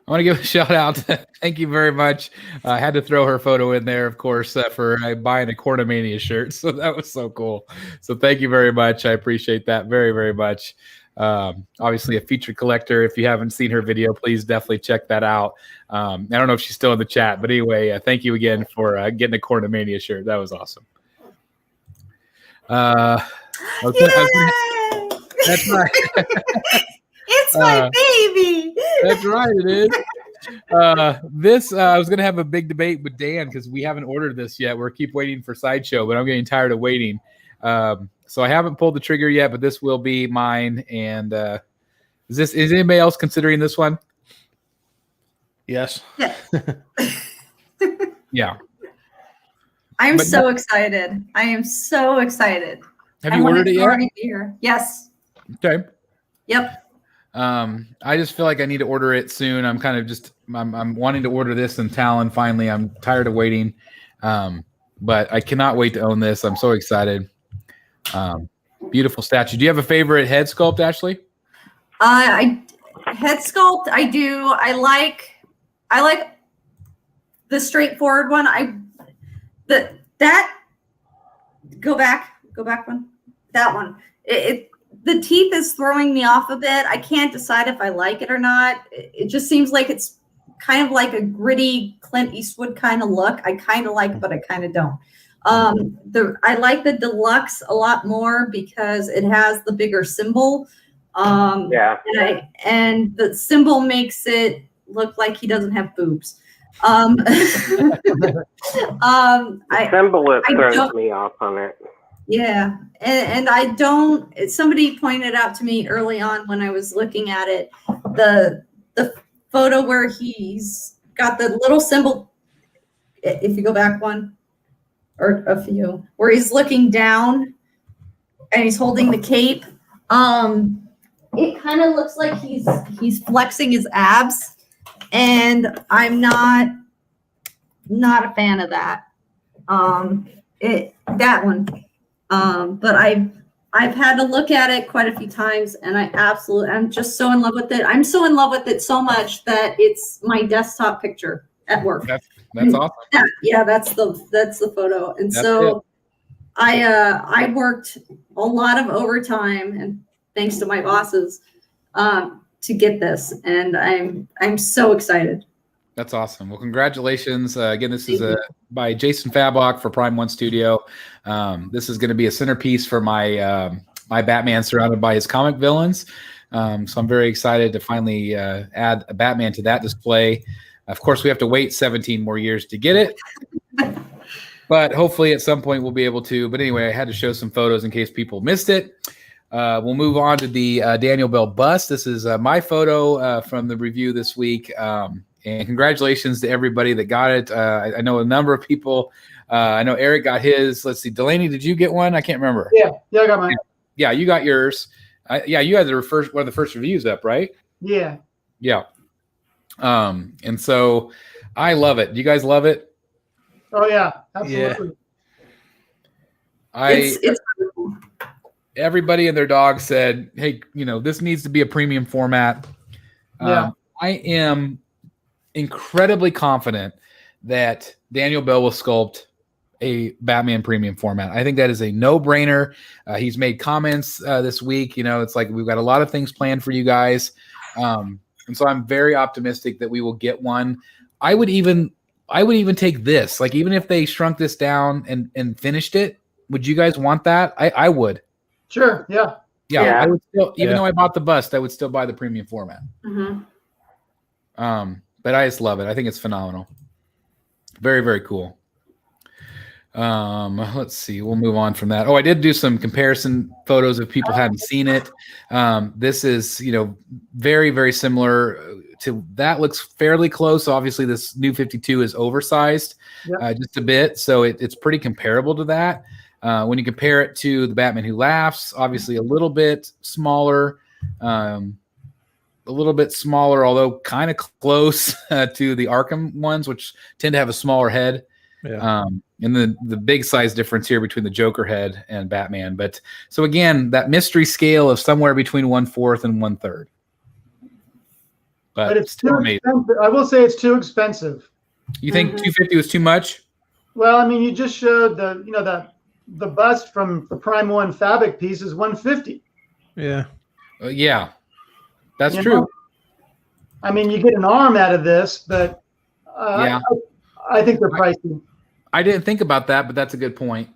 I want to give a shout out. Thank you very much. I had to throw her photo in there, of course, for buying a Cornamania shirt. So that was so cool. So thank you very much. I appreciate that very, very much. Obviously a featured collector. If you haven't seen her video, please definitely check that out. I don't know if she's still in the chat, but anyway, thank you again for getting a Cornamania shirt. That was awesome. Okay. That's right. It's my baby. That's right, it is. I was going to have a big debate with Dan because we haven't ordered this yet. We're keep waiting for Sideshow, but I'm getting tired of waiting. So I haven't pulled the trigger yet, but this will be mine. And is anybody else considering this one? Yes. Yeah. Yeah. I'm so excited. I am so excited. Have you ordered it yet? Yes. Okay. Yep. I just feel like I need to order it soon. I'm kind of I'm wanting to order this in Talon finally. I'm tired of waiting. But I cannot wait to own this. I'm so excited. Beautiful statue. Do you have a favorite head sculpt, Ashley? Head sculpt, I do. I like the straightforward one. Go back one. That one. The teeth is throwing me off a bit. I can't decide if I like it or not. It just seems like it's kind of like a gritty Clint Eastwood kind of look. I kind of like it, but I kind of don't. I like the deluxe a lot more because it has the bigger symbol. Yeah. And the symbol makes it look like he doesn't have boobs. The symbol throws me off on it. Yeah, and I don't. Somebody pointed out to me early on when I was looking at it, the photo where he's got the little symbol. If you go back one or a few, where he's looking down and he's holding the cape. It kind of looks like he's flexing his abs, and I'm not a fan of that. That one. But I've had to look at it quite a few times, and I'm just so in love with it. I'm so in love with it so much that it's my desktop picture at work. That's awesome. That's the photo. And so I worked a lot of overtime, and thanks to my bosses, to get this, and I'm so excited. That's awesome. Well, congratulations. Again, this is by Jason Fabok for Prime One Studio. This is going to be a centerpiece for my my Batman surrounded by his comic villains. So I'm very excited to finally add a Batman to that display. Of course, we have to wait 17 more years to get it. But hopefully at some point we'll be able to. But anyway, I had to show some photos in case people missed it. We'll move on to the Daniel Bell bust. This is my photo from the review this week. And congratulations to everybody that got it. I know a number of people. I know Eric got his. Let's see. Delaney, did you get one? I can't remember. Yeah, I got mine. Yeah, you got yours. Yeah, you had one of the first reviews up, right? Yeah. Yeah. And so I love it. Do you guys love it? Oh yeah, absolutely. It's Everybody and their dog said, hey, this needs to be a premium format. Yeah. I am incredibly confident that Daniel Bell will sculpt a Batman premium format. I think that is a no-brainer. He's made comments this week. It's like we've got a lot of things planned for you guys. And so I'm very optimistic that we will get one. I would even take this. Like, even if they shrunk this down and finished it, would you guys want that? I would. Sure. Yeah. Yeah. I would still, even though I bought the bust, I would still buy the premium format. Mm-hmm. But I just love it. I think it's phenomenal. Very, very cool. Let's see. We'll move on from that. Oh, I did do some comparison photos if people hadn't seen it. This is, very, very similar to that. Looks fairly close. Obviously, this new 52 is oversized just a bit. So it's pretty comparable to that. When you compare it to the Batman Who Laughs, obviously a little bit smaller, although kind of close to the Arkham ones, which tend to have a smaller head. Yeah. And the big size difference here between the Joker head and Batman. But so again, that mystery scale of somewhere between 1/4 and 1/3. But it's still too amazing. expensive. I will say it's too expensive. You think 250 was too much? Well, I mean, you just showed the bust from the Prime 1 fabric piece is 150. Yeah. Yeah, that's You true. know? I mean, you get an arm out of this, but Yeah. I think they're pricey. I didn't think about that, but that's a good point.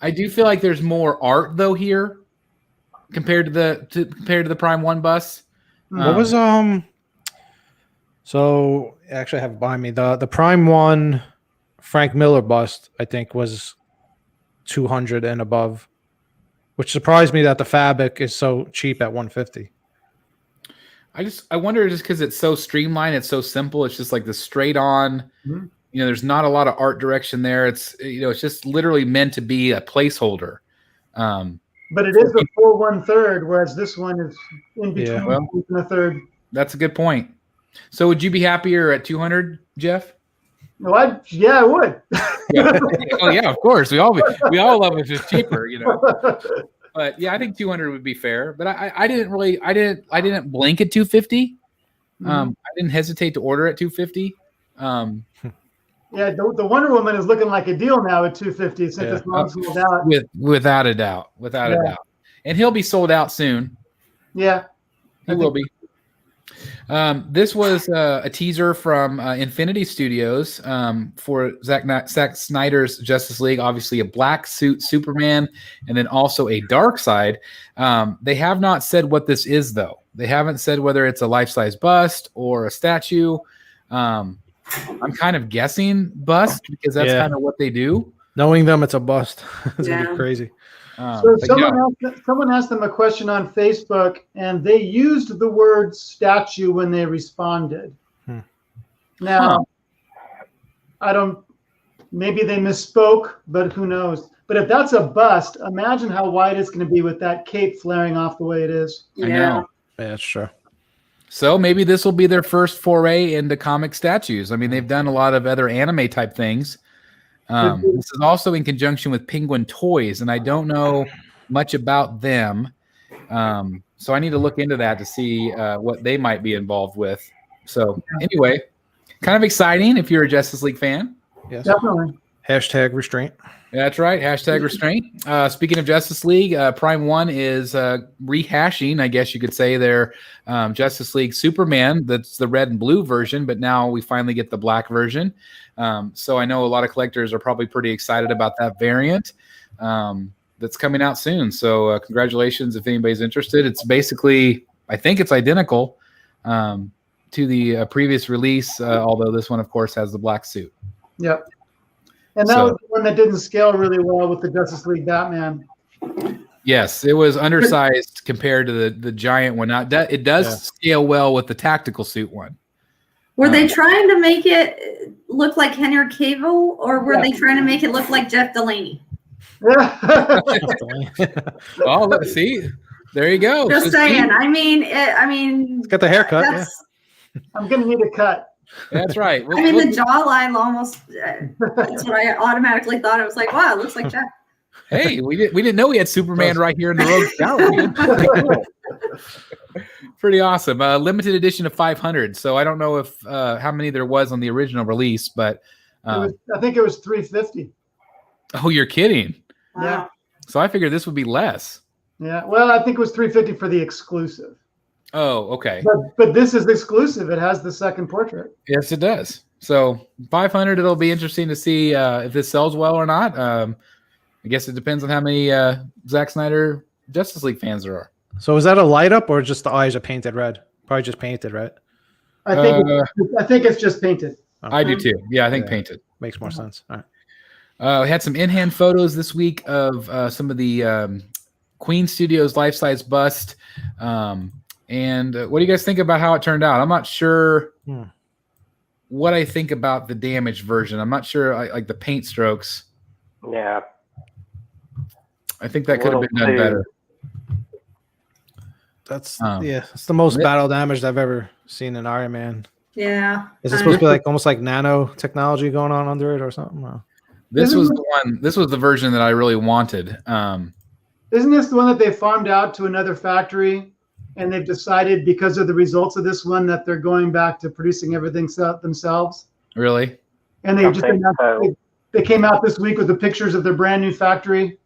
I do feel like there's more art though here compared to the Prime 1 bus. What was so actually I have it behind me. The Prime 1 Frank Miller bust, I think, was 200 and above, which surprised me that the fabric is so cheap at 150. I wonder, just because it's so streamlined, it's so simple. It's just like the straight on. Mm-hmm. There's not a lot of art direction there. It's it's just literally meant to be a placeholder. But it is a full 1/3, whereas this one is in between and a third. That's a good point. So would you be happier at 200, Jeff? No, I would. Yeah. Oh yeah, of course. We all love it if it's cheaper, But yeah, I think 200 would be fair. But I didn't blink at 250. I didn't hesitate to order at 250. Yeah, the Wonder Woman is looking like a deal now at 250 since it's not sold out. Without a doubt, a doubt. And he'll be sold out soon. Yeah, he will be. This was a teaser from Infinity Studios for Zack Snyder's Justice League. Obviously, a black suit Superman, and then also a dark side. They have not said what this is, though. They haven't said whether it's a life-size bust or a statue. I'm kind of guessing bust because that's kind of what they do. Knowing them, it's a bust. It's gonna be crazy. So someone asked them a question on Facebook, and they used the word statue when they responded. Now, maybe they misspoke, but who knows? But if that's a bust, imagine how wide it's going to be with that cape flaring off the way it is. I know. Yeah, that's true. So maybe this will be their first foray into comic statues. I mean, they've done a lot of other anime type things. This is also in conjunction with Penguin Toys, and I don't know much about them. So I need to look into that to see what they might be involved with. So anyway, kind of exciting if you're a Justice League fan. Yes, definitely. Hashtag restraint. That's right. Hashtag restraint. Speaking of Justice League, Prime 1 is rehashing, I guess you could say, their Justice League Superman. That's the red and blue version, but now we finally get the black version. So I know a lot of collectors are probably pretty excited about that variant that's coming out soon. So congratulations if anybody's interested. It's basically, I think it's identical to the previous release, although this one, of course, has the black suit. Yep. And that was the one that didn't scale really well with the Justice League Batman. Yes, it was undersized compared to the giant one. Now, it does scale well with the tactical suit one. Were they trying to make it look like Henry Cavill, or were they trying to make it look like Jeff Delaney? Well, let's see. There you go. Just saying. I mean, got the haircut. I'm gonna need a cut. That's right. The jawline almost. That's what I automatically thought. I was like, wow, it looks like Jeff. Hey, we didn't know we had Superman right here in the Rogue Gallery. Pretty awesome. Limited edition of 500. So I don't know if how many there was on the original release, but I think it was 350. Oh, you're kidding? Wow. Yeah. So I figured this would be less. Yeah. Well, I think it was 350 for the exclusive. Oh, okay. But this is exclusive. It has the second portrait. Yes, it does. So 500. It'll be interesting to see if this sells well or not. I guess it depends on how many Zack Snyder Justice League fans there are. So is that a light up or just the eyes are painted red? Probably just painted, right? I think it's just painted. Okay. I do too. Yeah, I think painted makes more sense. All right. We had some in-hand photos this week of some of the Queen Studios life-size bust. And what do you guys think about how it turned out? I'm not sure what I think about the damaged version. I'm not sure like the paint strokes. Yeah. I think that could have been done better. That's it's the most battle damage I've ever seen in Iron Man. Yeah. Is it supposed to be like almost like nano technology going on under it or something? No. This was the one. This was the version that I really wanted. Isn't this the one that they farmed out to another factory, and they've decided because of the results of this one that they're going back to producing everything themselves? Really? And they came out this week with the pictures of their brand new factory.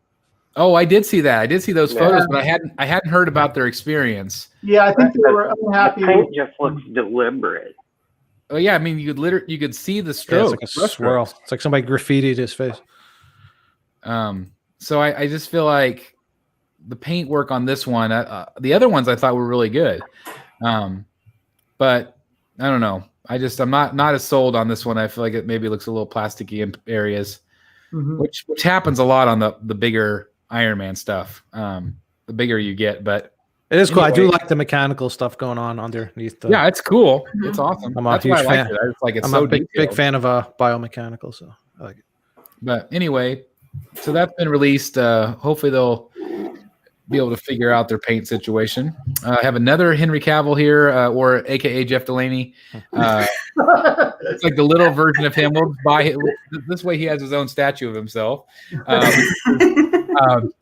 Oh, I did see that. I did see those photos, but I hadn't heard about their experience. Yeah, I think they were unhappy. The paint just looks deliberate. Oh yeah, I mean you could see the stroke. It's like a swirl. It's like somebody graffitied his face. So I just feel like the paint work on this one, the other ones I thought were really good, but I don't know. I'm not as sold on this one. I feel like it maybe looks a little plasticky in areas, which happens a lot on the bigger Iron Man stuff. The bigger you get, but it is cool. I do like the mechanical stuff going on underneath. Yeah, it's cool. It's awesome. I'm a huge fan. It's I'm a big fan of biomechanical, so I like it. But anyway, so that's been released. Hopefully they'll be able to figure out their paint situation. I have another Henry Cavill here, or AKA Jeff Delaney. It's like the little version of him. We'll buy it. This way he has his own statue of himself.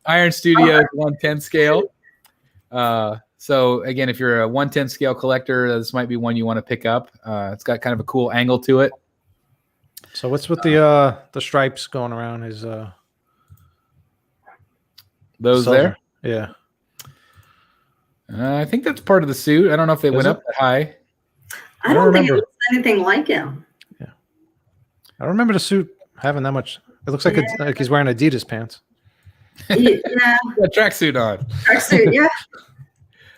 Iron Studios 1/10 scale. So again, if you're a 1/10 scale collector, this might be one you want to pick up. It's got kind of a cool angle to it. So what's with the stripes going around? Is those silver? There? Yeah. I think that's part of the suit. I don't know if they went up that high. I don't think it looks anything like him. Yeah. I don't remember the suit having that much. It looks like like he's wearing Adidas pants. Yeah. A tracksuit on. Tracksuit, yeah.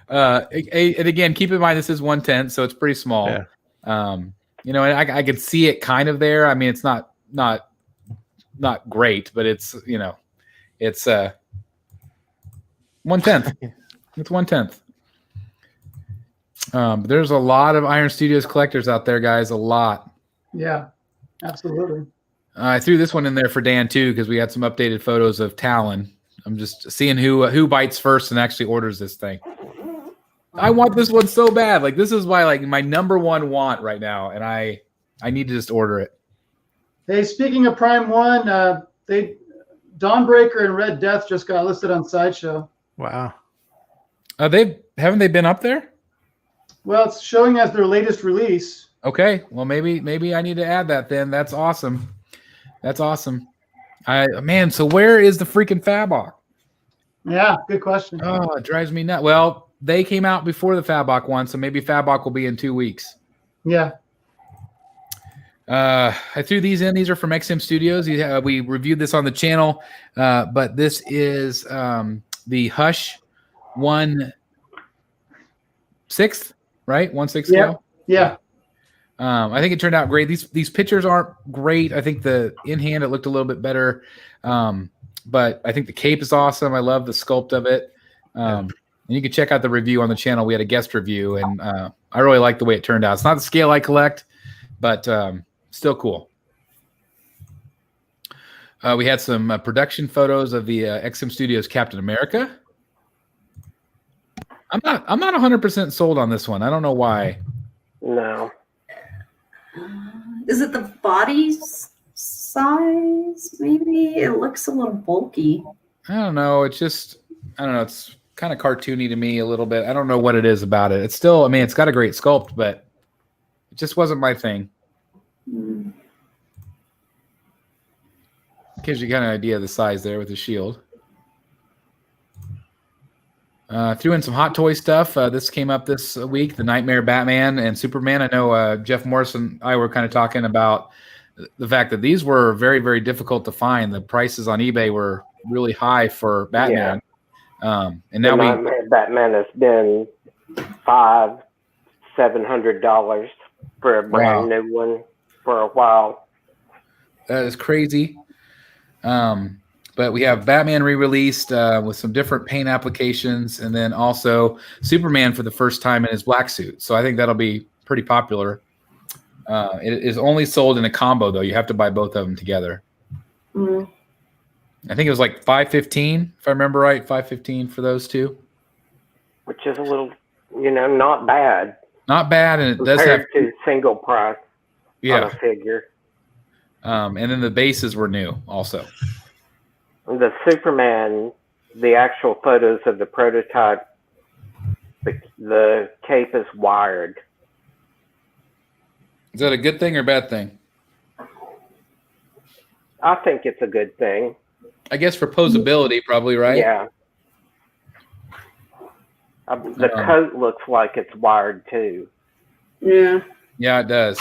And again, keep in mind this is 1/10, so it's pretty small. Yeah. And I could see it kind of there. I mean, it's not great, but it's it's 1/10. It's 1/10. But there's a lot of Iron Studios collectors out there, guys. A lot. Yeah, absolutely. I threw this one in there for Dan too because we had some updated photos of Talon. I'm just seeing who bites first and actually orders this thing. I want this one so bad. Like this is my number one want right now, and I need to just order it. Hey, speaking of Prime One, Dawnbreaker and Red Death just got listed on Sideshow. Wow. Haven't they been up there? Well, it's showing as their latest release. Okay, well maybe I need to add that then. That's awesome. That's awesome. So where is the freaking Fabok? Yeah, good question. Oh, it drives me nuts. Well, they came out before the Fabok one, so maybe Fabok will be in 2 weeks. Yeah. I threw these in. These are from XM Studios. We reviewed this on the channel, but this is the Hush 1/6, right? 1/6 scale. Yeah. I think it turned out great. These pictures aren't great. I think the in hand it looked a little bit better, but I think the cape is awesome. I love the sculpt of it. And you can check out the review on the channel. We had a guest review, and I really like the way it turned out. It's not the scale I collect, but still cool. We had some production photos of the XM Studios Captain America. I'm not 100% sold on this one. I don't know why. No. Is it the body size? Maybe it looks a little bulky. I don't know. It's just, I don't know. It's kind of cartoony to me a little bit. I don't know what it is about it. It's still, I mean, it's got a great sculpt, but it just wasn't my thing. Gives you kind of an idea of the size there with the shield. Threw in some Hot Toy stuff. This came up this week, the Nightmare Batman and Superman. I know Jeff Morris and I were kind of talking about the fact that these were very, very difficult to find. The prices on eBay were really high for Batman. And now Nightmare Batman has been $500-$700 for a brand new one for a while. That is crazy. But we have Batman re-released with some different paint applications, and then also Superman for the first time in his black suit. So I think that'll be pretty popular. It is only sold in a combo, though. You have to buy both of them together. I think it was like $515, if I remember right, $515 for those two. Which is a little, not bad. Not bad, and it does have to single price on a figure. And then the bases were new also. The Superman, the actual photos of the prototype, the cape is wired. Is that a good thing or bad thing? I think it's a good thing. I guess for posability, probably, right? Yeah. The coat looks like it's wired too. Yeah. Yeah, it does.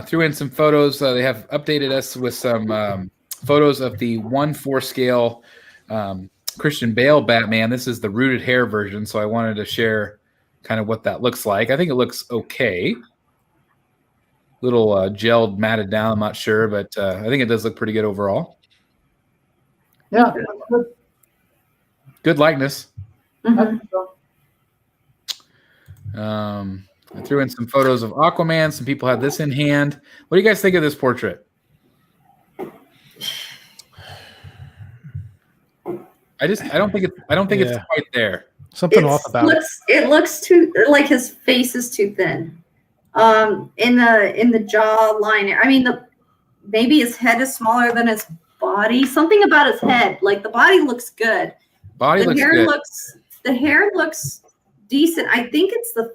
Threw in some photos. They have updated us with some photos of the 1/4 scale Christian Bale Batman. This is the rooted hair version, so I wanted to share kind of what that looks like. I think it looks okay. Little gelled, matted down. I'm not sure, but I think it does look pretty good overall. Yeah. Good likeness. I threw in some photos of Aquaman. Some people had this in hand. What do you guys think of this portrait? I don't think it's quite there. Something off about it. It looks too like his face is too thin. In the jaw line. I mean, maybe his head is smaller than his body. Something about his head. Like the body looks good. The hair looks decent. I think it's the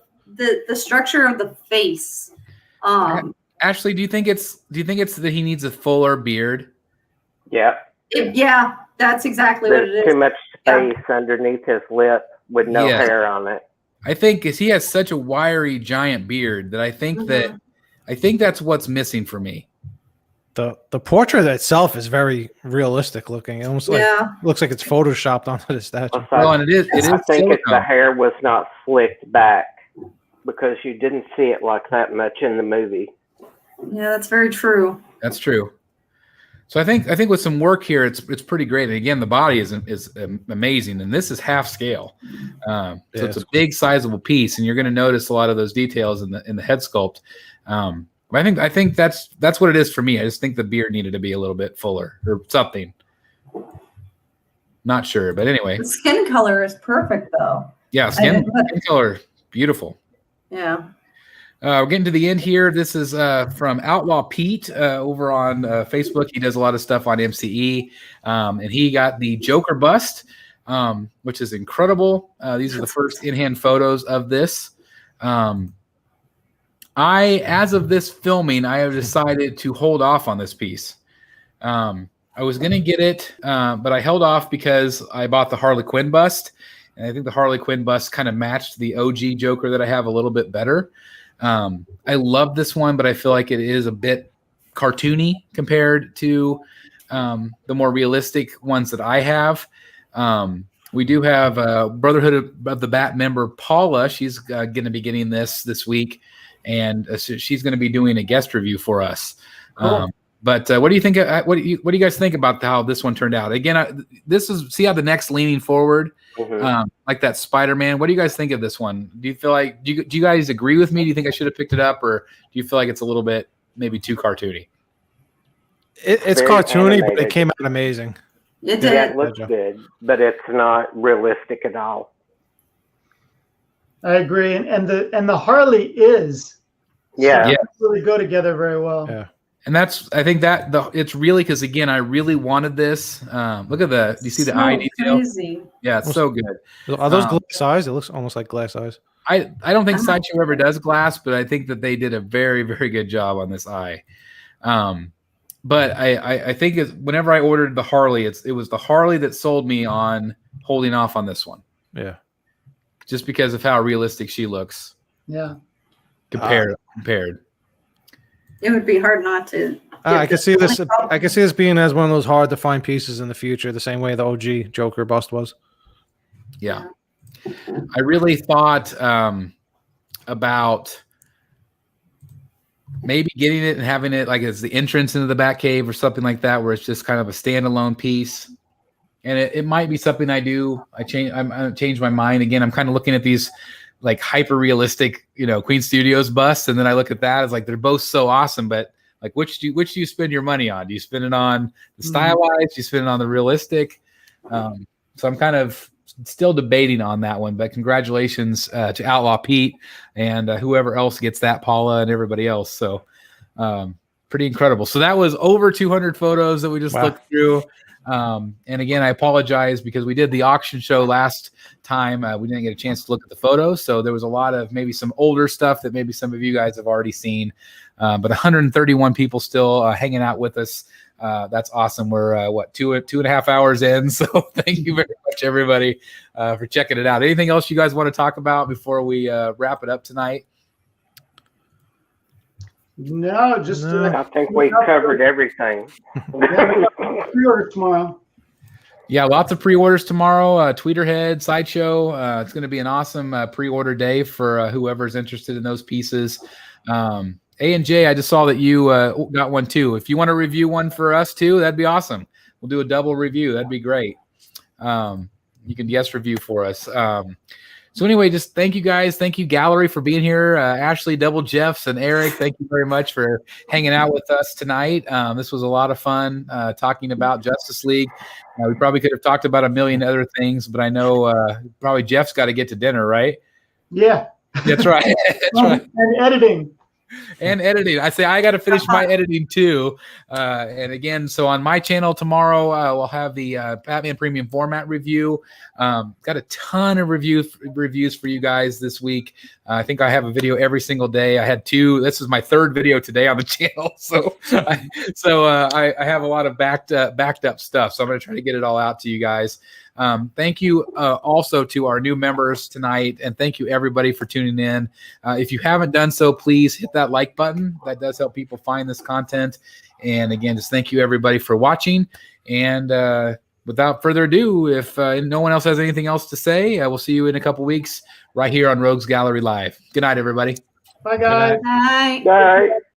structure of the face. Ashley, do you think it's that he needs a fuller beard? Yeah. Yeah, that's exactly what it is. Too much space underneath his lip with no hair on it. I think because he has such a wiry giant beard that I think that's what's missing for me. The portrait itself is very realistic looking. It almost looks like it's photoshopped onto the statue. Well, and it is. I think the hair was not slicked back because you didn't see it like that much in the movie. Yeah, that's very true. That's true. So I think with some work here, it's pretty great. And again, the body is amazing, and this is half scale, so it's a big, sizable piece, and you're going to notice a lot of those details in the head sculpt. But I think that's what it is for me. I just think the beard needed to be a little bit fuller or something. Not sure, but anyway. The skin color is perfect, though. Yeah, skin color, beautiful. Yeah. We're getting to the end here. This is from Outlaw Pete over on Facebook. He does a lot of stuff on MCE, and he got the Joker bust, which is incredible. These are the first in-hand photos of this. As of this filming, I have decided to hold off on this piece. I was going to get it, but I held off because I bought the Harley Quinn bust, and I think the Harley Quinn bust kind of matched the OG Joker that I have a little bit better. I love this one, but I feel like it is a bit cartoony compared to the more realistic ones that I have. We do have Brotherhood of the Bat member Paula. She's going to be getting this week, and so she's going to be doing a guest review for us. Cool. But what do you think? What do you guys think about how this one turned out? Again, see how the neck's leaning forward, like that Spider-Man. What do you guys think of this one? Do you feel like do you guys agree with me? Do you think I should have picked it up, or do you feel like it's a little bit maybe too cartoony? It's Very cartoony, animated. but it came out amazing. It Yeah, did. it looks good, but it's not realistic at all. I agree, and the Harley is. Yeah. So they really go together very well. Yeah. And I think it's really because again, I really wanted this. Look at do you see the eye detail? Crazy. Yeah, it's so good. Are those glass eyes? It looks almost like glass eyes. I don't think Sideshow ever does glass, but I think that they did a very, very good job on this eye. But I think whenever I ordered the Harley, it was the Harley that sold me on holding off on this one. Yeah. Just because of how realistic she looks. Yeah. Compared. It would be hard not to. I can see this. I can see this being as one of those hard to find pieces in the future, the same way the OG Joker bust was. Yeah. I really thought about maybe getting it and having it like as the entrance into the Batcave or something like that, where it's just kind of a standalone piece. And it might be something I do. I changed my mind again. I'm kind of looking at these like hyper realistic, Queen Studios busts, and then I look at that as like they're both so awesome, but like which do you spend your money on? Do you spend it on the stylized? Do you spend it on the realistic? So I'm kind of still debating on that one, but congratulations to Outlaw Pete and whoever else gets that, Paula and everybody else. So pretty incredible. So that was over 200 photos that we just looked through. And again, I apologize because we did the auction show last time. We didn't get a chance to look at the photos. So there was a lot of maybe some older stuff that maybe some of you guys have already seen. But 131 people still hanging out with us. That's awesome. We're 2.5 hours in. So thank you very much, everybody, for checking it out. Anything else you guys want to talk about before we wrap it up tonight? No, just I think we covered everything. pre-order tomorrow. Yeah, lots of pre-orders tomorrow. Tweeterhead, Sideshow. It's going to be an awesome pre-order day for whoever's interested in those pieces. A&J, I just saw that you got one too. If you want to review one for us too, that'd be awesome. We'll do a double review. That'd be great. You can guest review for us. So anyway, just thank you guys. Thank you, Gallery, for being here. Ashley, Double Jeffs, and Eric, thank you very much for hanging out with us tonight. This was a lot of fun talking about Justice League. We probably could have talked about a million other things, but I know probably Jeff's got to get to dinner, right? Yeah. That's right. That's right. And editing. And editing. I say I got to finish my editing too. And again, so on my channel tomorrow, we'll have the Batman Premium Format review. Got a ton of reviews for you guys this week. I think I have a video every single day. I had 2. This is my 3rd video today on the channel. So I have a lot of backed up stuff. So I'm going to try to get it all out to you guys. Thank you also to our new members tonight, and thank you everybody for tuning in. If you haven't done so, please hit that like button. That does help people find this content. And again, just thank you everybody for watching. And without further ado, if no one else has anything else to say, we'll see you in a couple weeks right here on Rogues Gallery Live. Good night, everybody. Bye, guys. Bye. Bye.